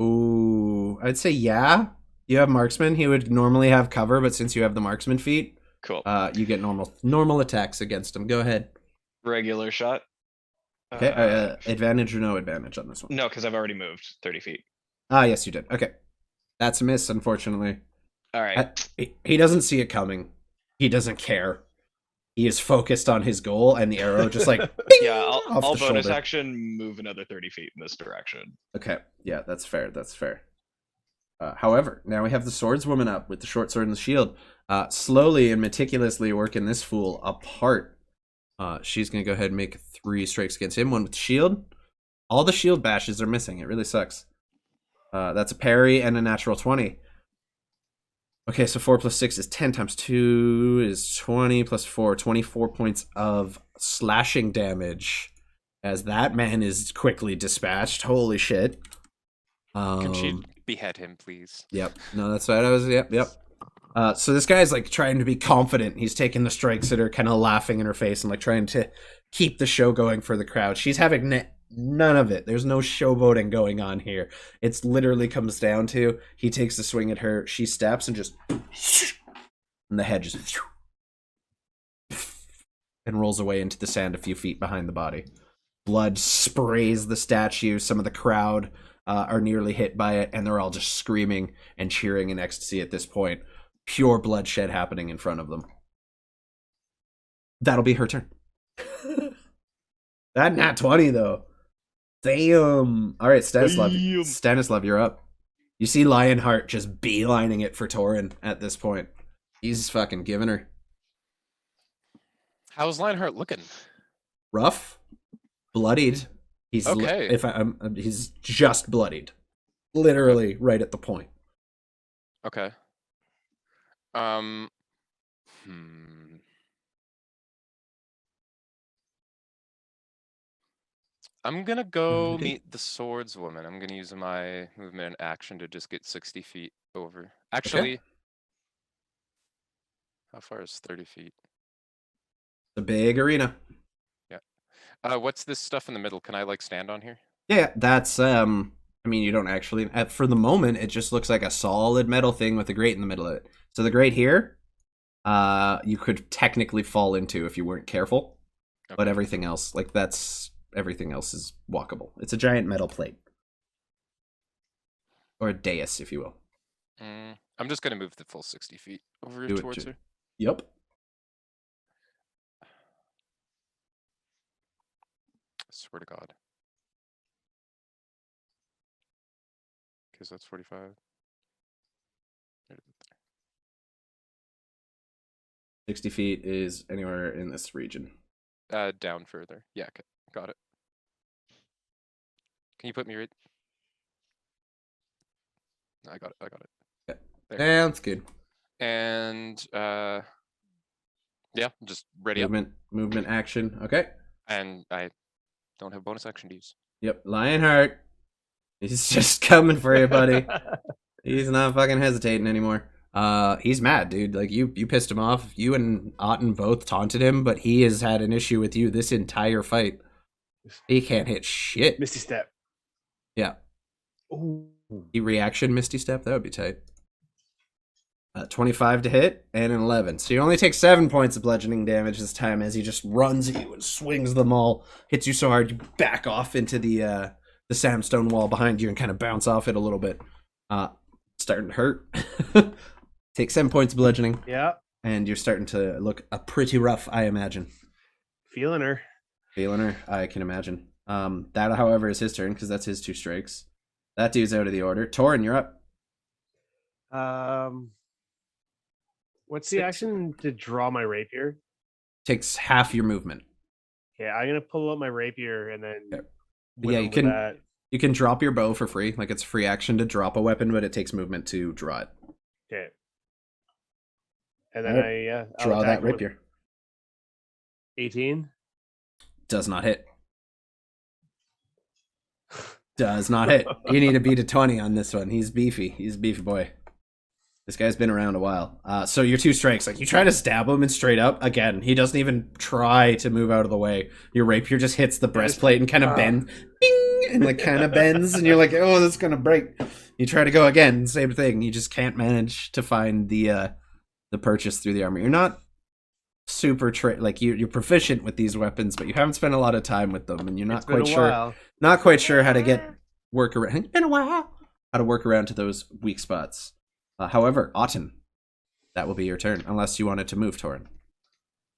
Ooh, I'd say yeah. You have marksman. He would normally have cover, but since you have the marksman feat, Cool. you get normal attacks against him. Go ahead. Regular shot. Okay. Advantage or no advantage on this one? No, because I've already moved 30 feet. Ah, yes, you did. Okay. That's a miss, unfortunately. All right. He doesn't see it coming. He doesn't care. He is focused on his goal, and the arrow just like bing, Yeah, off I'll the bonus shoulder. action move another 30 feet in this direction. Okay, yeah, that's fair. That's fair. However, now we have the swordswoman up with the short sword and the shield, slowly and meticulously working this fool apart. She's gonna go ahead and make 3 strikes against him. 1 with the shield. All the shield bashes are missing. It really sucks. That's a parry and a natural 20. Okay, so 4 plus 6 is 10 times 2 is 20 plus 4, 24 points of slashing damage as that man is quickly dispatched. Holy shit. Can she behead him, please? Yep. No, that's right. I was, yep. So this guy's like trying to be confident. He's taking the strikes that are kind of laughing in her face and like trying to keep the show going for the crowd. She's having none of it. There's no showboating going on here. It's literally comes down to he takes a swing at her, she steps and just and the head just and rolls away into the sand a few feet behind the body. Blood sprays the statue. Some of the crowd are nearly hit by it, and they're all just screaming and cheering in ecstasy at this point. Pure bloodshed happening in front of them. That'll be her turn. That nat 20 though. Damn. All right, Stanislav. Damn. Stanislav, you're up. You see Lionheart just beelining it for Toren at this point. He's fucking giving her. How's Lionheart looking? Rough, bloodied. He's Okay. He's just bloodied, literally right at the point. Okay. I'm gonna go Okay. meet the swordswoman. I'm gonna use my movement and action to just get 60 feet over. Actually, how far is 30 feet? The big arena. What's this stuff in the middle? Can I like stand on here? Yeah, that's I mean, you don't actually. For the moment, it just looks like a solid metal thing with a grate in the middle of it. So the grate here, you could technically fall into if you weren't careful. But Okay. everything else, like everything else is walkable. It's a giant metal plate. or a dais, if you will. I'm just gonna move the full 60 feet over Do it, towards Jim. her. Yep. Swear to God. Because that's 45. Right there. 60 feet is anywhere in this region. Down further. Yeah, okay. Got it. Can you put me right? I got it. I got it. Yeah. There. Sounds good. And yeah, just ready up. Movement action. Okay. And I don't have bonus action to use. Yep. Lionheart. He's just coming for you, buddy. He's not fucking hesitating anymore. He's mad, dude. Like you pissed him off. You and Otten both taunted him, but he has had an issue with you this entire fight. He can't hit shit. Misty Step. Yeah. Ooh. He reaction Misty Step. That would be tight. 25 to hit and an 11. So you only take 7 points of bludgeoning damage this time as he just runs at you and swings them all. Hits you so hard you back off into the sandstone wall behind you and kind of bounce off it a little bit. Starting to hurt. Take 7 points of bludgeoning. Yeah. And you're starting to look pretty rough, I imagine. Feeling her. Feeling her, I can imagine. That, however, is his turn because that's his 2 strikes. That dude's out of the order. Toren, you're up. What's the action to draw my rapier? Takes half your movement. Okay, I'm gonna pull out my rapier and then. Okay. whip Yeah, you over can. that. You can drop your bow for free. Like it's a free action to drop a weapon, but it takes movement to draw it. Okay. And then Alright. I'll Draw attack that rapier. 18. Does not hit. Does not hit. You need to beat a 20 on this one. He's beefy. He's a beefy boy. This guy's been around a while. So your 2 strikes, like you try to stab him and straight up. Again, he doesn't even try to move out of the way. Your rapier just hits the breastplate and kind of bends. Bing! And like kind of bends. And you're like, oh, that's going to break. You try to go again. Same thing. You just can't manage to find the purchase through the armor. You're not super you're proficient with these weapons, but you haven't spent a lot of time with them, and you're not quite sure. Not quite sure how to work around. It's been a while. How to work around to those weak spots. However, Otten, that will be your turn, unless you wanted to move, Toren.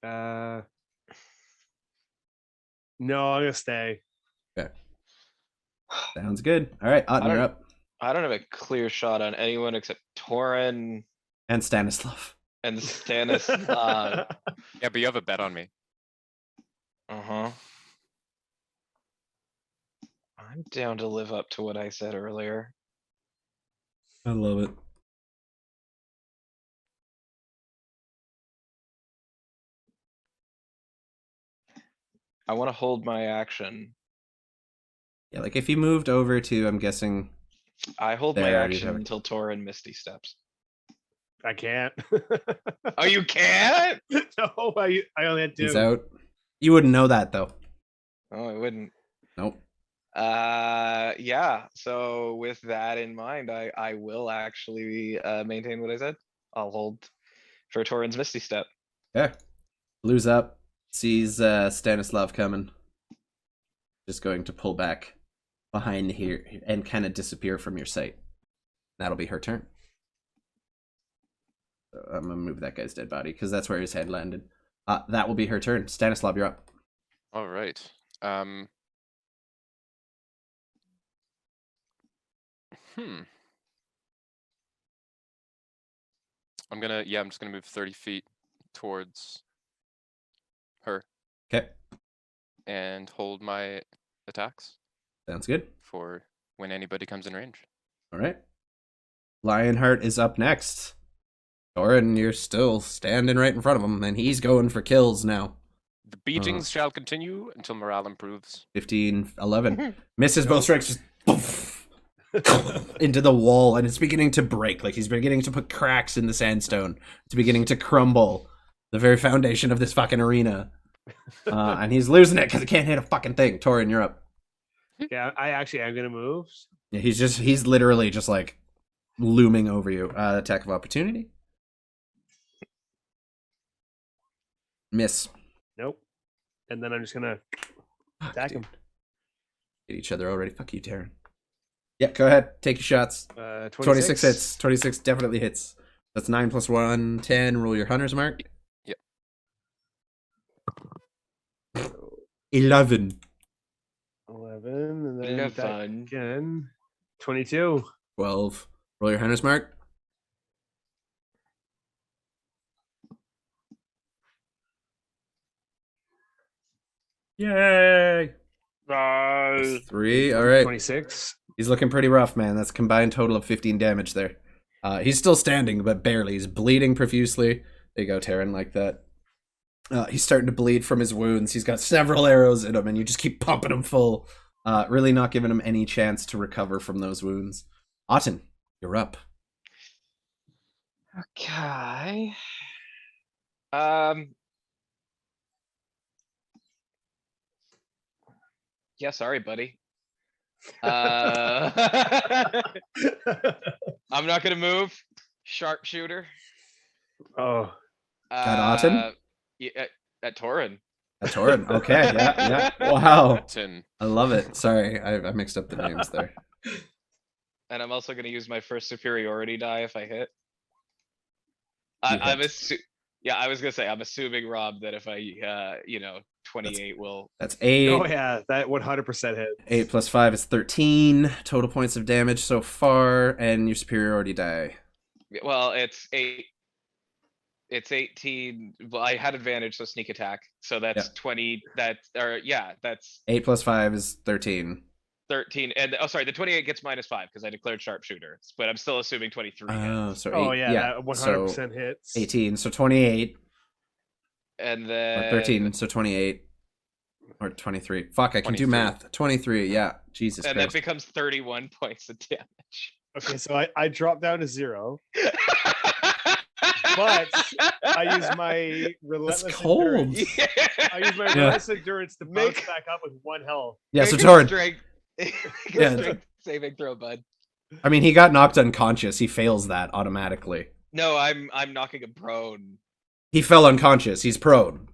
No, I'm gonna stay. Okay. Sounds good. All right, Otten, you're up. I don't have a clear shot on anyone except Toren And Stanislav. and Stanislav. Yeah, but you have a bet on me. I'm down to live up to what I said earlier. I love it. I want to hold my action. Yeah, like if you moved over to, I'm guessing. I hold my There, you'd action have it. until Toren Misty steps. I can't. Oh, you can't? No, I only had 2. He's out. You wouldn't know that though. Oh, I wouldn't. Nope. Yeah. So with that in mind, I will actually maintain what I said. I'll hold for Toren's Misty Step. Yeah. Blue's up. Sees Stanislav coming. Just going to pull back behind here and kind of disappear from your sight. That'll be her turn. So I'm gonna move that guy's dead body because that's where his head landed. That will be her turn. Stanislav, you're up. All right. I'm just gonna move 30 feet towards her Okay. and hold my attacks Sounds good. for when anybody comes in range. All right. Lionheart is up next. Toren, you're still standing right in front of him, and he's going for kills now. The beatings shall continue until morale improves. 15, 11. Misses both strikes, just poof, into the wall, and it's beginning to break. Like he's beginning to put cracks in the sandstone. It's beginning to crumble. The very foundation of this fucking arena. And he's losing it because he can't hit a fucking thing. Toren, you're up. Yeah, I actually am gonna move. Yeah, he's literally just like looming over you. Attack of opportunity. Miss. Nope. And then I'm just gonna attack him. Hit each other already. Fuck you, Toren. Yeah, go ahead. Take your shots. 26 hits. 26 definitely hits. That's 9 plus 1, 10. Roll your hunter's mark. Yep. 11. 11, and then that 11. again. 22. 12. Roll your hunter's mark. Yay! That's 3. All right. 26. He's looking pretty rough, man. That's a combined total of 15 damage there. He's still standing, but barely. He's bleeding profusely. There you go, Toren, like that. He's starting to bleed from his wounds. He's got several arrows in him, and you just keep pumping him full. Really not giving him any chance to recover from those wounds. Auten, you're up. Okay. Yeah, sorry, buddy. I'm not gonna move. Sharpshooter. Oh, At Auten? Yeah, at Toren. At Toren. Okay, yeah. Wow. Tin. I love it. Sorry, I mixed up the names there. And I'm also gonna use my first superiority die if I hit. You I'm hit. yeah, I was gonna say, I'm assuming, Rob, that if I, 28 will. That's 8. oh yeah, that 100% hit. 8 plus 5 is 13. Total points of damage so far, and your superiority die. Well, it's 8. It's 18. Well, I had advantage, so sneak attack. So that's 20. That's 8 plus 5 is 13. 13. And sorry, the 28 gets -5 because I declared sharpshooter. But I'm still assuming 23. Oh, hits. so 8. Oh yeah, that 100% so hits. 18, so 28. And Or then 13, so 28. Or 23. Fuck, I can do 23. math. 23, yeah. Jesus And that Christ. becomes 31 points of damage. Okay, so I dropped down to 0, but I use my relentless cold. endurance. I use my relentless endurance to bounce Make- back up with 1 health. Yeah, so Make a Toren, strength- make a Yeah. strength saving throw, bud. I mean, he got knocked unconscious. He fails that automatically. No, I'm knocking him prone. He fell unconscious. He's prone.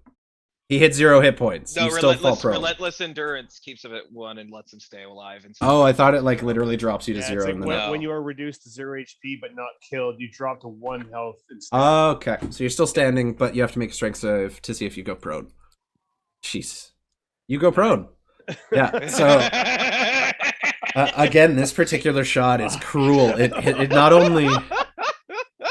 He hit 0 hit points. No, you still fall prone. relentless endurance keeps him at 1 and lets him stay alive. And Oh, I thought it like literally drops you to Yeah, 0. it's like and then when, No. when you are reduced to 0 HP but not killed, you drop to 1 health instead. Okay, so you're still standing, but you have to make a strength save to see if you go prone. Jeez. You go prone. Yeah, so again, this particular shot is cruel. It not only...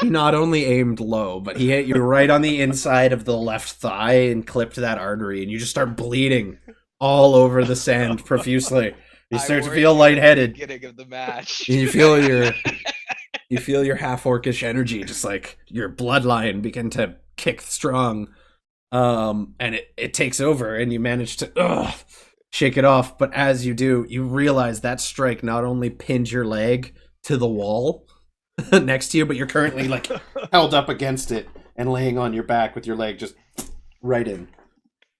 He not only aimed low, but he hit you right on the inside of the left thigh and clipped that artery, and you just start bleeding all over the sand profusely. You I start to warned feel you at the lightheaded. Beginning of the match. And you feel your half orcish energy, just like your bloodline begin to kick strong. And it takes over, and you manage to shake it off. But as you do, you realize that strike not only pinned your leg to the wall next to you, but you're currently like held up against it and laying on your back with your leg just right in.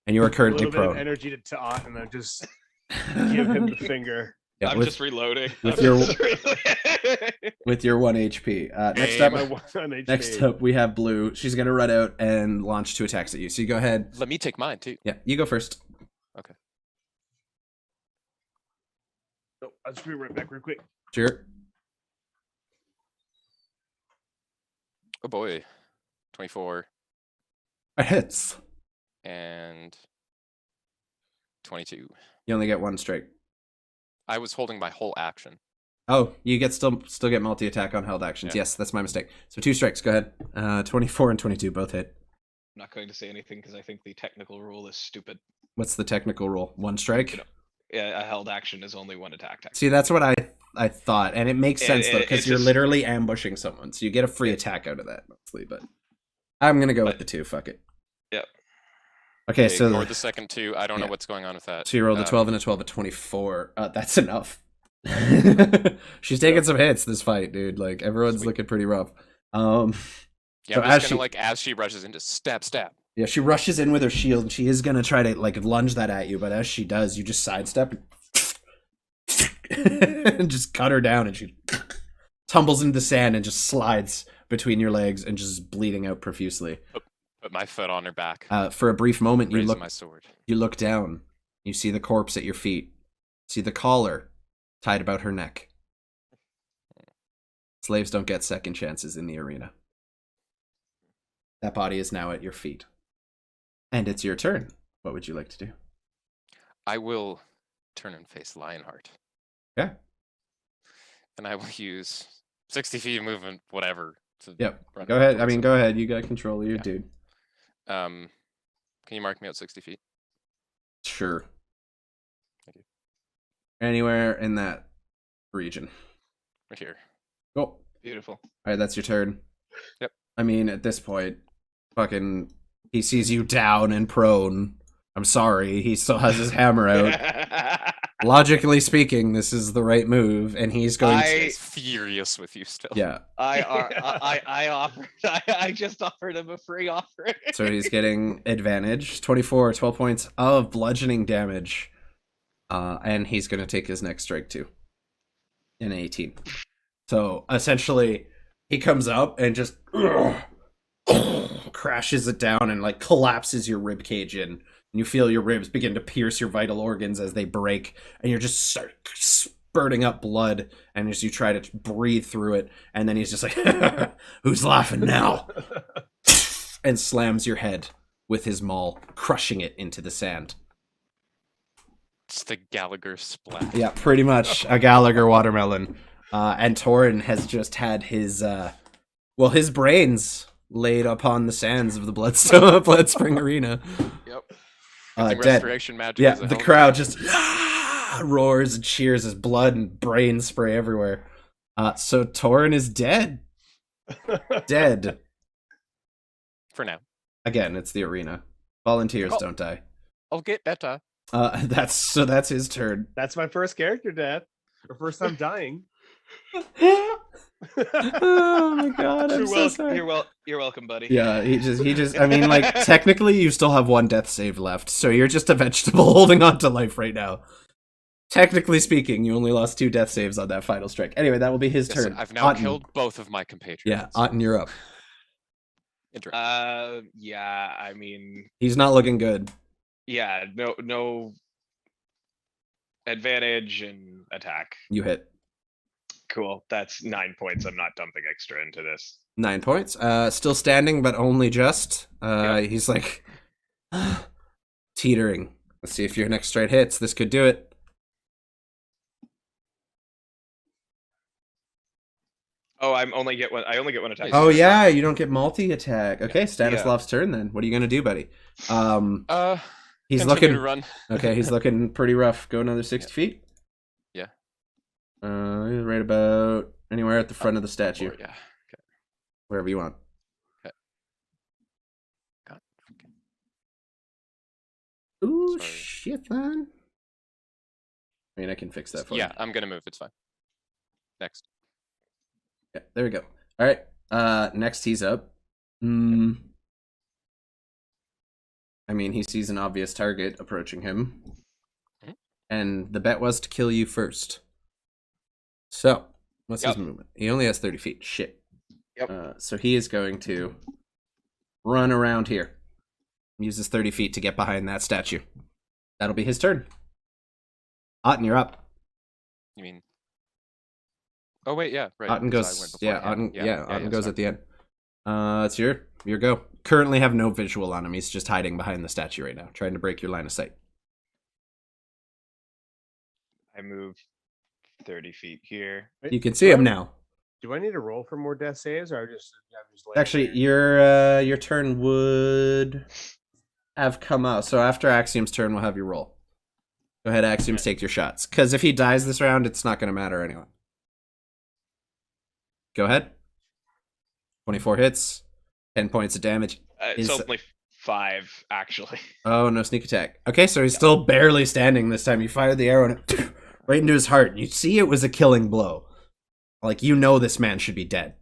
And you are A currently little bit of prone. energy to Ott, and then just give him the finger. Yeah, I'm with, just reloading. with I'm your- just reloading. with your 1 HP. Next Aim. My up, 1 HP. next up, we have Blue. She's gonna run out and launch 2 attacks at you. So you go ahead. Let me take mine too. Yeah, you go first. Oh, I'll just be right back real quick. Sure. Oh boy. 24 It hits. and 22. You only get 1 strike. I was holding my whole action. Oh, you get still get multi attack on held actions. Yeah. Yes, that's my mistake. So 2 strikes. Go ahead. 24 and 22 both hit. I'm not going to say anything because I think the technical rule is stupid. What's the technical rule? 1 strike. You know, Yeah, a held action is only 1 attack. See, that's what I thought, and it makes sense though, because it's you're just- literally ambushing someone, so you get a free attack out of that mostly. But I'm gonna go with the 2. Fuck it. Yep. Okay, Okay, so ignore the second 2. I don't know yeah. what's going on with that. so you rolled a 12 and a 12 at 24. That's enough. She's taking some hits this fight, dude. Like everyone's Sweet. looking pretty rough. Yeah, so I'm as just she- gonna like as she rushes into stab. Yeah, she rushes in with her shield, and she is gonna try to like lunge that at you, but as she does, you just sidestep and just cut her down, and she tumbles into the sand and just slides between your legs and just bleeding out profusely. Put my foot on her back. For a brief moment, you Raising look my sword. down. You see the corpse at your feet. See the collar tied about her neck. Slaves don't get second chances in the arena. That body is now at your feet. And it's your turn. What would you like to do? I will turn and face Lionheart. Okay. And I will use 60 feet of movement, whatever. To Yep. run Go ahead. I towards mean, him. go ahead. You got control of your Yeah. dude. Can you mark me out 60 feet? Sure. Thank you. Anywhere in that region. Right here. Cool. Beautiful. All right, that's your turn. Yep. I mean, at this point, fucking, he sees you down and prone. I'm sorry, he still has his hammer out. Logically speaking, this is the right move, and he's going to... He's furious with you still. Yeah, I offered. I just offered him a free offer. so he's getting advantage. 12 points of bludgeoning damage. And he's going to take his next strike too. An 18. So essentially, he comes up and just crashes it down and like collapses your rib cage in. And you feel your ribs begin to pierce your vital organs as they break, and you're just start spurting up blood. And as you try to breathe through it, and then he's just like, "Who's laughing now?" and slams your head with his maul, crushing it into the sand. It's the Gallagher splat. Yeah, pretty much a Gallagher watermelon. And Toren has just had his, his brains laid upon the sands of the Bloodspring Arena. Yep. Dead. Restoration magic. Yeah, is a the hell of a crowd thing. just roars and cheers as blood and brain spray everywhere. So Toren is dead. Dead. For now. Again, it's the arena. Volunteers don't die. I'll get better. That's his turn. That's my first character death. Or first time dying. Oh my god, I'm so sorry. You're welcome, buddy. Yeah, he just I mean, like, technically you still have one death save left, so you're just a vegetable holding on to life right now. Technically speaking, you only lost 2 death saves on that final strike. Anyway, that will be his Yes, turn. I've now Otten. killed both of my compatriots. Yeah, Otten, you're up. Interesting. Yeah, I mean, He's not looking good. yeah, no advantage and attack. You hit. Cool. That's 9 points. I'm not dumping extra into this. 9 points. Still standing, but only just. Yep. He's like teetering. Let's see if your next straight hits. This could do it. Oh, I only get one attack. Oh yeah, you don't get multi-attack. Okay, Stanislav's turn then. What are you gonna do, buddy? He's Continue looking. to run. Okay, he's looking pretty rough. Go another 60 feet. Yeah. He's right about anywhere at the front of the statue, Or, yeah. wherever you want. God. Ooh, Sorry. shit, man. I mean, I can fix that for you. Yeah, I'm gonna move. It's fine. Next. Yeah, there we go. All right. Next he's up. I mean, he sees an obvious target approaching him. Mhm. And the bet was to kill you first. So, what's his Yep. movement? He only has 30 feet. Shit. Yep. So he is going to run around here. Uses 30 feet to get behind that statue. That'll be his turn. Otten, you're up. You mean? Oh wait, yeah, right. Otten because I goes. went Yeah, beforehand. Otten. Otten goes sorry. at the end. It's your go. Currently have no visual on him. He's just hiding behind the statue right now, trying to break your line of sight. I move 30 feet here. You can see him now. Do I need to roll for more death saves, or I'm just laying Actually, there? your turn would have come out. So after Axiom's turn, we'll have you roll. Go ahead, Axiom, take your shots. Because if he dies this round, it's not going to matter anyway. Go ahead. 24 hits, 10 points of damage. It's only 5, actually. Oh, no sneak attack. Okay, so he's still barely standing this time. You fired the arrow and it right into his heart. You see it was a killing blow. Like, you know this man should be dead.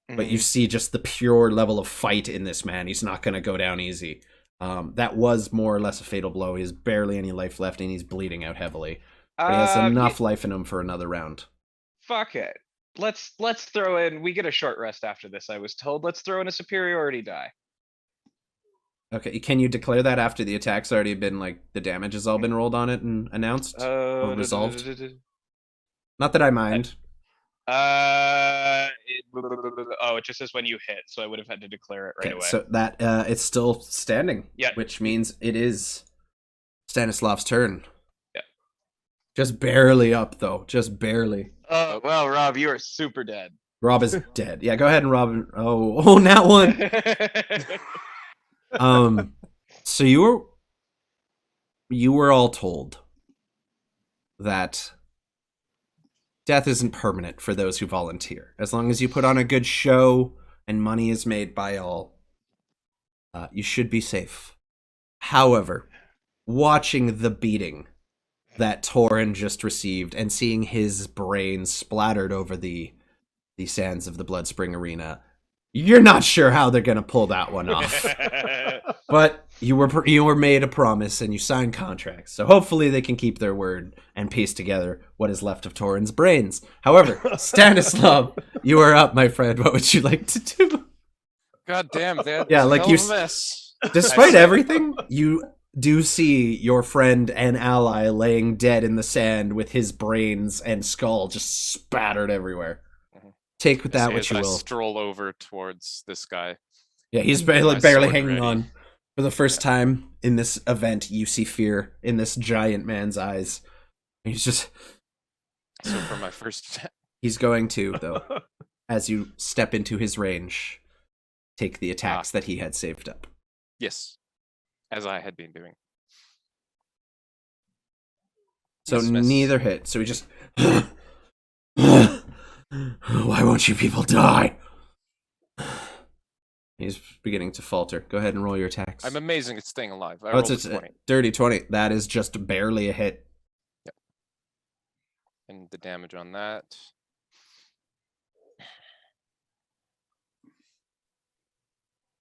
But you see just the pure level of fight in this man. He's not going to go down easy. That was more or less a fatal blow. He has barely any life left, and he's bleeding out heavily. But he has enough life in him for another round. Fuck it. Let's throw in. We get a short rest after this. I was told. Let's throw in a superiority die. Okay, can you declare that after the attack's already been, like, the damage has all been rolled on it and announced? Or resolved? Not that I mind. It just says when you hit, so I would have had to declare it right Okay, away. so that it's still standing. Yeah. Which means it is Stanislav's turn. Yeah. Just barely up though. Just barely. Oh well, Rob, you are super dead. Rob is dead. Yeah, go ahead and Rob. Oh, not one. So you were all told that death isn't permanent for those who volunteer. As long as you put on a good show and money is made by all, you should be safe. However, watching the beating that Toren just received and seeing his brains splattered over the sands of the Bloodspring Arena, you're not sure how they're going to pull that one off. But you were made a promise and you signed contracts, so hopefully they can keep their word and piece together what is left of Toren's brains. However, Stanislav, you are up, my friend. What would you like to do? God damn, that Yeah, like you- mess. Despite everything, you do see your friend and ally laying dead in the sand with his brains and skull just spattered everywhere. Take with that what you I will. stroll over towards this guy. Yeah, he's My barely sword hanging ready. on. For the first time in this event, you see fear in this giant man's eyes. He's just... So for my first He's going to, though, as you step into his range, take the attacks that he had saved up. yes, as I had been doing. So Miss. neither hit. So he just... Why won't you people die? He's beginning to falter. Go ahead and roll your attacks. I'm amazing at staying alive. I Oh, rolled it's a a 20, dirty 20. That is just barely a hit. and the damage on that.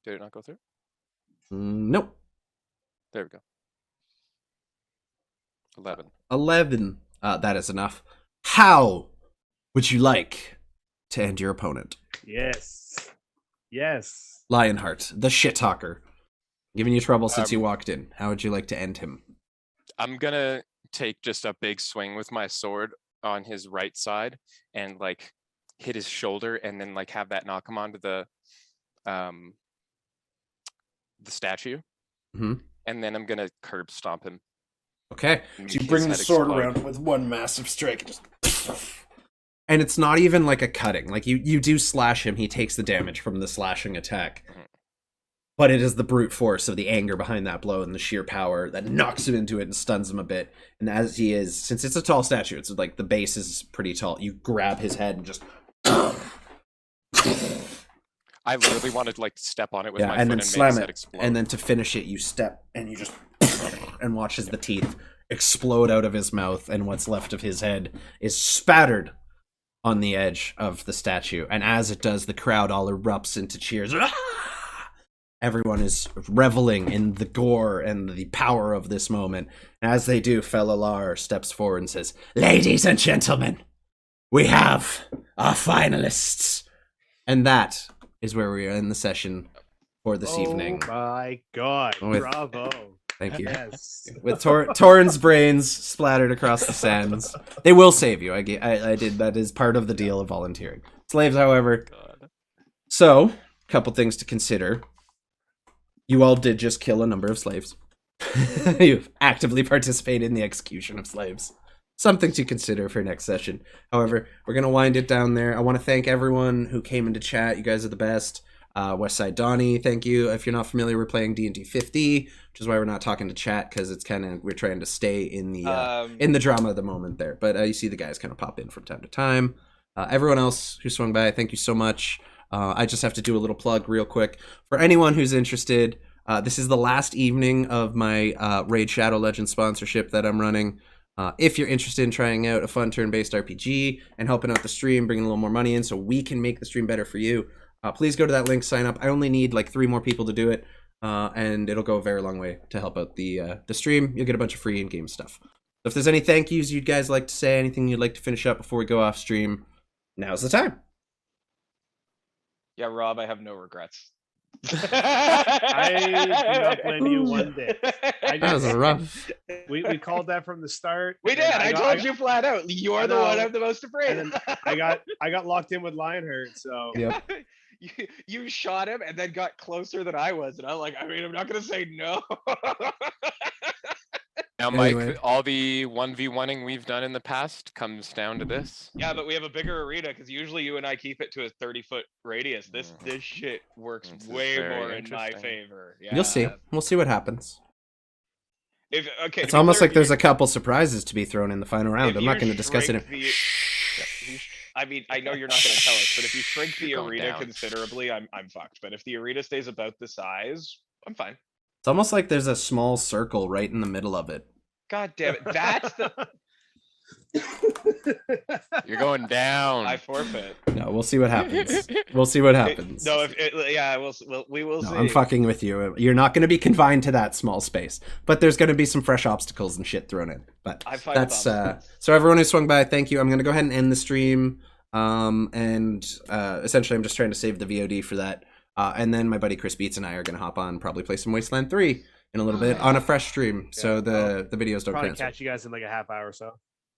Did it not go through? Nope. There we go. 11. 11. That is enough. How would you like to end your opponent? Yes. Yes. Lionheart, the shit talker. Giving you trouble since you Um, walked in. How would you like to end him? I'm gonna take just a big swing with my sword on his right side and like hit his shoulder and then like have that knock him onto the statue. Mhm. And then I'm gonna curb stomp him. Okay. and So you make bring his the head sword explode. around with one massive strike. And it's not even like a cutting. Like you do slash him, he takes the damage from the slashing attack. Mhm. But it is the brute force of the anger behind that blow and the sheer power that knocks him into it and stuns him a bit. And as he is, since it's a tall statue, it's like the base is pretty tall. You grab his head and just I literally wanted to like step on it with yeah, my and foot then and slam make his head it. explode. And then to finish it, you step and you just and watch as the teeth explode out of his mouth, and what's left of his head is spattered on the edge of the statue. And as it does, the crowd all erupts into cheers. Everyone is reveling in the gore and the power of this moment. And as they do, Felalar steps forward and says, "Ladies and gentlemen, we have our finalists." And that is where we are in the session for this evening. Oh my god. With- Bravo. Thank you. Yes. With Toren's brains splattered across the sands. They will save you. I did. That is part of the deal of volunteering. Slaves, however. God. So, a couple things to consider. You all did just kill a number of slaves. You've actively participated in the execution of slaves. Something to consider for next session. However, we're going to wind it down there. I want to thank everyone who came into chat. You guys are the best. Westside Donnie, thank you. If you're not familiar, we're playing D&D 50, which is why we're not talking to chat, because it's kind of, we're trying to stay in the drama of the moment there. But you see the guys kind of pop in from time to time. Everyone else who swung by, thank you so much. I just have to do a little plug real quick. For anyone who's interested, this is the last evening of my Raid Shadow Legends sponsorship that I'm running. If you're interested in trying out a fun turn-based RPG and helping out the stream, bringing a little more money in so we can make the stream better for you, please go to that link, sign up. I only need like 3 more people to do it, and it'll go a very long way to help out the stream. You'll get a bunch of free in-game stuff. So if there's any thank yous you'd guys like to say, anything you'd like to finish up before we go off stream, now's the time. Yeah, Rob, I have no regrets. I do not blame you one bit. I That was just, rough. we called that from the start. We and did. then I told you flat out. You're I the one know. I'm the most afraid And of. then I got locked in with Lionheart, so Yep. You shot him and then got closer than I was, and I'm like, I mean, I'm not gonna say no. Now, Mike, Anyway. all the 1v1ing we've done in the past comes down to this. Yeah, but we have a bigger arena because usually you and I keep it to a 30-foot radius. This shit works This is way very more in my interesting. favor. Yeah. You'll see. We'll see what happens. If okay, It's to be almost clear, like there's a couple surprises to be thrown in the final round. if I'm you not going to discuss it. shrink I mean, I know you're not going to tell us, but if you shrink the You're going arena down. considerably, I'm fucked. But if the arena stays about the size, I'm fine. It's almost like there's a small circle right in the middle of it. God damn it! That's the You're going down. I forfeit. No, we'll see what happens. We'll see what happens. No, if yeah, we will No, see. I'm fucking with you. You're not going to be confined to that small space, but there's going to be some fresh obstacles and shit thrown in. But I'm fine with that's obstacles. so everyone who swung by, thank you. I'm going to go ahead and end the stream. Essentially, I'm just trying to save the VOD for that. And then my buddy Chris Beats and I are going to hop on, probably play some Wasteland 3 in a little bit on a fresh stream. So the videos don't probably cancel. catch you guys in like a half hour or so.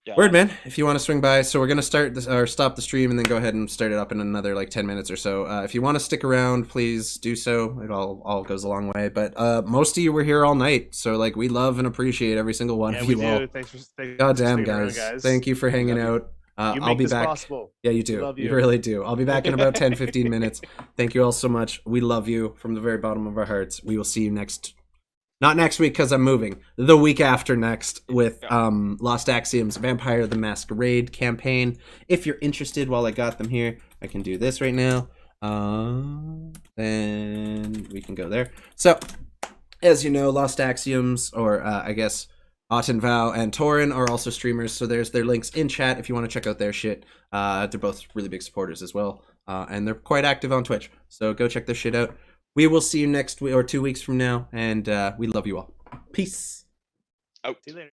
Yeah. Word, man. If you want to swing by, so we're gonna start this or stop the stream and then go ahead and start it up in another like 10 minutes or so. If you want to stick around, please do so. It all goes a long way. But most of you were here all night, so like we love and appreciate every single one Yeah, of we you all. do. Thanks for Goddamn, sticking around, guys. Thank you for hanging out. You I'll make be this back. possible. Yeah, you do. love You you. really do. I'll be back in about 10-15 minutes. Thank you all so much. We love you from the very bottom of our hearts. We will see you not next week because I'm moving. The week after next with Lost Axioms Vampire the Masquerade campaign. If you're interested, while I got them here, I can do this right now. Then we can go there. So, as you know, Lost Axioms, or I guess Ottenvow and Toren are also streamers, so there's their links in chat if you want to check out their shit. They're both really big supporters as well, and they're quite active on Twitch, so go check their shit out. We will see you next week or 2 weeks from now, and we love you all. Peace. Oh. See you later.